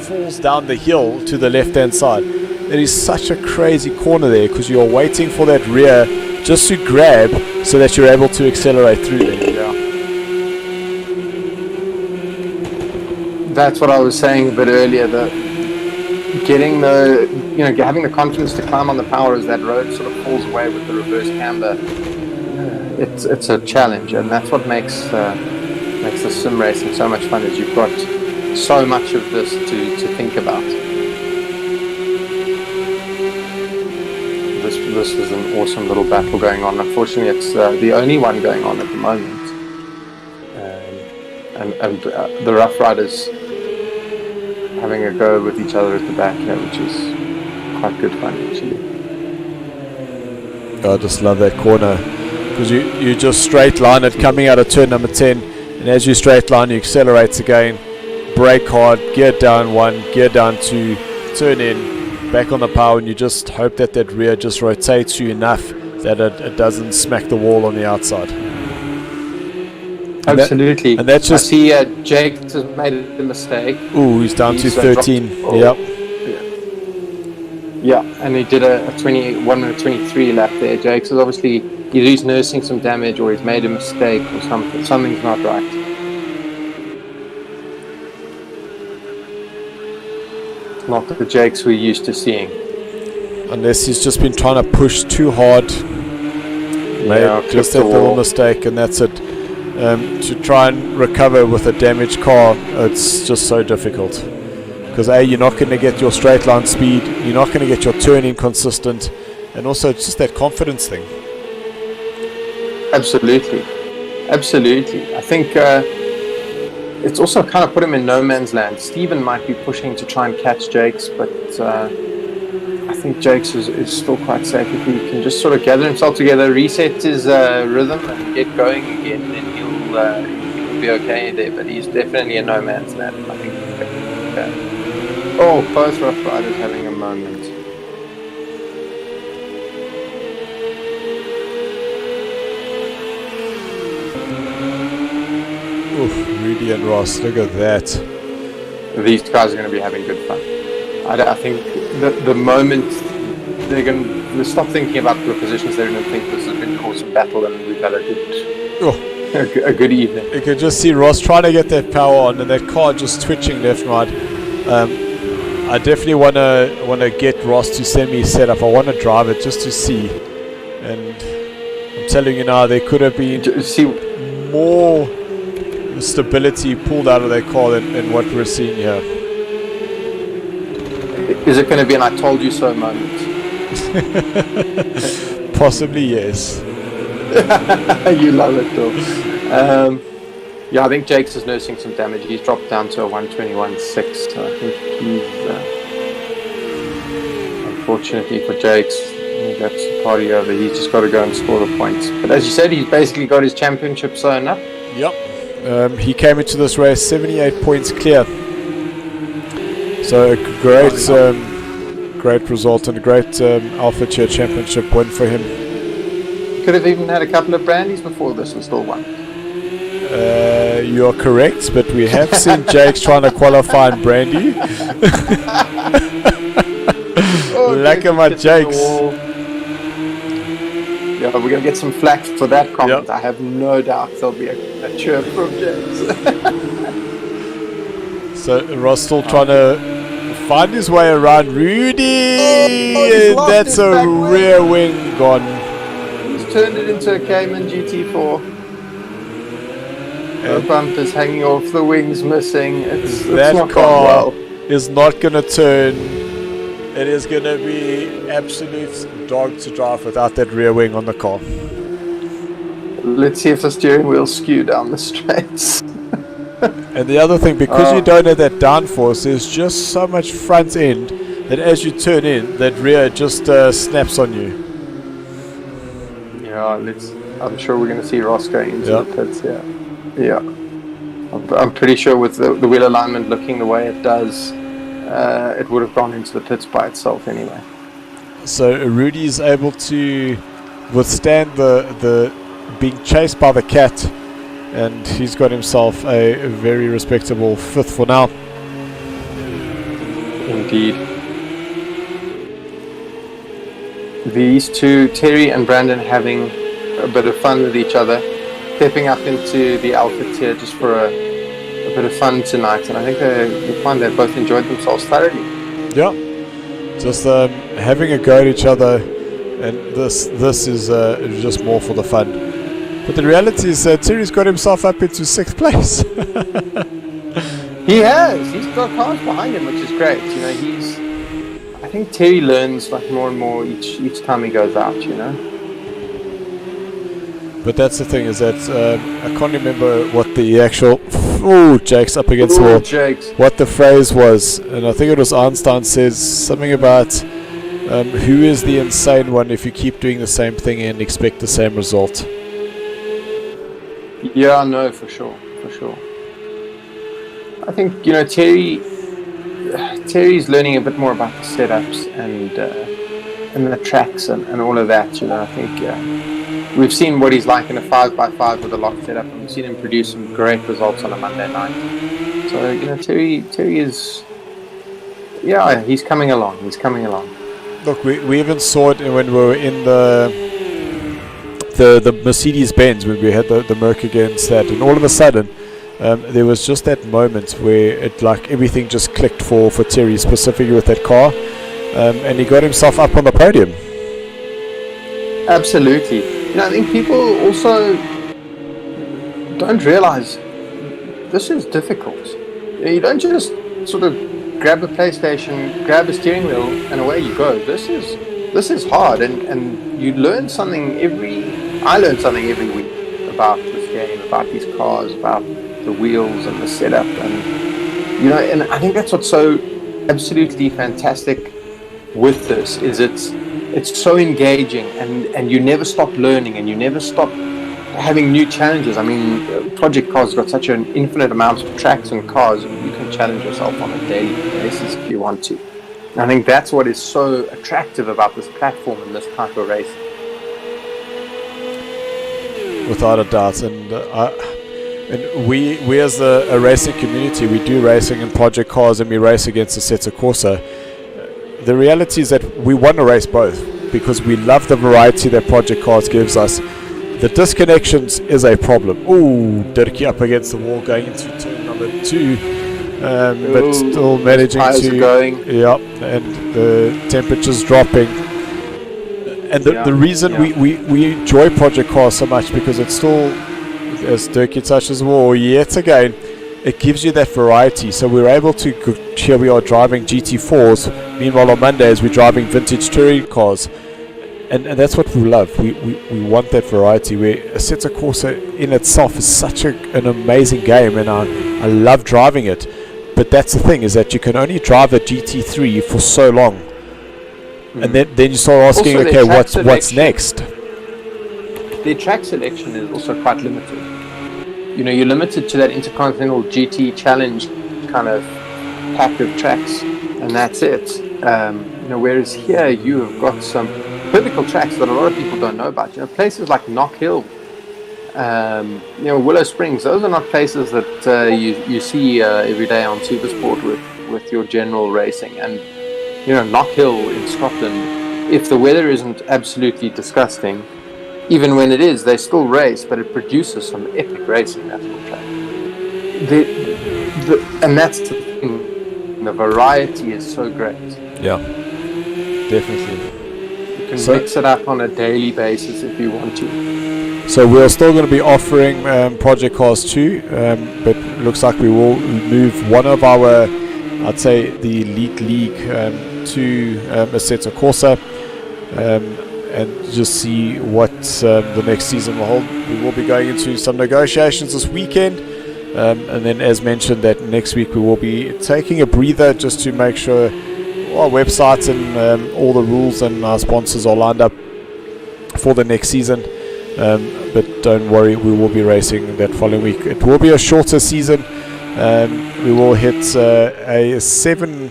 falls down the hill to the left-hand side. It is such a crazy corner there because you're waiting for that rear just to grab so that you're able to accelerate through there. Yeah. That's what I was saying a bit earlier. That having the confidence to climb on the power as that road sort of falls away with the reverse camber. It's a challenge, and that's what makes the sim racing so much fun. Is you've got so much of this to think about. This is an awesome little battle going on. Unfortunately, it's the only one going on at the moment, and the Rough Riders having a go with each other at the back here, which is quite good fun actually. I just love that corner because you just straight line it coming out of turn number 10, and as you straight line, you accelerate again, brake hard, gear down 1, gear down 2, turn in, back on the power, and you just hope that rear just rotates you enough that it doesn't smack the wall on the outside. Absolutely. And that's just... I see Jake has made a mistake. Ooh, he's down to 13. Yep. Yeah, and he did a 1 minute 23 lap there. Jake's is obviously either he's nursing some damage or he's made a mistake or something. Something's not right. Not the Jakes we're used to seeing. Unless he's just been trying to push too hard. Made just that little mistake, and that's it. To try and recover with a damaged car, it's just so difficult. Because you're not going to get your straight line speed, you're not going to get your turning consistent, and also it's just that confidence thing. Absolutely. I think it's also kind of put him in no man's land. Steven might be pushing to try and catch Jakes, but I think Jakes is still quite safe. If he can just sort of gather himself together, reset his rhythm and get going again, then he'll be okay there. But he's definitely in no man's land. I think. Oh, both Rough Riders having a moment. Oof, Rudy and Ross, look at that. These guys are going to be having good fun. I think the moment they're going to stop thinking about the positions, they're going to think this has been an awesome battle and we've had a good evening. You can just see Ross trying to get that power on and that car just twitching left and right. I definitely want to get Ross to send me a setup. I want to drive it just to see. And I'm telling you now, there could have been more stability pulled out of that car than what we're seeing here. Is it going to be an I told you so moment? Possibly, yes. You love it though. Yeah, I think Jakes is nursing some damage. He's dropped down to a 121.6. So I think he's unfortunately for Jakes, that's the party over. He's just got to go and score the points. But as you said, he's basically got his championship sewn up. Yep. He came into this race 78 points clear. So a great result and a great Alpha Tier Championship win for him. Could have even had a couple of brandies before this and still won. You are correct, but we have seen Jakes trying to qualify in brandy. Lack of my Jakes. Yeah, we're going to get some flack for that comment. Yep. I have no doubt there'll be a chirp from Jakes. So Ross still trying to find his way around Rudy. That's a rear wing gone. He's turned it into a Cayman GT4. The bumpers hanging off, the wings missing. That car is not going to turn. It is going to be absolute dog to drive without that rear wing on the car. Let's see if the steering wheel's skew down the straights. And the other thing, because you don't have that downforce, there's just so much front end that as you turn in, that rear just snaps on you. Yeah, I'm sure we're going to see Ross going into the pits. Yeah. I'm pretty sure with the wheel alignment looking the way it does, it would have gone into the pits by itself anyway. So Rudy is able to withstand the being chased by the cat, and he's got himself a very respectable 5th for now. Indeed. These two, Terry and Brandon, having a bit of fun with each other, stepping up into the alpha tier just for a bit of fun tonight, and I think they find they both enjoyed themselves thoroughly. Yeah, just having a go at each other, and this is just more for the fun. But the reality is Terry's got himself up into 6th place. He has. He's got cars behind him, which is great. You know, I think Terry learns like more and more each time he goes out. You know. But that's the thing, is that I can't remember what the actual... Oh, Jake's up against the wall. Jake's. What the phrase was, and I think it was Einstein says something about who is the insane one if you keep doing the same thing and expect the same result. Yeah, no, for sure. I think, you know, Terry's learning a bit more about the setups and the tracks and all of that. You know, I think we've seen what he's like in a 5x5 with a lock setup, and we've seen him produce some great results on a Monday night. So, you know, Terry is, yeah, he's coming along. Look, we even saw it when we were in the Mercedes-Benz, when we had the Merc against that, and all of a sudden there was just that moment where it, like, everything just clicked for Terry, specifically with that car, and he got himself up on the podium. Absolutely. You know, I think people also don't realize this is difficult. You don't just sort of grab a PlayStation, grab a steering wheel, and away you go. This is hard, and you learn something I learn something every week about this game, about these cars, about the wheels and the setup, and you know, and I think that's what's so absolutely fantastic with this, is it's so engaging, and you never stop learning, and you never stop having new challenges. I mean, Project Cars got such an infinite amount of tracks and cars, and you can challenge yourself on a daily basis if you want to. And I think that's what is so attractive about this platform and this type of racing. Without a doubt, and we as a racing community, we do racing in Project Cars, and we race against the Assetto Corsa. The reality is that we want to race both because we love the variety that Project Cars gives us. The disconnections is a problem. Ooh, Dirkie up against the wall going into turn number 2, but still managing to going. Yeah, and the temperature's dropping. And the reason we enjoy Project Cars so much, because it's still, as Dirkie touches the wall yet again, it gives you that variety. So we're able to, here we are driving GT4s, meanwhile on Mondays we're driving vintage touring cars. And that's what we love. We want that variety, where Assetto Corsa in itself is such an amazing game, and I love driving it. But that's the thing, is that you can only drive a GT3 for so long. And then you start asking, also, okay, what's next? The track selection is also quite limited. You know, you're limited to that Intercontinental GT Challenge kind of pack of tracks, and that's it. You know, whereas here you have got some typical tracks that a lot of people don't know about. You know, places like Knock Hill, you know, Willow Springs. Those are not places that you see every day on Supersport with your general racing. And you know, Knock Hill in Scotland, if the weather isn't absolutely disgusting, even when it is, they still race, but it produces some epic racing, that little track. And that's the thing. The variety is so great. Yeah, definitely. You can mix it up on a daily basis if you want to. So we're still going to be offering Project Cars 2, but it looks like we will move one of our, I'd say, the Elite League to Assetto Corsa. and just see what the next season will hold. We will be going into some negotiations this weekend, and then as mentioned that next week we will be taking a breather just to make sure our websites and all the rules and our sponsors are lined up for the next season. But don't worry, we will be racing that following week. It will be a shorter season. We will hit a 7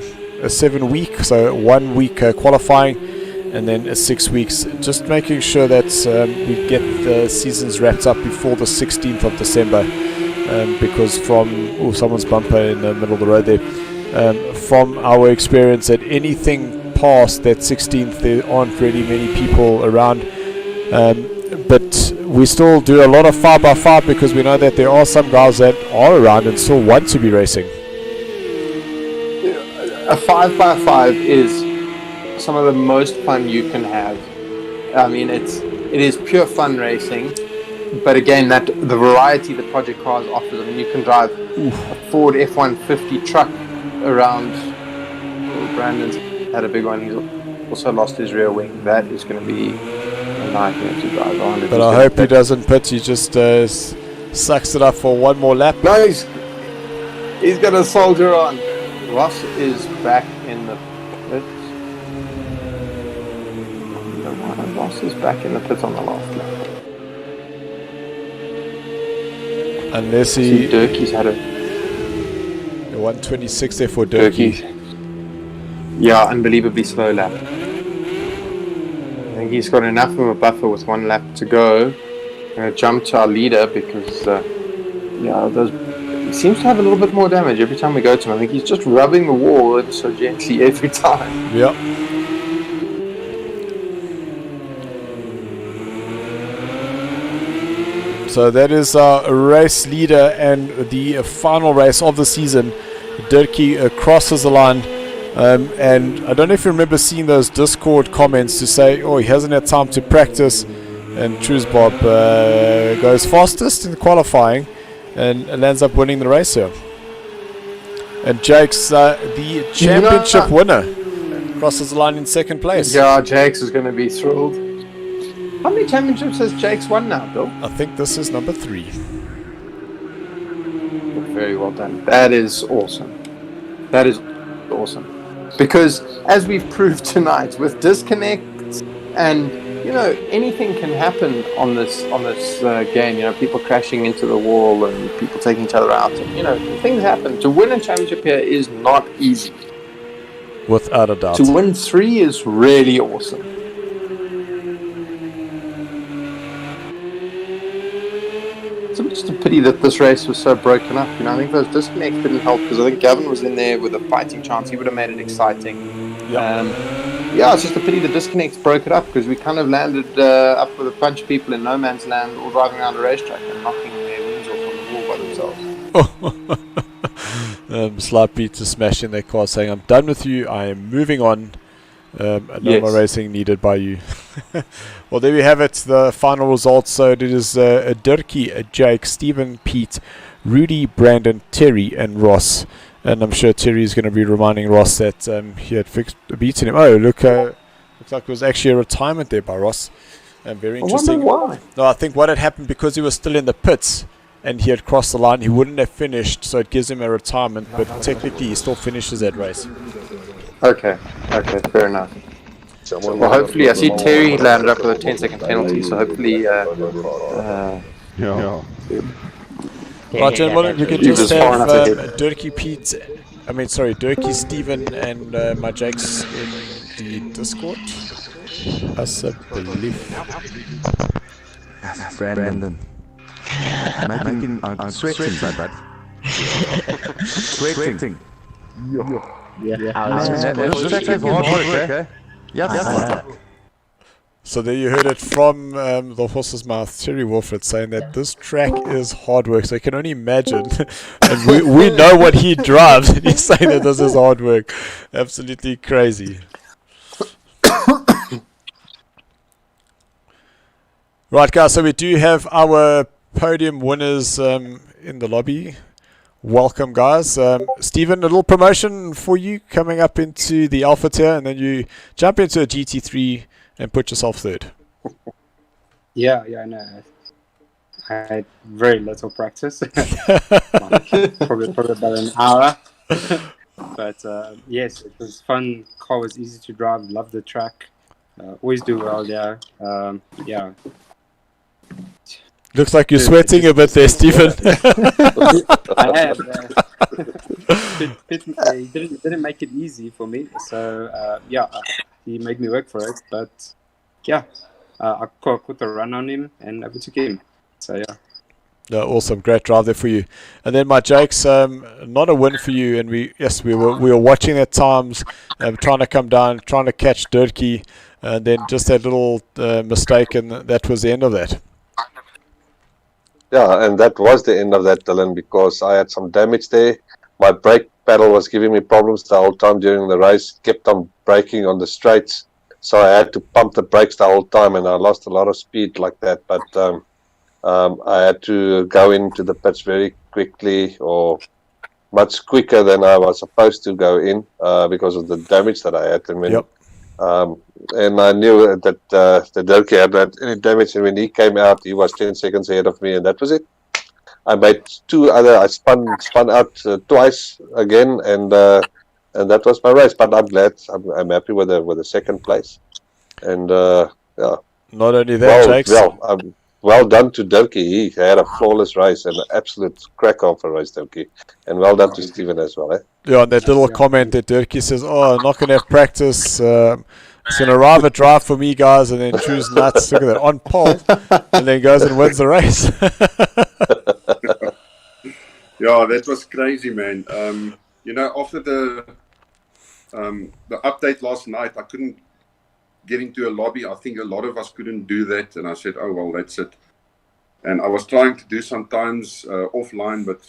week, so 1 week qualifying, and then 6 weeks, just making sure that we get the seasons wrapped up before the 16th of December, because from someone's bumper in the middle of the road there, from our experience, that anything past that 16th, there aren't really many people around. But we still do a lot of 5x5 because we know that there are some guys that are around and still want to be racing. A 5x5 is some of the most fun you can have. I mean, it is pure fun racing, but again, that the variety the Project Cars offers. I mean, you can drive a Ford F-150 truck around. Brandon's had a big one. He's also lost his rear wing. That is going to be a nightmare to drive on. But I hope he doesn't pit. He just sucks it up for one more lap. No, he's going to soldier on. Ross is back in the pits. Ross is back in the pits on the last lap. Unless he... Durkee's had a 126 there for Durkee. Yeah, unbelievably slow lap. I think he's got enough of a buffer with 1 lap to go. I'm going to jump to our leader because, he seems to have a little bit more damage every time we go to him. I think he's just rubbing the wall so gently every time. Yep. So that is our race leader and the final race of the season. Durkee crosses the line. And I don't know if you remember seeing those Discord comments to say, oh, he hasn't had time to practice. And Truesbob goes fastest in qualifying and lands up winning the race here. And Jake's the championship winner, crosses the line in second place. Yeah, Jake's is going to be thrilled. How many championships has Jake's won now, Bill? I think this is number 3. Very well done. That is awesome. That is awesome. Because as we've proved tonight, with disconnects and anything can happen on this game. People crashing into the wall and people taking each other out. And, things happen. To win a championship here is not easy. Without a doubt. To win 3 is really awesome. It's just a pity that this race was so broken up. I think those disconnects didn't help because I think Gavin was in there with a fighting chance. He would have made it exciting. It's just a pity the disconnects broke it up because we kind of landed up with a bunch of people in no man's land all driving around a racetrack and knocking their wings off on the wall by themselves. Slight beat to smash in their car saying, I'm done with you, I am moving on. No more racing needed by you. Well, there we have it, the final results. So it is Durkee, Jake, Stephen, Pete, Rudy, Brandon, Terry and Ross. And I'm sure Terry is going to be reminding Ross that he had beaten him. Oh, look, looks like it was actually a retirement there by Ross. Very interesting. I wonder why. No, I think what had happened, because he was still in the pits and he had crossed the line, he wouldn't have finished, so it gives him a retirement, but technically he still finishes that race. Okay, fair enough. Well, hopefully, I see Terry landed up with a 10-second penalty, so hopefully... Right, gentlemen, we can just have Durkee Stephen and my Jakes in the Discord. As a belief. Brandon. I'm sweating, bud. Sweating. So there you heard it from the horse's mouth, Terry Wolford, saying that this track is hard work. So you can only imagine. And we know what he drives, and he's saying that this is hard work. Absolutely crazy. Right, guys, so we do have our podium winners in the lobby. Welcome, guys. Stephen, a little promotion for you coming up into the Alpha tier, and then you jump into a GT3 and put yourself third. Yeah, no. I had very little practice. probably about an hour. But yes, it was fun. Car was easy to drive. Loved the track. Always do well there. Yeah. Looks like you're sweating a bit there, Stephen. I am. He didn't make it easy for me. So yeah, he made me work for it. But yeah, I caught the run on him and overtook him. So yeah. No, awesome, great drive there for you. And then my Jakes, not a win for you. And we were watching at times, trying to come down, trying to catch Dirkie, and then just that little mistake, and that was the end of that. Yeah, and that was the end of that, Dylan, because I had some damage there. My brake pedal was giving me problems the whole time during the race, kept on braking on the straights, so I had to pump the brakes the whole time, and I lost a lot of speed like that. But I had to go into the pits very quickly, or much quicker than I was supposed to go in because of the damage that I had. And when, and I knew that the Dirkie had had any damage, and when he came out, he was 10 seconds ahead of me, and that was it. I made I spun out twice again, and that was my race. But I'm glad, I'm happy with the second place. And yeah. Not only that, Jakes. Well done to Dirkie. He had a flawless race and an absolute crack of a race, Dirkie. And well done to Stephen as well. Yeah, and that little comment that Dirkie says, "Oh, I'm not going to have practice. It's going to arrive at drive for me, guys," and then choose nuts. Look at that, on pole, and then goes and wins the race. Yeah, that was crazy, man. You know, after the update last night, I couldn't get into a lobby. I think a lot of us couldn't do that, and I said, "Oh well, that's it." And I was trying to do sometimes offline, but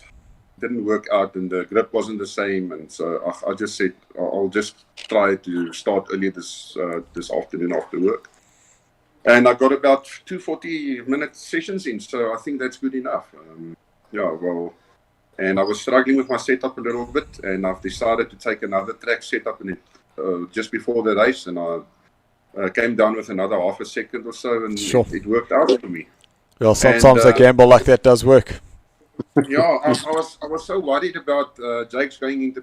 didn't work out, and the grip wasn't the same. And so I just said, "I'll just try to start early this afternoon after work." And I got about 2 40-minute sessions in, so I think that's good enough. Yeah, well, and I was struggling with my setup a little bit, and I've decided to take another track setup in it just before the race, and I came down with another half a second or so, and it worked out for me. Well, sometimes a gamble like that does work. Yeah, I was so worried about Jakes going into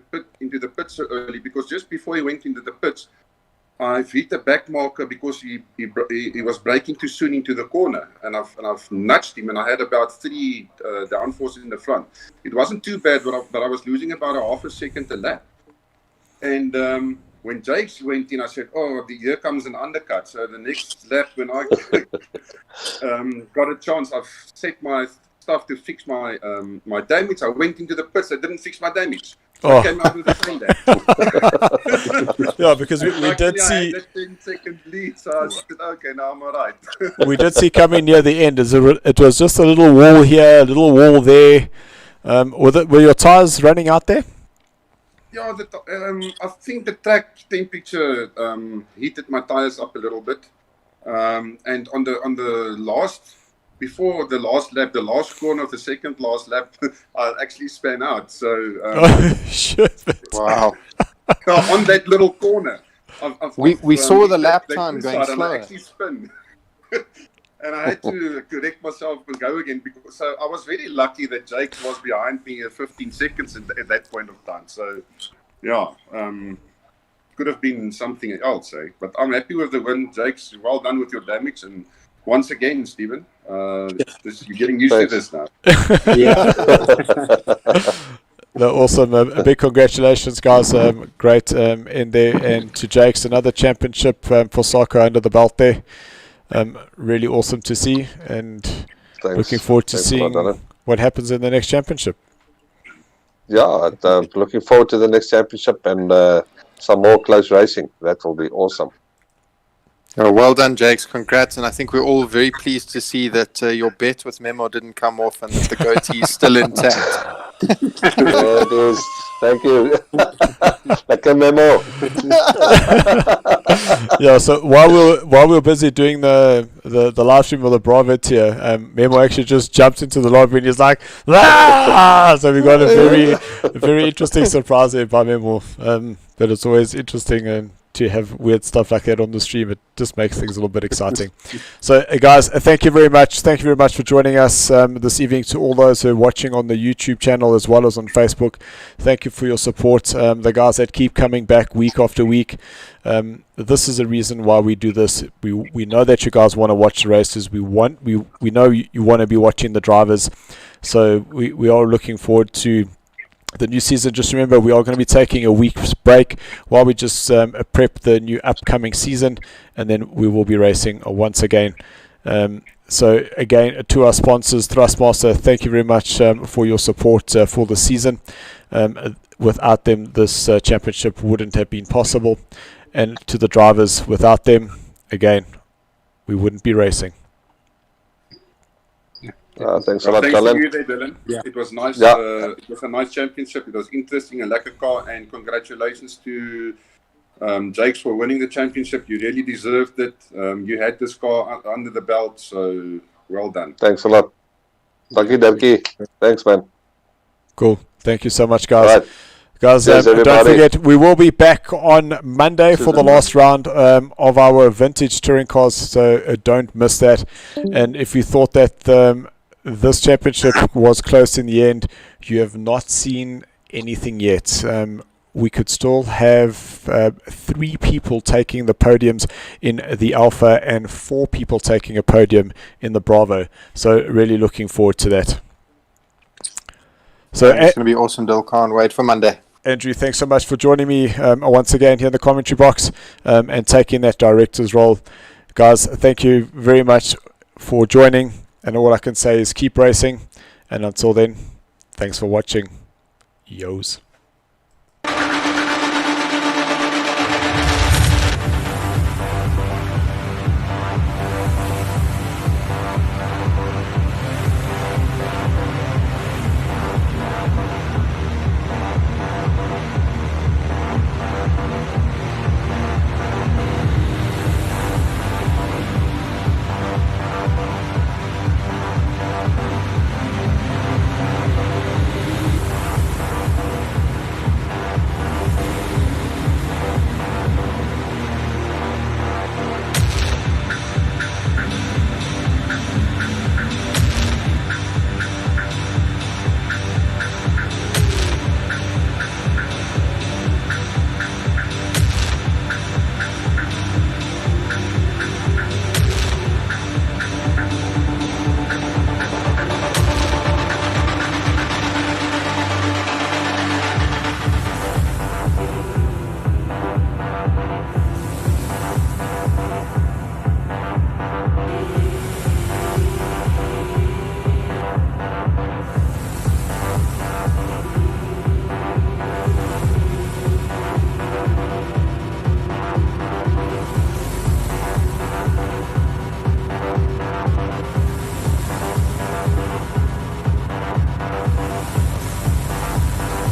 the pits so early, because just before he went into the pits, I've hit the back marker because he was braking too soon into the corner, and I've nudged him, and I had about 3 downforce in the front. It wasn't too bad, but I was losing about a half a second a lap. And when Jakes went in, I said, "Oh, here comes an undercut." So the next lap, when I got a chance, I've set my stuff to fix my my damage. I went into the pits. I didn't fix my damage. So I came out with a 10 lap. Yeah, because we did see. I had that 10-second lead, so I said, "Okay, now I'm alright." We did see coming near the end. It was just a little wall here, a little wall there. Were your tires running out there? Yeah, I think the track temperature heated my tires up a little bit, and on the last. Before the last lap, the last corner of the second last lap, I actually span out. So, shit. Wow. On that little corner. We saw the lap time going slower. I actually spin. And I had to correct myself and go again. So I was very lucky that Jake was behind me 15 seconds at that point of time. So, yeah, could have been something else, eh? But I'm happy with the win, Jake's. Well done with your damage. And once again, Stephen, you're getting used to this now. Yeah. No, awesome. A big congratulations, guys. Great in there. And to Jake's, another championship for SARCO under the belt there. Really awesome to see. And looking forward to seeing what happens in the next championship. Yeah, looking forward to the next championship and some more close racing. That will be awesome. Well done, Jakes. Congrats. And I think we're all very pleased to see that your bet with Memo didn't come off and that the goatee is still intact. Yeah, it is. Thank you. Like a Memo. Yeah, so while we were busy doing the live stream with the Bravo tier, Memo actually just jumped into the lobby and he's like, "Ah!" So we got a very interesting surprise there by Memo. But it's always interesting and to have weird stuff like that on the stream. It just makes things a little bit exciting. So, guys, thank you very much. Thank you very much for joining us this evening. To all those who are watching on the YouTube channel as well as on Facebook, thank you for your support. The guys that keep coming back week after week. This is the reason why we do this. We know that you guys want to watch the races. We know you want to be watching the drivers. So we are looking forward to the new season. Just remember, we are going to be taking a week's break while we just prep the new upcoming season, and then we will be racing once again. So again, to our sponsors, Thrustmaster, thank you very much for your support for the season. Without them, this championship wouldn't have been possible. And to the drivers, without them, again, we wouldn't be racing. Thanks a lot, thanks Colin. to you there, Dylan. Yeah. It was nice. Yeah. It was a nice championship. It was interesting, a lekker car, and congratulations to Jakes for winning the championship. You really deserved it. You had this car under the belt, so well done. Thanks a lot. Dankie. Thanks, man. Cool. Thank you so much, guys. Right. Guys, Cheers, don't everybody. forget, we will be back on Monday for the last round of our vintage touring cars, so don't miss that. And if you thought that this championship was close in the end, you have not seen anything yet. We could still have 3 people taking the podiums in the Alpha and 4 people taking a podium in the Bravo. So really looking forward to that. So it's going to be awesome, Dill. Can't wait for Monday. Andrew, thanks so much for joining me once again here in the commentary box and taking that director's role. Guys, thank you very much for joining, and all I can say is keep racing, and until then, thanks for watching. Yos.